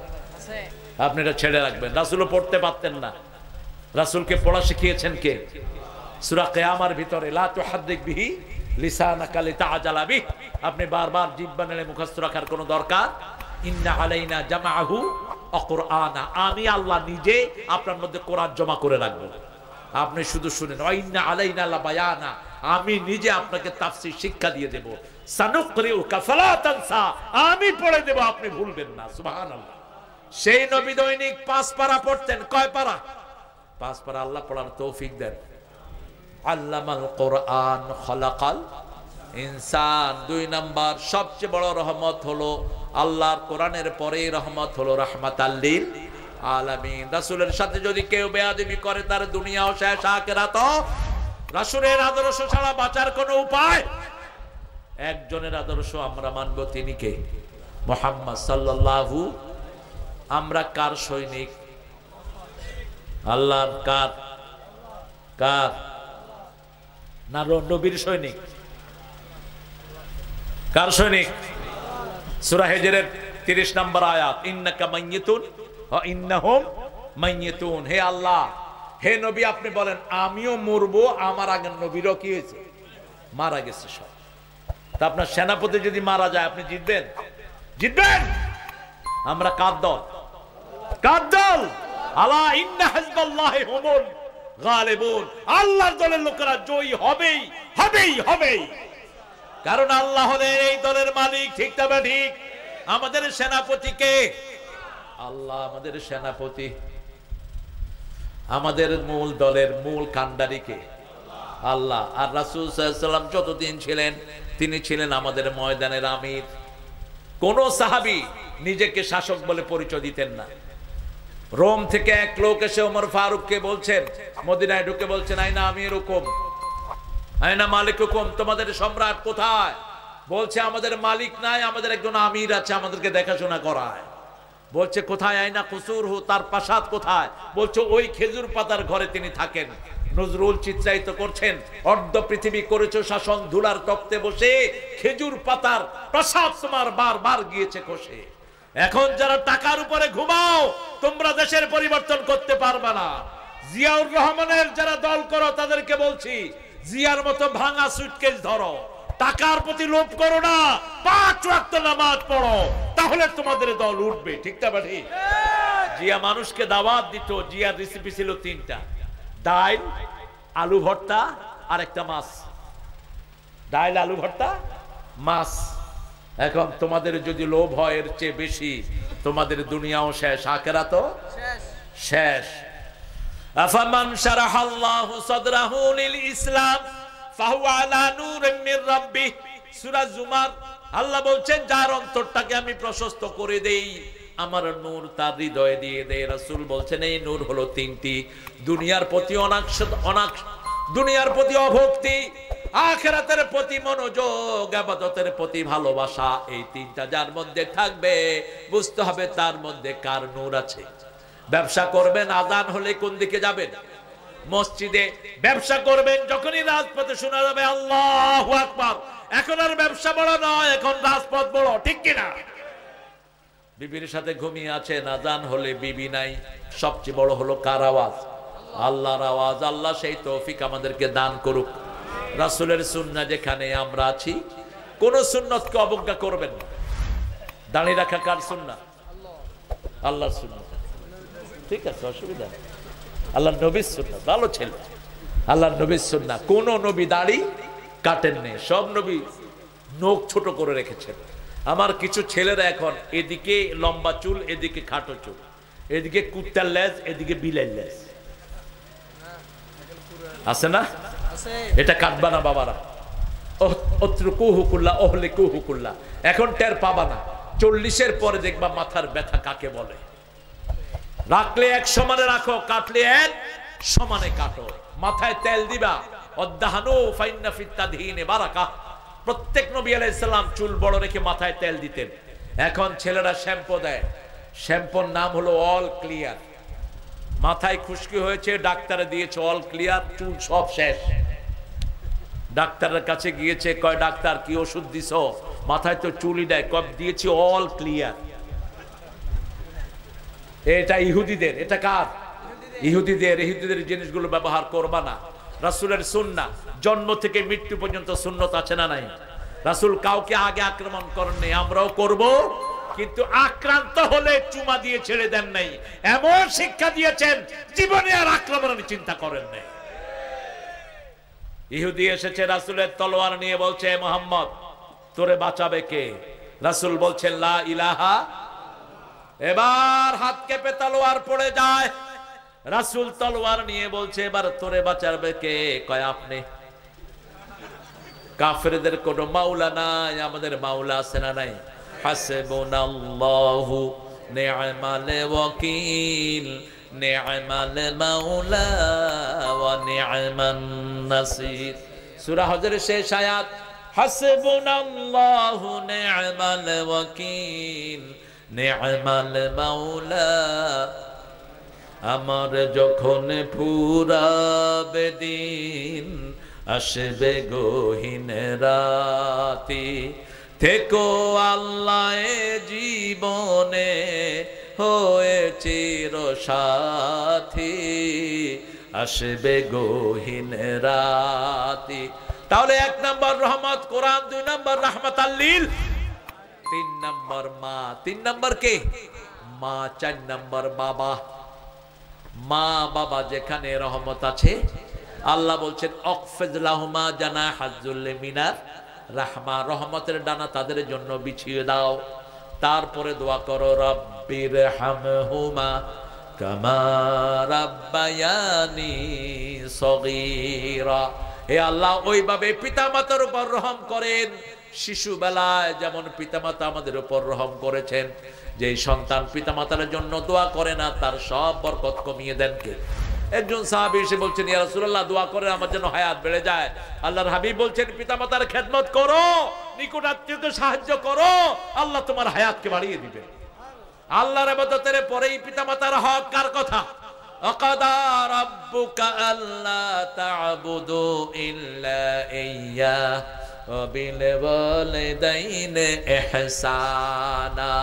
আপনি এটা ছেড়ে রাখবেন। রাসূলও পড়তে পারতেন না, রাসূলকে পড়া শিখিয়েছেন কে? সূরা কিয়ামার ভিতরে লা তুহাদ্দিক বিহি লিসানাকা লিতাআজালা বিহি, আপনি বারবার জিহ্বা নেড়ে মুখস্থ রাখার কোনো দরকার। ইন্না আলাইনা জামাআহু ওয়া কুরআনা, আমি আল্লাহ নিজে আপনার মধ্যে কোরআন জমা করে রাখবো, আপনি শুধু শুনেন। ওয়া ইন্না আলাইনা লাবায়ানা, আমি নিজে আপনাকে তাফসীর শিক্ষা দিয়ে দেব। সানুকরিউকা ফালা তানসা, আমি পড়ে দেব, আপনি ভুলবেন না। সুবহানাল্লাহ। সেই নবী দৈনিক 5 পারা পড়তেন। কয় পারা? 5 পারা। আল্লাহ পড়ার তৌফিক দেন। আল্লামাল কোরআন খলাকাল ইনসান। 2 নাম্বার সবচেয়ে বড় রহমত হলো আল্লাহর কোরআনের পরে রহমত হলো রাহমাতাল লিল আলামিন। রাসূলের সাথে যদি কেউ বেয়াদবি করে তার দুনিয়াও শেষ, আখিরাতও। রাসূলের আদর্শ ছাড়া বাঁচার কোনো উপায়? একজনের আদর্শ আমরা মানব, তিনি কে? মুহাম্মদ সাল্লাল্লাহু। আমরা কার সৈনিক? আল্লাহর। কার? কার? না নবীর সৈনিক? কার সৈনিক? সূরা হিজরের 30 নম্বর আয়াত, ইন্নাকা মাইয়িতুন ওয়া ইন্নাহুম মাইয়িতুন। হে আল্লাহ, হে নবী আপনি বলেন আমিও মরবো, আমার আগের নবীরও কি হয়েছে? মারা গেছে সব। তা আপনার সেনাপতি যদি মারা যায় আপনি জিতবেন? জিতবেন? আমরা কার দল? কার দল? আলা ইন্না হিজবাল্লাহি হুমুল গালিবুন। আল্লাহর দলের লোকেরা জয়ী হবেই, হবেই, হবেই। কারণ আল্লাহ হলেন এই দলের মালিক। ঠিক তবে ঠিক। আমাদের সেনাপতি কে? আল্লাহ আমাদের সেনাপতি। আমাদের মূল দলের মূল কান্ডারি কে? আল্লাহ। আর রাসূল সাল্লাল্লাহু আলাইহি ওয়াসাল্লাম যতদিন ছিলেন তিনি ছিলেন আমাদের ময়দানের আমির। কোন সাহাবী নিজেকে শাসক বলে পরিচয় দিতেন না। রোম থেকে এক লোক এসে ওমর ফারুককে বলছেন, মদিনায় ঢুকে বলছেন, আইনা আমির হুকুম, আইনা মালিক হুকুম, তোমাদের সম্রাট কোথায়? বলছে আমাদের মালিক নাই, আমাদের একজন আমির আছে, আমাদেরকে দেখাশোনা করায়। বলছে কোথায়? আইনা কুসুরহু, তার প্রাসাদ কোথায়? বলছে ওই খেজুর পাতার ঘরে তিনি থাকেন। নজরুল চিত্রায়িত করছেন, অর্ধ পৃথিবী করেছো শাসন, ধুলার তক্তে বসে, খেজুর পাতার প্রাসাদ তোমার বারবার গিয়েছে খসে। এখন যারা টাকার উপরে ঘুমাও তোমরা দেশের পরিবর্তন করতে পারবে না। জিয়াউর রহমানের যারা দল করো তাদেরকে বলছি, জিয়ার মতো ভাঙা সুটকেস ধরো, টাকার প্রতি লোভ করো না, 5 ওয়াক্ত নামাজ পড়ো, তাহলে তোমাদের দল উঠবে। ঠিক না ঠিক? জিয়া মানুষকে দাওয়াত দিত। জিয়ার রেসিপি ছিল 3টা, ডাল, আলু ভর্তা আর একটা মাছ। ডাল, আলু ভর্তা, মাছ। এখন তোমাদের যদি লোভ হয় এর চেয়ে বেশি, তোমাদের দুনিয়াও শেষ, আখিরাতও শেষ। আফামান শারাহাল্লাহু সাদরাহু লিল ইসলাম ফাহুয়া আলা নূরিন মির রাব্বিহ। সূরা জুমার আল্লাহ বলছেন যার অন্তরটাকে আমি প্রশস্ত করে দেই, আমার নূর তার হৃদয়ে দিয়ে দেয়। রাসূল বলছেন এই নূর হলো 3টি, দুনিয়ার প্রতি দুনিয়ার প্রতি অভক্তি, আখিরাতের প্রতি মনোযোগ, ইবাদতের প্রতি ভালোবাসা। এই 3টা যার মধ্যে থাকবে বুঝতে হবে তার মধ্যে কার নূর আছে। ব্যবসা করবেন, আযান হলে কোন দিকে যাবেন? মসজিদে। ব্যবসা করবেন, যখনই রাজপথে শোনা যাবে আল্লাহু আকবার, এখন আর ব্যবসা বড় নয়, এখন রাজপথ বড়। ঠিক কিনা? বিবির সাথে ঘুমিয়ে আছেন, আযান হলে বিবি নাই। সবচেয়ে বড় হলো কার আওয়াজ? আল্লাহর আওয়াজ। আল্লাহ সেই তৌফিক আমাদেরকে দান করুক। রাসূলের সুন্নাহ যেখানে আমরা আছি, কোন সুন্নতকে অবজ্ঞা করবেন না। দাঁড়িয়ে রাখা কার সুন্নাহ? আল্লাহর সুন্নাহ। ঠিক আছে, অসুবিধা নেই। আল্লাহর নবীর সুন্নাহ, ভালো ছেলে। আল্লাহর নবীর সুন্নাহ। কোন নবী দাড়ি কাটেন নেই, সব নবী নখ ছোট করে রেখেছেন। আমার কিছু ছেলেরা এখন এদিকে লম্বা চুল, এদিকে খাটো চুল, এদিকে কুত্তার লেজ, এদিকে বিলের লেজ আছে না? এটা কাটবা না বাবারা। এখন টের পাবা না, 40-এর পরে দেখবা মাথার ব্যথা কাকে বলে। রাখলে এক সমানে রাখো, কাটলে এক সমানে কাটো। মাথায় তেল দিবা, অদ্দাহানু ফাইন্না ফিত তাদহিনে বারাকা। প্রত্যেক নবী আলাইহিস সালাম চুল বড় রেখে মাথায় তেল দিতেন। এখন ছেলেরা শ্যাম্পু দেয়, শ্যাম্পুর নাম হলো অল ক্লিয়ার। মাথায় খুশকি হয়েছে, ডাক্তারে দিয়েছে অল ক্লিয়ার, চুল সব শেষ। ডাক্তারের কাছে গিয়েছে, কয় ডাক্তার কি ওষুধ দিছো? মাথায় তো চুলই দেয়, কব দিয়েছি অল ক্লিয়ার। এটা ইহুদিদের, এটা কার? ইহুদিদের। ইহুদিদের জিনিসগুলো ব্যবহার করবা না। রাসূলের সুন্নাহ জন্ম থেকে মৃত্যু পর্যন্ত সুন্নত আছে না নাই? রাসূল কাউকে আগে আক্রমণ করেননি, আমরাও করব, কিন্তু আক্রান্ত হলে চুমা দিয়ে ছেড়ে দেন নাই। এমন শিক্ষা দিয়েছেন জীবনে আর আক্রমণের চিন্তা করেন নাই। ইহুদি এসেছে রাসূলের তলোয়ার নিয়ে, বলছে মুহাম্মদ তোরে বাঁচাবে কে? রাসূল বলছেন লা ইলাহা। এবার হাত কেঁপে তলোয়ার পড়ে যায়। রাসূল তলোয়ার নিয়ে বলছে এবার তোরে বাঁচাবে কে? কয় আপনি। কাফেরদের কোনো মাওলা নাই, আমাদের মাওলা আছে না নাই? হাসবুনাল্লাহু নি'মাল ওয়াকিল নি'মাল মাওলা ওয়া নি'মান নাসির। সূরা হজরের শেষ আয়াত, হাসবুনাল্লাহু নি'মাল ওয়াকিল নি'মাল মাওলা। আমার যখন ফুরাবে দিন, আসবে গহীন রাতি, থেকো আল্লাহ জীবনে হয়ে চির সাথী, আসবে গহীন রাতি। তাহলে 1 নম্বর রহমত কোরআন, 2 নম্বর রাহমাতাল লিল, 3 নম্বর মা। 3 নম্বর কে? মা। 4 নম্বর বাবা। মা বাবা যেখানে রহমত আছে, আল্লাহ বলছেন অকফিজ লাহুমা জানাহাজ যুল্লি মিনার রাহমা, রহমতের ডানা তাদের জন্য বিছিয়ে দাও। তারপরে দোয়া করো রব্বির হামহুমা কামা রাব্বায়ানি সগীরা। হে আল্লাহ ওইভাবে পিতামাতার উপর রহম করেন, শিশুবেলায় যেমন পিতামাতা আমাদের উপর রহম করেছেন। যে সন্তান পিতামাতার জন্য দোয়া করে না, তার সব বরকত কমিয়ে দেন কে? একজন সাহাবী এসে বলছেন ইয়া রাসূলুল্লাহ দোয়া করেন আমার জন্য হায়াত বেড়ে যায়। আল্লাহর হাবিব বলছেন পিতামাতার খেদমত করো, নিকট আত্মীয়কে সাহায্য করো, আল্লাহ তোমার হায়াতকে বাড়িয়ে দিবেন। আল্লাহর ইবাদতের পরেই পিতামাতার হক কার কথা? আকাদা রাব্বুকা আল্লা তা'বুদু ইল্লা ইয়্যা ওয়া বিল ওয়ালিদাইনি ইহসানা।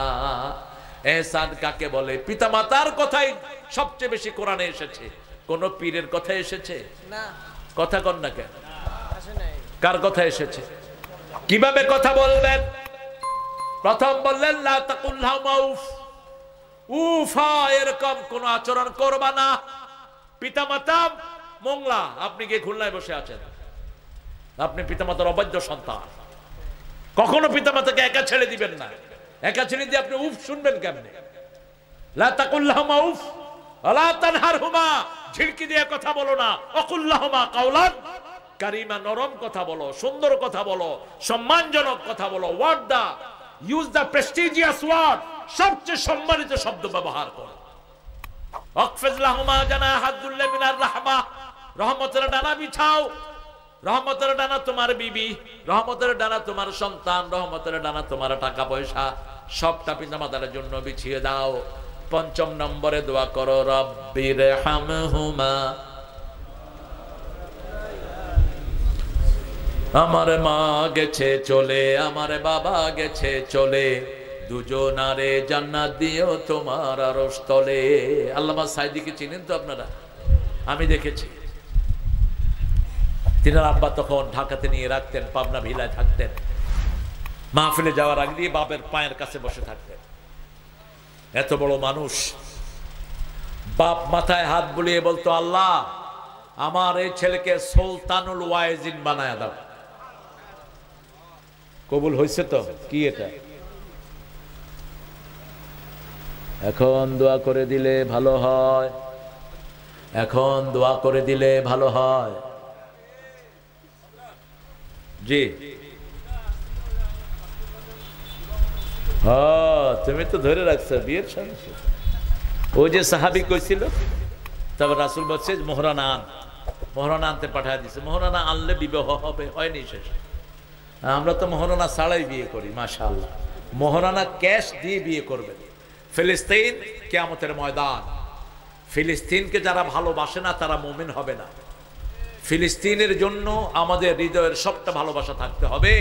ইহসান কাকে বলে? পিতামাতার কথাই সবচেয়ে বেশি কোরআনে এসেছে। কোন পীরের কথা এসেছে না? কথা কন না কেন? কার কথা এসেছে? কিভাবে কথা বলবেন? প্রথম বললেন লা তাকুল লাহুমা উফ, উফা, এরকম কোন আচরণ করবা না। পিতামাতা মোংলা, আপনি গিয়ে খুলনায় বসে আছেন, আপনি পিতামাতার অবাধ্য সন্তান, কখনো পিতামাতাকে একা ছেড়ে দিবেন না। একা ছেড়ে দিয়ে আপনি উফ শুনবেন কেমনে? লা তাকুল লাহুমা উফ ওয়ালা তানহারহুমা, ঝিড়কি দিয়ে কথা বলো না। ওয়াকুল লাহুমা কাওলান কারীমা, নরম কথা বলো, সুন্দর কথা বলো, সম্মানজনক কথা বলো। Word the use the prestigious word, সবচেয়ে সম্মানিত শব্দ ব্যবহার করো। ওয়াকফিজ লাহুমা জানাহাজ যুল্লি মিনার রাহমা, রহমতের ডানা বিছাও। রহমতের ডানা তোমার বিবি, রহমতের ডানা তোমার সন্তান, রহমতের ডানা তোমার টাকা পয়সা, সবটা পিতামাতার জন্য বিছিয়ে দাও। 5 নম্বরে দোয়া করো রব্বির হামহুমা, আমার মা গেছে চলে, আমার বাবা গেছে চলে, দুজনারে জান্নাত দিও তোমার আরশ তলে। আল্লামা সাইদিকে চিনেন তো আপনারা? আমি দেখেছি। তিনার আব্বা তখন ঢাকাতে নিয়ে রাখতেন, পাবনা ভিলায় থাকতেন। মাহফিলে যাওয়ার আগে দিয়ে বাপের পায়ের কাছে বসে থাকতেন। এত বড় মানুষ, বাপ মাথায় হাত বুলিয়ে বলতো আল্লাহ আমার এই ছেলেকে সুলতানুল ওয়াইজিন বানায় দাও। কবুল হয়েছে তো? কি এটা? এখন দোয়া করে দিলে ভালো হয়, এখন দোয়া করে দিলে ভালো হয়। জি হ্যাঁ, তুমি তো ধরে রাখছো বিয়ের সঙ্গে। ওই যে সাহাবি কইছিল, তারপর রাসূল বলছে মোহরানা আন, মোহরানা আনতে পাঠিয়ে দিছে। মোহরানা আনলে বিবাহ হবে, হয়নি শেষ। আমরা তো মোহরানা ছাড়াই বিয়ে করি, মাশাআল্লাহ। মোহরানা ক্যাশ দিয়ে বিয়ে করবেন। ফিলিস্তিন কিয়ামতের ময়দান। ফিলিস্তিনকে যারা ভালোবাসে না তারা মুমিন হবে না। ফিলিস্তিনের জন্য আমাদের হৃদয়ের সবটা ভালোবাসা থাকতে হবে।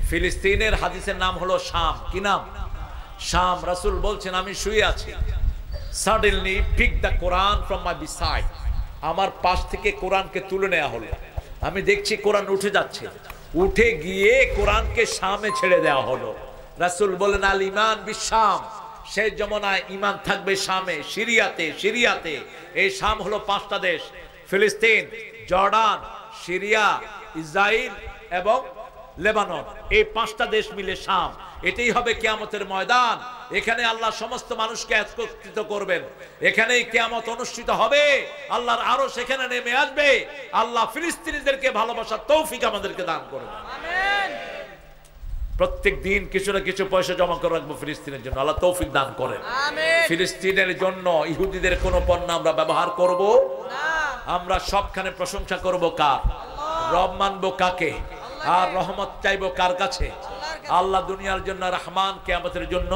ফিলিস্তিনের হাদিসের নাম হলো শাম। কি নাম? শাম। রাসূল বলছেন আমি শুয়ে আছি, suddenly pick the Quran from my beside, আমার পাশ থেকে কোরআনকে তুলে নেওয়া হলো। আমি দেখছি কোরআন উঠে যাচ্ছে, উঠে গিয়ে কোরআনকে শামে ছেড়ে দেওয়া হলো। রাসূল বলেন আল ঈমান বিশাম, সেই জমানায় ঈমান থাকবে শামে, সিরিয়াতে। সিরিয়াতে এই শাম হলো 5টা দেশ, ফিলিস্তিন, জর্ডান, সিরিয়া, ইসরায়েল এবং লেবানন। এই 5টা দেশ মিলে শাম। এটাই হবে কিয়ামতের ময়দান। এখানে আল্লাহ সমস্ত মানুষকে একত্রিত করবেন। এখানেই কিয়ামত অনুষ্ঠিত হবে। আল্লাহর আরশ সেখানে নেমে আসবে। আল্লাহ ফিলিস্তিনিদেরকে ভালোবাসার তৌফিক আমাদেরকে দান করবেন। আমিন। প্রত্যেক দিন কিছু না কিছু পয়সা জমা করে রাখবো ফিলিস্তিনের জন্য, আল্লাহ তৌফিক দান করেন। আমিন। ফিলিস্তিনের জন্য ইহুদিদের কোনো পণ্য আমরা ব্যবহার করব না। আমরা সবখানে প্রশংসা করব কার? রব মানবো কাকে? আর রহমত চাইবো কার কাছে? আল্লাহ দুনিয়ার জন্য রহমান, কিয়ামতের জন্য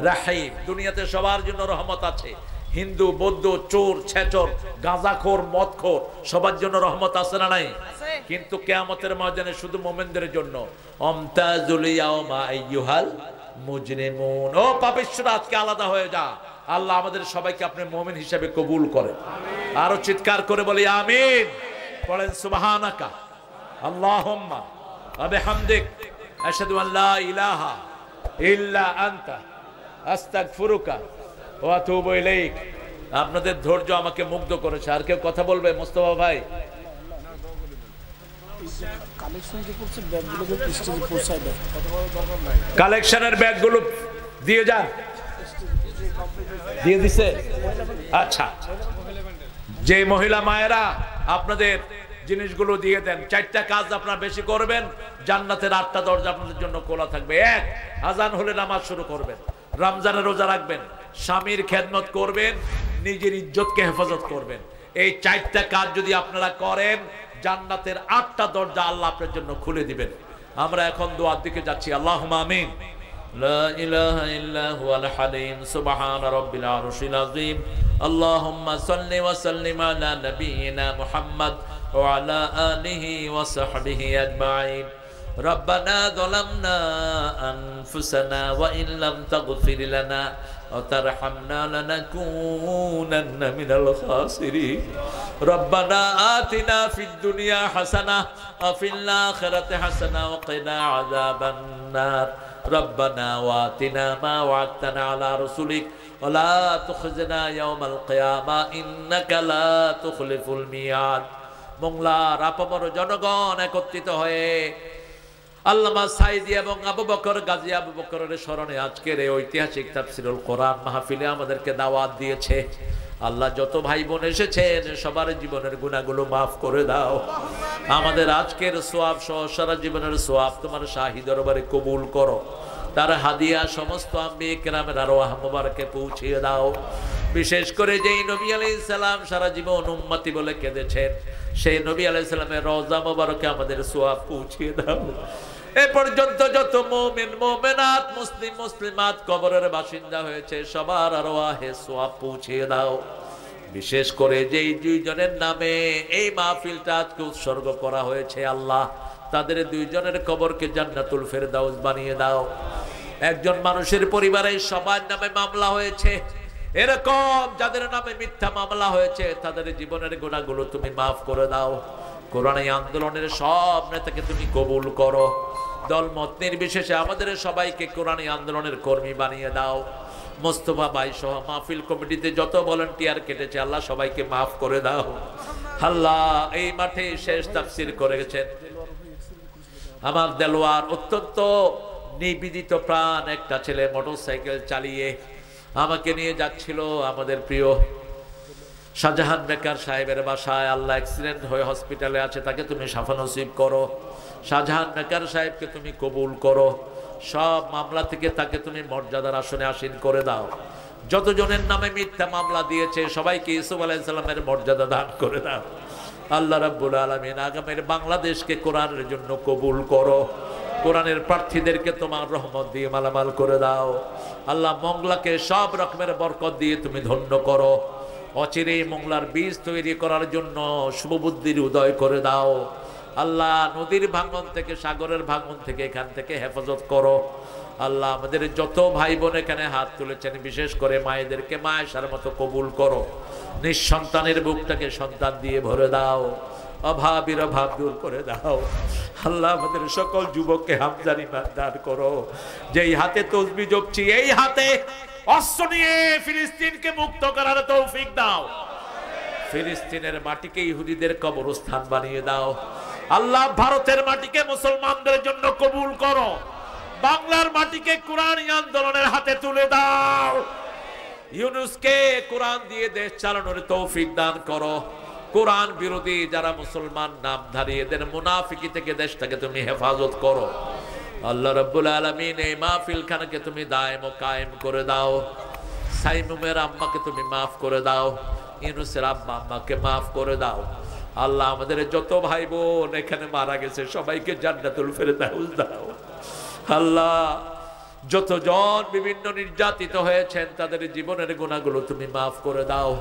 রাহিম। দুনিয়াতে সবার জন্য রহমত আছে। হিন্দু, বৌদ্ধ, চোর, ছেচর, গাঁজাখোর, মদখোর, সবার জন্য রহমত আছে না নাই? কিন্তু কিয়ামতের ময়দানে শুধু মুমিনদের জন্য আমতাজুল ইয়াউমা আইয়ুহাল মুজরিমুন। ও পাপীরা, আজকে আলাদা হয়ে যা। আল্লাহ আমাদের সবাইকে আপনি মুমিন হিসেবে কবুল করেন। আরো চিৎকার করে বলি আমিন। পড়েন সুবহানাকা আল্লাহুম্মা ওয়া বিহামদিক আশহাদু আন লা ইলাহা ইল্লা আনতা আস্তাগফিরুকা ওয়া আতুবু ইলাইক। আপনাদের ধৈর্য আমাকে মুগ্ধ করেছে। আর কেউ কথা বলবে? মোস্তফা ভাই, কালেকশনের ব্যাগগুলো দিয়ে যান। দিয়ে দিছে? আচ্ছা, যে মহিলা মায়েরা আপনাদের জিনিসগুলো দিয়ে দেন। 4টা কাজ আপনারা বেশি করবেন, জান্নাতের 8টা দরজা আপনাদের জন্য খোলা থাকবে। 1, আজান হলে নামাজ শুরু করবেন, রমজানের রোজা রাখবেন, স্বামীর খেদমত করবেন, নিজের ইজ্জতকে হেফাজত করবেন। এই 4টা কাজ যদি আপনারা করেন, জান্নাতের 8টা দরজা আল্লাহ আপনার জন্য খুলে দিবেন। আমরা এখন দোয়ার দিকে যাচ্ছি। আল্লাহুম্মা আমিন। লা ইলাহা ইল্লা হুয়াল হালিম সুবহান রাব্বিল আরশিল আযীম। আল্লাহুম্মা সাল্লি ওয়া সাল্লিম আলা নাবিয়িনা মুহাম্মদ ওয়া আলা আলিহি ওয়া সাহবিহি আজমাইন। রব্বানা যালামনা আনফুসানা ওয়া ইন লাম তাগফির লানা ওয়া তারহামনা লানাকুনান্না মিনাল খাসিরিন। রব্বানা আতিনা ফিদ দুনিয়া হাসানাহ ওয়া ফিল আখিরাতি হাসানাহ ওয়া কিনা আযাবান নার। রব্বানা ওয়াতিনা মা ওয়া'আদতানা আলা রাসূলিক ওয়া লা তুখজিনা ইয়াওমাল কিয়ামা ইন্নাকা লা তুখলিফুল মিয়াদ। বাংলার আপামর জনগণ একত্রিত হয়ে আল্লামা সাইদি এবং আবু বকর, গাজী আবু বকরের স্মরণে আজকের এই ঐতিহাসিক তাফসীরুল কোরআন মাহফিলে আমাদেরকে দাওয়াত দিয়েছে। আল্লাহ যত ভাই বোন এসেছেন সবার জীবনের গুনাহগুলো মাফ করে দাও। আমাদের আজকের সওয়াব সহ সারা জীবনের সওয়াব তোমার শাহী দরবারে কবুল করো। তার হাদিয়া সমস্ত আম্বিয়া কেরামের আরওয়াহ মুবারকে পৌঁছিয়ে দাও। বিশেষ করে যেই নবী আলাইহিস সালাম সারা জীবন উম্মতি বলে কেঁদেছেন, সেই নবী আলাইহিস সালামের রওজা মুবারকে আমাদের সওয়াব পৌঁছিয়ে দাও। এ পর্যন্ত যত মুমিন মুমিনাত, মুসলিম মুসলিমাত কবরের বাসিন্দা হয়েছে সবার আরওয়াহে সওয়াব পৌঁছিয়ে দাও। বিশেষ করে যেই 2 জনের নামে এই মাহফিলটা আজকে উৎসর্গ করা হয়েছে, আল্লাহ তাদের 2 জনের কবরকে জান্নাতুল ফেরদাউস বানিয়ে দাও। একজন মানুষের পরিবারে সবার নামে মামলা হয়েছে, এরকম যাদের নামে মিথ্যা মামলা হয়েছে তাদের জীবনের গুনাহগুলো তুমি মাফ করে দাও। কোরআনী আন্দোলনের সব নেতাকে তুমি কবুল করো। দলমত নির্বিশেষে আমাদের সবাইকে কোরআনী আন্দোলনের কর্মী বানিয়ে দাও। মোস্তফা ভাই সহ মাহফিল কমিটিতে যত ভলান্টিয়ার কেটেছে আল্লাহ সবাইকে মাফ করে দাও। আল্লাহ এই মাঠে শেষ তাফসীর করেছেন আমার দেলোয়ার, অত্যন্ত নিবেদিত প্রাণ একটা ছেলে মোটরসাইকেল চালিয়ে আমাকে নিয়ে যাচ্ছিল আমাদের প্রিয় শাহজাহান বেকার সাহেবের বাসায়। আল্লাহ অ্যাক্সিডেন্ট হয়ে হসপিটালে আছে, তাকে তুমি শাফা নসিব করো। শাহজাহান বেকার সাহেবকে তুমি কবুল করো। সব মামলা থেকে তাকে তুমি মর্যাদার আসনে আসীন করে দাও। যতজনের নামে মিথ্যা মামলা দিয়েছে সবাইকে ইউসুফ আলাইহিস সালামের মর্যাদা দান করে দাও আল্লাহ রাব্বুল আলামিন। আগামীর বাংলাদেশকে কোরআনের জন্য কবুল করো, কোরআনের প্রার্থীদেরকে তোমার রহমত দিয়ে মালামাল করে দাও আল্লাহ। মংলাকে সব রকমের বরকত দিয়ে তুমি ধন্য করো, অচিরেই মংলার বীজ তৈরি করার জন্য শুভবুদ্ধির উদয় করে দাও আল্লাহ। নদীর ভাঙন থেকে, সাগরের ভাঙন থেকে, এখান থেকে হেফাজত করো আল্লাহ। আমাদের যত ভাই বোন এখানে হাত তুলেছেন, বিশেষ করে মায়েদেরকে মায়েশার মতো কবুল করো, নিঃসন্তানের বুকটাকে সন্তান দিয়ে ভরে দাও, অভাবের অভাব দূর করে দাও আল্লাহ। আমাদের সকল যুবককে হামজার ঈমান দান করো, যেই হাতে তসবিহ জপছি এই হাতে অস্ত্র নিয়ে ফিলিস্তিনকে মুক্ত করার তৌফিক দাও। ফিলিস্তিনের মাটিকে ইহুদিদের কবরস্থান বানিয়ে দাও আল্লাহ। ভারতের মাটিকে মুসলমানদের জন্য কবুল করো, বাংলার মাটিকে কোরআনী আন্দোলনের হাতে তুলে দাও। ইউনূসকে কোরআন দিয়ে দেশ চালানোর তৌফিক দান করো। কোরআন বিরোধী যারা মুসলমান নামধারী এদের মুনাফিকি থেকে দেশটাকে তুমি হেফাজত করো আল্লাহ রাব্বুল আলামিন। এই মাহফিল খানাকে তুমি দায়েম ও কায়েম করে দাও। সাইমুমের আম্মাকে তুমি মাফ করে দাও, ইউনূসের আম্মা আম্মাকে মাফ করে দাও আল্লাহ। আমাদের যত ভাই বোন এখানে মারা গেছে সবাইকে জান্নাতুল ফেরদাউস দাও আল্লাহ। যতজন বিভিন্ন নির্যাতিত হয়েছেন তাদের জীবনের গুনাহগুলো তুমি মাফ করে দাও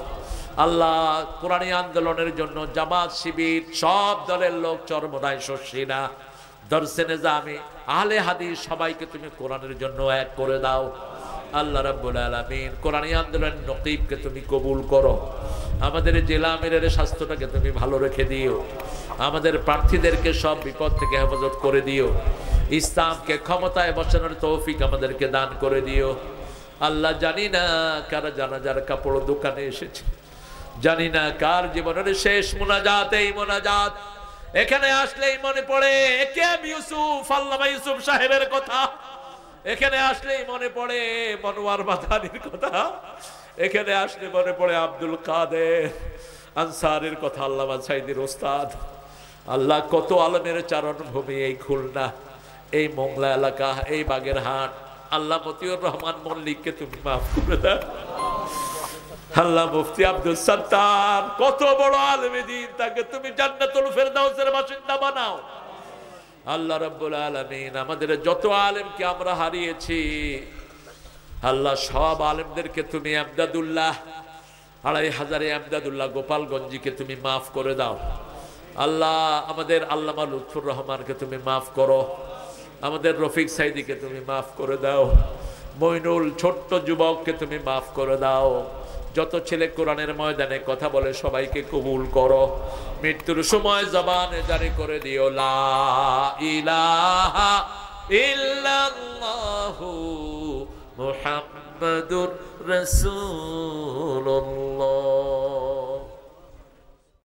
আল্লাহ। কোরআনী আন্দোলনের জন্য জামাত শিবির সব দলের লোক চরমনায় শস্যিনা দরসে নিজামি আহলে হাদিস সবাইকে তুমি কোরআনের জন্য এক করে দাও আল্লাহ রাব্বুল আলামিন। কোরআনী আন্দোলনের নকিবকে তুমি কবুল করো, আমাদের জেলা আমিরের স্বাস্থ্যটাকে তুমি ভালো রেখে দিও, আমাদের প্রার্থীদেরকে সব বিপদ থেকে হেফাজত করে দিও, ইসলামকে ক্ষমতায় বসানোর তৌফিক আমাদেরকে দান করে দিও আল্লাহ। জানি না কারা জানাজার কাপড় দোকানে এসেছে, জানি না কার জীবনের শেষ মুনাজাত এই মুনাজাত। এখানে আসলেই মনে পড়ে একেএম ইউসুফ, আল্লামা ইউসুফ সাহেবের কথা, এখানে আসলেই মনে পড়ে মনোয়ার মাদানির কথা, এখানে আসলে মনে পড়ে আব্দুল কাদের আনসারের কথা, আল্লামা সাইদির ওস্তাদ। আল্লাহ কত আলমের চারণ ভূমি এই খুলনা, এই মোংলা এলাকা, এই বাগেরহাট। আল্লাহ মতিউর রহমান মল্লিককে তুমি মাফ করে দাও আল্লাহ। মুফতি আব্দুল সত্তার কত বড় আলেমে দ্বীন, তাকে তুমি জান্নাতুল ফেরদাউসের বাসিন্দা বানাও আল্লাহ রাব্বুল আলামিন। আমাদের যত আলেমকে আমরা হারিয়েছি আল্লাহ, সব আলেমদেরকে তুমি এমদাদুল্লাহ 2500 এমদাদুল্লাহ গোপালগঞ্জিকে তুমি মাফ করে দাও আল্লাহ। আমাদের আল্লামা লুৎফুর রহমানকে তুমি মাফ করো, আমাদের রফিক সাইদিকে তুমি মাফ করে দাও, মইনুল ছোট্ট যুবককে তুমি মাফ করে দাও। যত ছেলে কোরআনের ময়দানে কথা বলে সবাইকে কবুল করো, মৃত্যুর সময় জবানে জারি করে দিও লা ইলাহা ইল্লাল্লাহু মুহাম্মাদুর রাসূলুল্লাহ।